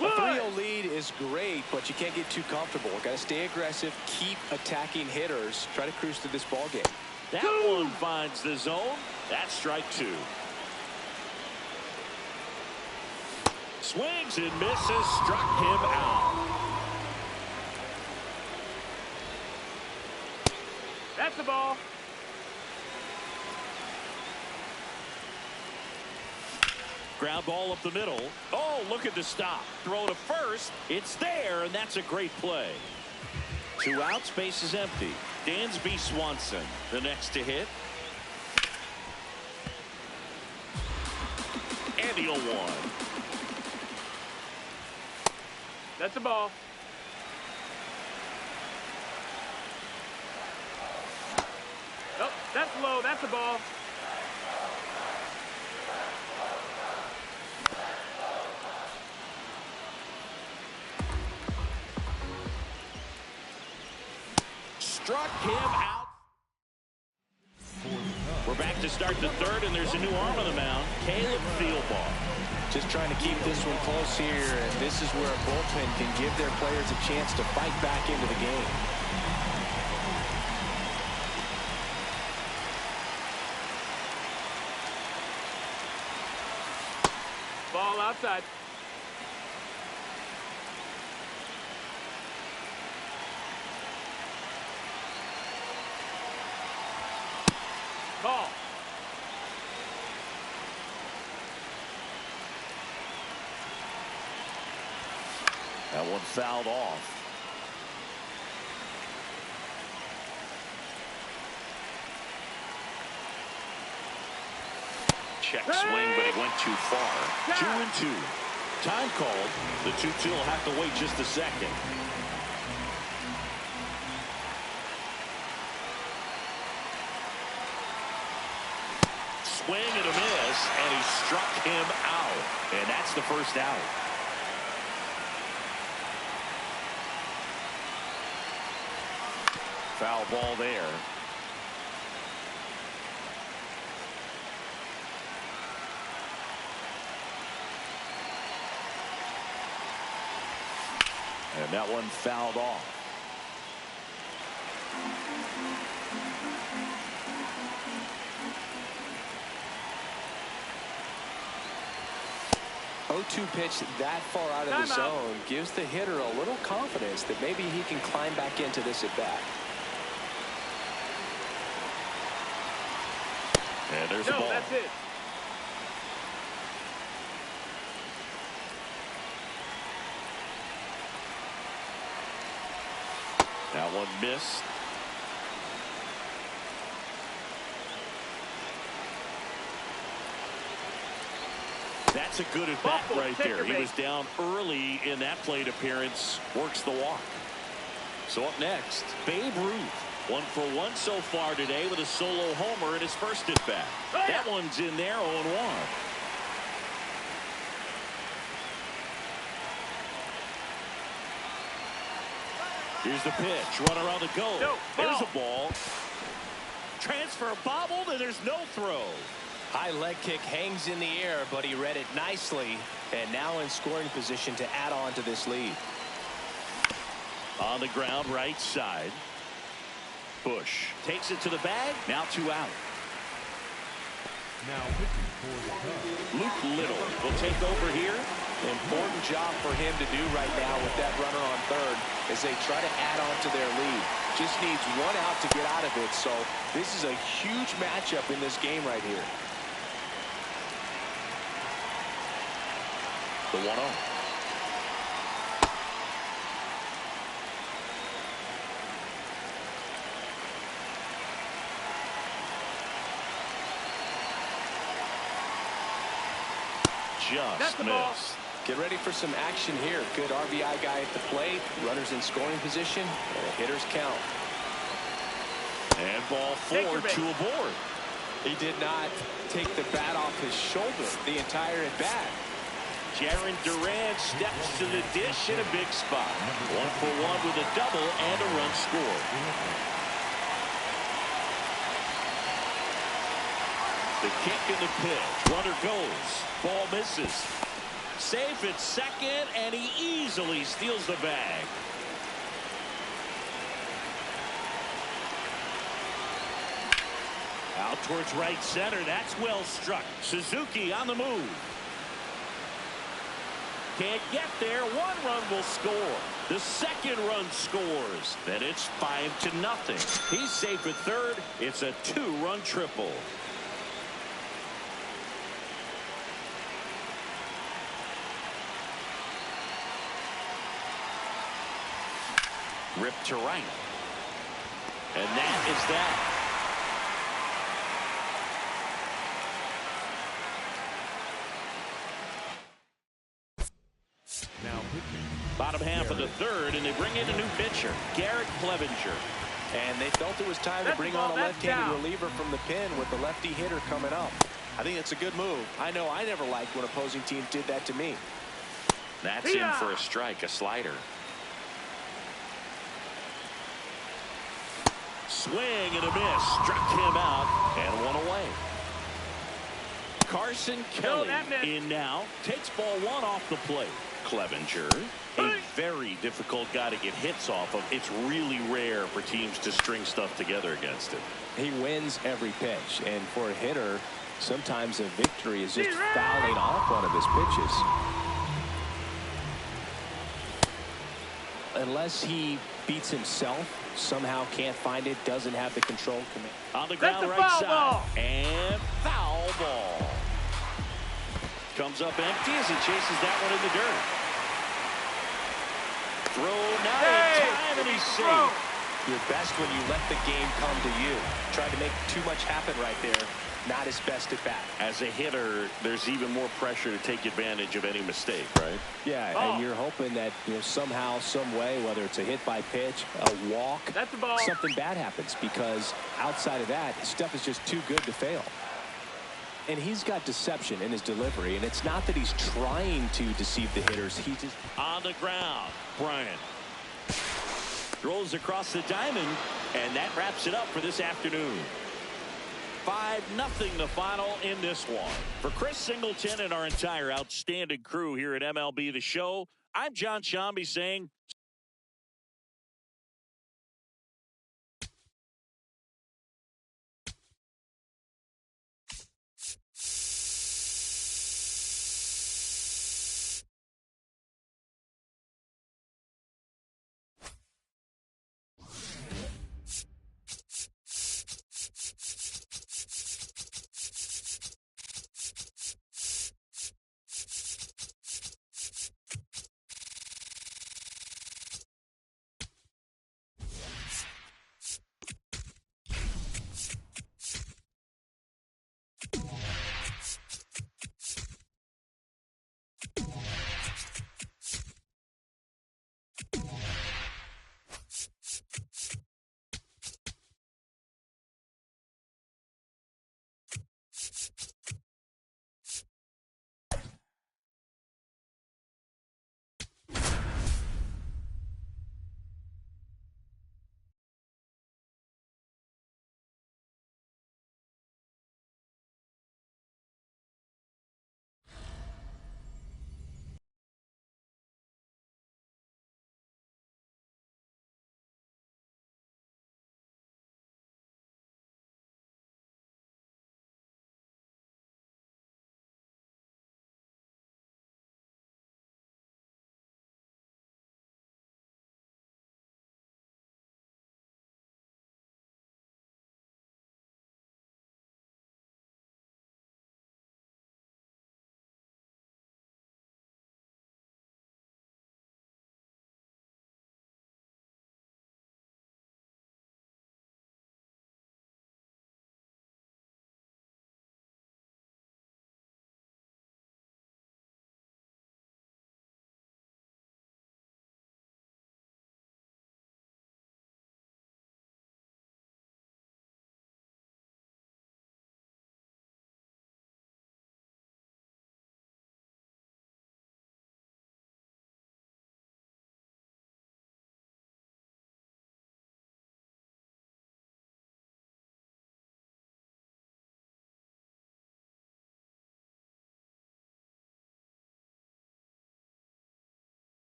A 3-0 lead is great, but you can't get too comfortable. Got to stay aggressive, keep attacking hitters, try to cruise through this ball game. That one finds the zone. That's strike two. Swings and misses, struck him out. That's the ball. Ground ball up the middle. Oh, look at the stop. Throw to first. It's there, and that's a great play. 2 outs, base is empty. Dansby Swanson, the next to hit. And the 0-1. That's the ball. Oh, that's low. That's the ball. Struck him out. We're back to start the third, and there's a new arm on the mound, Caleb Thielbar. Just trying to keep this one close here, and this is where a bullpen can give their players a chance to fight back into the game. Ball outside. Ball. That one fouled off. Check swing, but it went too far. 2-2. Time called. The 2-2 will have to wait just a second. Swing and a miss, and he struck him out. And that's the first out. Foul ball there. And that one fouled off. 0-2 pitch that far out of the zone gives the hitter a little confidence that maybe he can climb back into this at bat. And there's the ball. That's it. That one missed. That's a good at bat right there. He was down early in that plate appearance. Works the walk. So up next, Babe Ruth. 1 for 1 so far today with a solo homer in his first at bat. That one's in there, 0-1. Here's the pitch. Runner on the go. There's a ball. Transfer bobbled, and there's no throw. High leg kick hangs in the air, but he read it nicely, and now in scoring position to add on to this lead. On the ground, right side. Bush takes it to the bag. Now 2 out. Now pitching for the Cubs. Luke Little will take over here. Important job for him to do right now with that runner on third as they try to add on to their lead. Just needs 1 out to get out of it, so this is a huge matchup in this game right here. The 1-0. Just missed. Get ready for some action here. Good RBI guy at the plate. Runners in scoring position. And a hitter's count. And ball 4, 2 aboard. He did not take the bat off his shoulder the entire at bat. Jaron Duran steps to the dish in a big spot. 1 for 1 with a double and a run scored. The kick and the pitch. Runner goes. Ball misses. Safe at second, and he easily steals the bag. Out towards right center. That's well struck. Suzuki on the move. Can't get there. 1 run will score. The second run scores. Then it's 5-0. He's safe at third. It's a 2-run triple. Ripped to right. And that is that. Now pitching. Bottom half of the third, and they bring in a new pitcher, Garrett Clevenger. And they felt it was time to bring on a left-handed reliever from the pen with the lefty hitter coming up. I think it's a good move. I know I never liked when opposing teams did that to me. That's in for a strike, a slider. Swing and a miss. Struck him out and 1 away. Carson Kelly in now. Takes ball 1 off the plate. Clevenger, a very difficult guy to get hits off of. It's really rare for teams to string stuff together against him. He wins every pitch, and for a hitter, sometimes a victory is just fouling off one of his pitches. Unless he beats himself, somehow can't find it, doesn't have the control command. On the ground, right side. And foul ball. Comes up empty as he chases that one in the dirt. Throw not in time, and he's safe. You're best when you let the game come to you. Tried to make too much happen right there. Not his best at bat. As a hitter, there's even more pressure to take advantage of any mistake, right? Yeah, and you're hoping that somehow, some way, whether it's a hit by pitch, a walk, something bad happens, because outside of that, his stuff is just too good to fail. And he's got deception in his delivery, and it's not that he's trying to deceive the hitters. He just on the ground. Bryant throws across the diamond, and that wraps it up for this afternoon. 5-0 the final in this one. For Chris Singleton and our entire outstanding crew here at MLB The Show, I'm John Shambi saying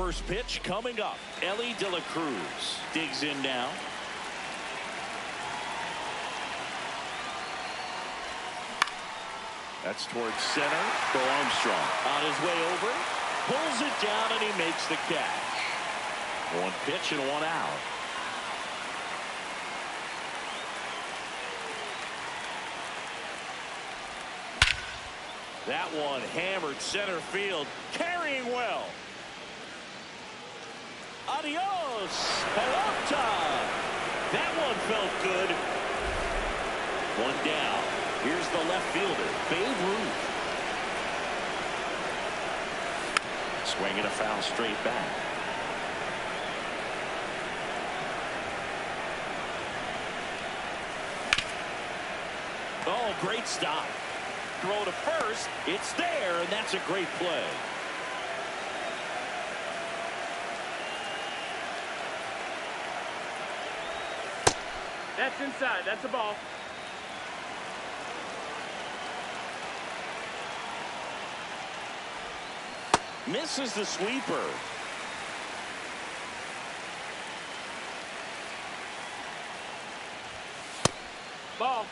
first pitch coming up. Ellie De La Cruz digs in now. That's towards center. Bill Armstrong on his way over. Pulls it down and he makes the catch. One pitch and one out. That one hammered center field. Carrying well. Adios, pelota. That one felt good. One down. Here's the left fielder, Babe Ruth. Swinging a foul straight back. Oh, great stop. Throw to first. It's there, and that's a great play. That's inside. That's a ball. Misses the sweeper. Ball.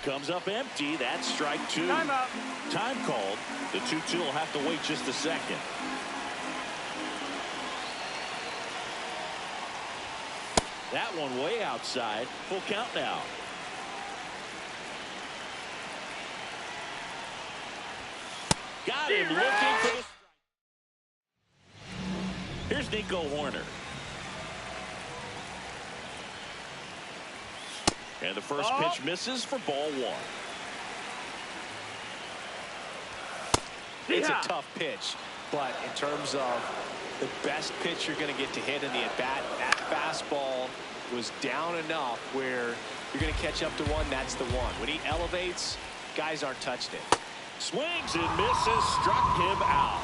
Comes up empty. That's strike two. Time out. Time called. The 2-2 will have to wait just a second. That one way outside. Full count now. Got him looking for the... Here's Nico Horner. And the first pitch misses for ball one. It's a tough pitch, but in terms of the best pitch you're going to get to hit in the at-bat, that fastball was down enough where you're going to catch up to one. That's the one. When he elevates, guys aren't touched it. Swings and misses, struck him out.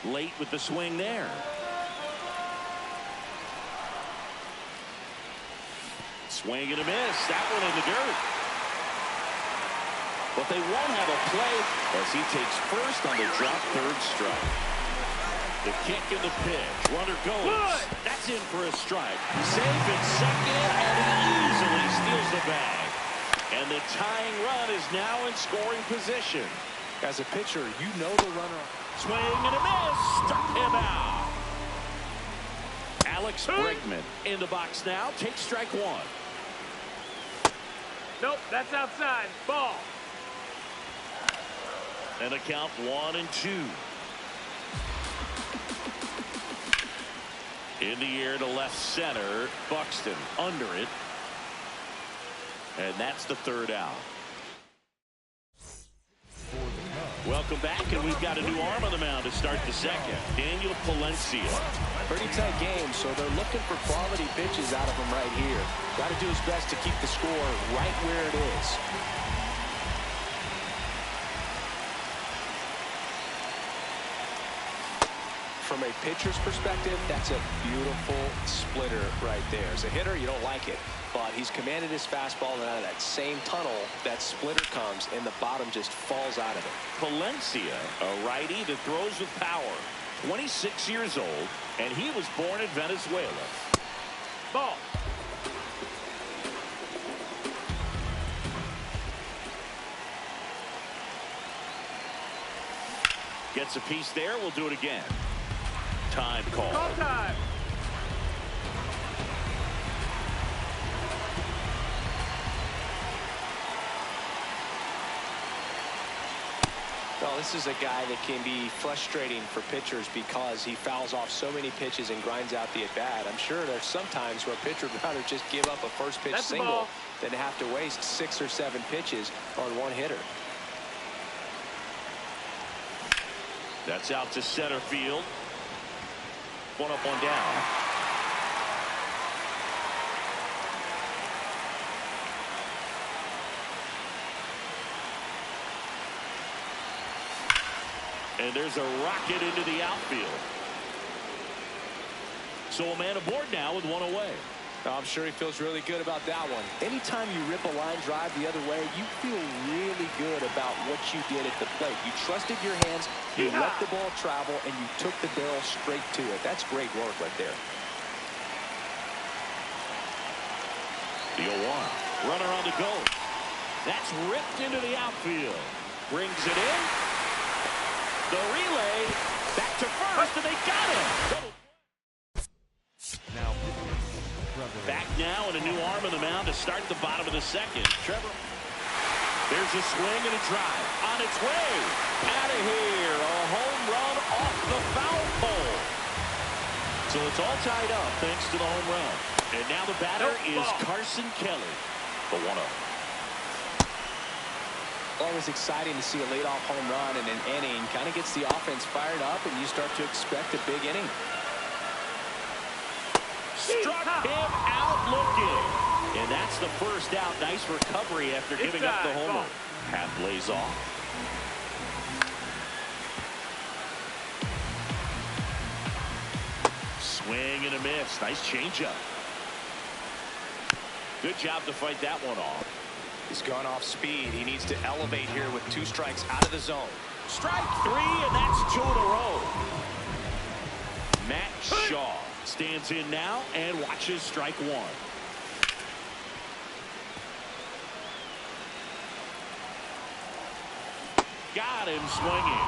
Late with the swing there. Swing and a miss. That one in the dirt. But they won't have a play as he takes first on the drop third strike. The kick and the pitch. Runner goes. Good. That's in for a strike. Safe at second, and he easily steals the bag. And the tying run is now in scoring position. As a pitcher, you know the runner. Swing and a miss. Struck him out. Alex Bregman in the box now. Takes strike one. Nope, that's outside. Ball. And a count 1-2. In the air to left center. Buxton under it. And that's the third out. Welcome back, and we've got a new arm on the mound to start the second. Daniel Palencia. Pretty tight game, so they're looking for quality pitches out of him right here. Got to do his best to keep the score right where it is. From a pitcher's perspective, that's a beautiful splitter right there. As a hitter, you don't like it, but he's commanded his fastball, and out of that same tunnel, that splitter comes, and the bottom just falls out of it. Palencia, a righty that throws with power. 26 years old, and he was born in Venezuela. Ball. Gets a piece there. We'll do it again. Time call. Call time. Well, this is a guy that can be frustrating for pitchers because he fouls off so many pitches and grinds out the at-bat. I'm sure there's some times where a pitcher would rather just give up a first pitch single than have to waste 6 or 7 pitches on one hitter. That's out to center field. One up, one down. And there's a rocket into the outfield. So a man aboard now with one away. I'm sure he feels really good about that one. Anytime you rip a line drive the other way, you feel really good about what you did at the plate. You trusted your hands, you let the ball travel, and you took the barrel straight to it. That's great work right there. The 0-1. Runner on the go. That's ripped into the outfield. Brings it in. The relay. Back to first, and they got him. Now, Back now and a new arm on the mound to start the bottom of the second. Trevor. There's a swing and a drive. On its way. Out of here. A home run off the foul pole. So it's all tied up thanks to the home run. And now the batter is Carson Kelly. The 1-0. Always exciting to see a leadoff home run in an inning. Kind of gets the offense fired up, and you start to expect a big inning. Struck him out looking. And that's the first out. Nice recovery after giving up the homer. Half lays off. Swing and a miss. Nice changeup. Good job to fight that one off. He's gone off speed. He needs to elevate here with 2 strikes out of the zone. Strike 3, and that's 2 in a row. Matt Shaw stands in now and watches strike 1. Got him swinging.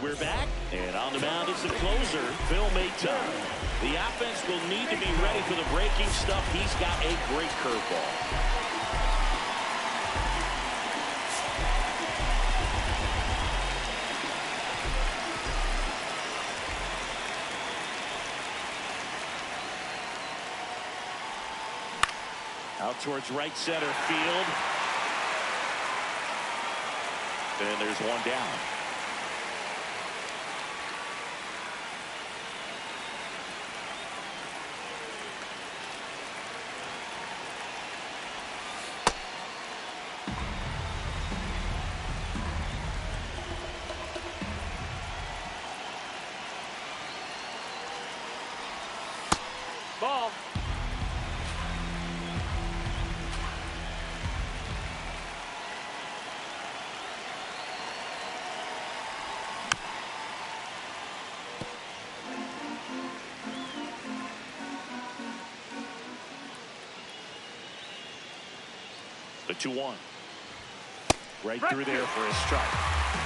We're back, and on the mound is the closer, Phil Mayton. The offense will need to be ready for the breaking stuff. He's got a great curveball. Out towards right center field. And there's one down. Ball. The 2-1. Right through there for a strike.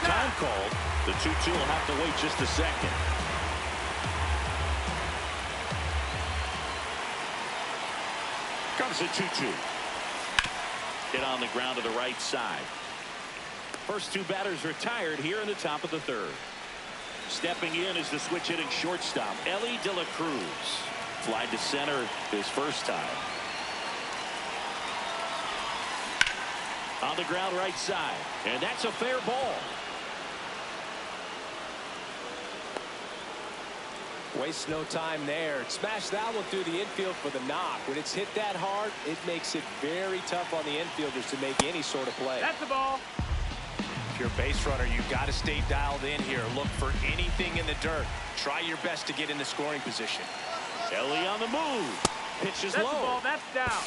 Time called. The 2-2 will have to wait just a second. Comes the 2-2. Hit on the ground to the right side. First 2 batters retired here in the top of the 3rd. Stepping in is the switch hitting shortstop, Ellie De La Cruz. Fly to center his first time. On the ground right side. And that's a fair ball. Waste no time there. Smash that one through the infield for the knock. When it's hit that hard, it makes it very tough on the infielders to make any sort of play. That's the ball. If you're a base runner, you've got to stay dialed in here. Look for anything in the dirt. Try your best to get in the scoring position. Ellie on the move. Pitches That's low. the ball. That's down.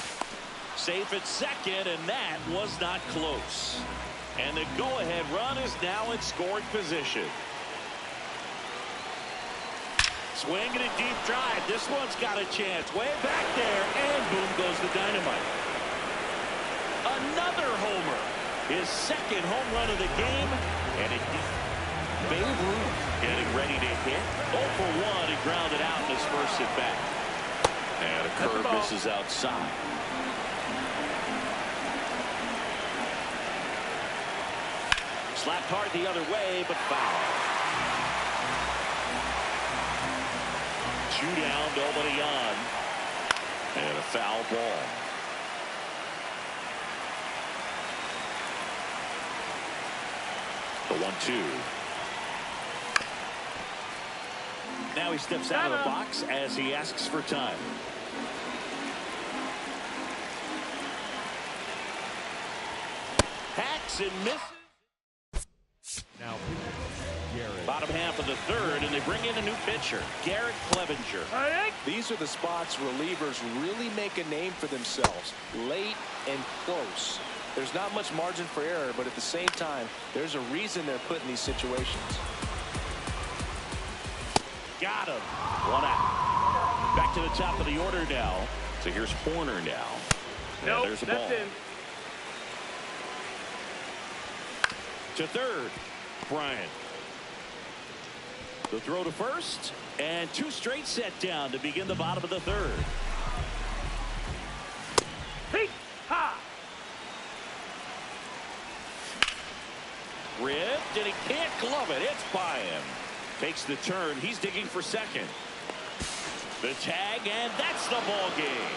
Safe at second, and that was not close. And the go-ahead run is now in scoring position. Swing and a deep drive. This one's got a chance. Way back there, and boom goes the dynamite. Another homer. His second home run of the game, and it Babe Ruth getting ready to hit. 0 for 1. He grounded out in his first at bat. And a curve misses outside. Slapped hard the other way, but foul. 2 down, nobody on. And a foul ball. The 1-2. Now he steps out of the box as he asks for time. Hacks and misses. now Bottom half of the third, and they bring in a new pitcher, Garrett Clevenger. These are the spots relievers really make a name for themselves, late and close. There's not much margin for error, but at the same time, there's a reason they're put in these situations. Got him. One out. Back to the top of the order now. So here's Horner now. Nope, there's the that's ball. in. To third, Bryant. The throw to first, and two straight set down to begin the bottom of the third. Hey, ha! Ripped, and he can't glove it. It's by him. Takes the turn. He's digging for second. The tag, and that's the ball game.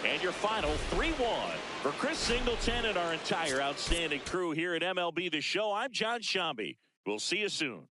And your final 3-1. For Chris Singleton and our entire outstanding crew here at MLB The Show, I'm John Shambi. We'll see you soon.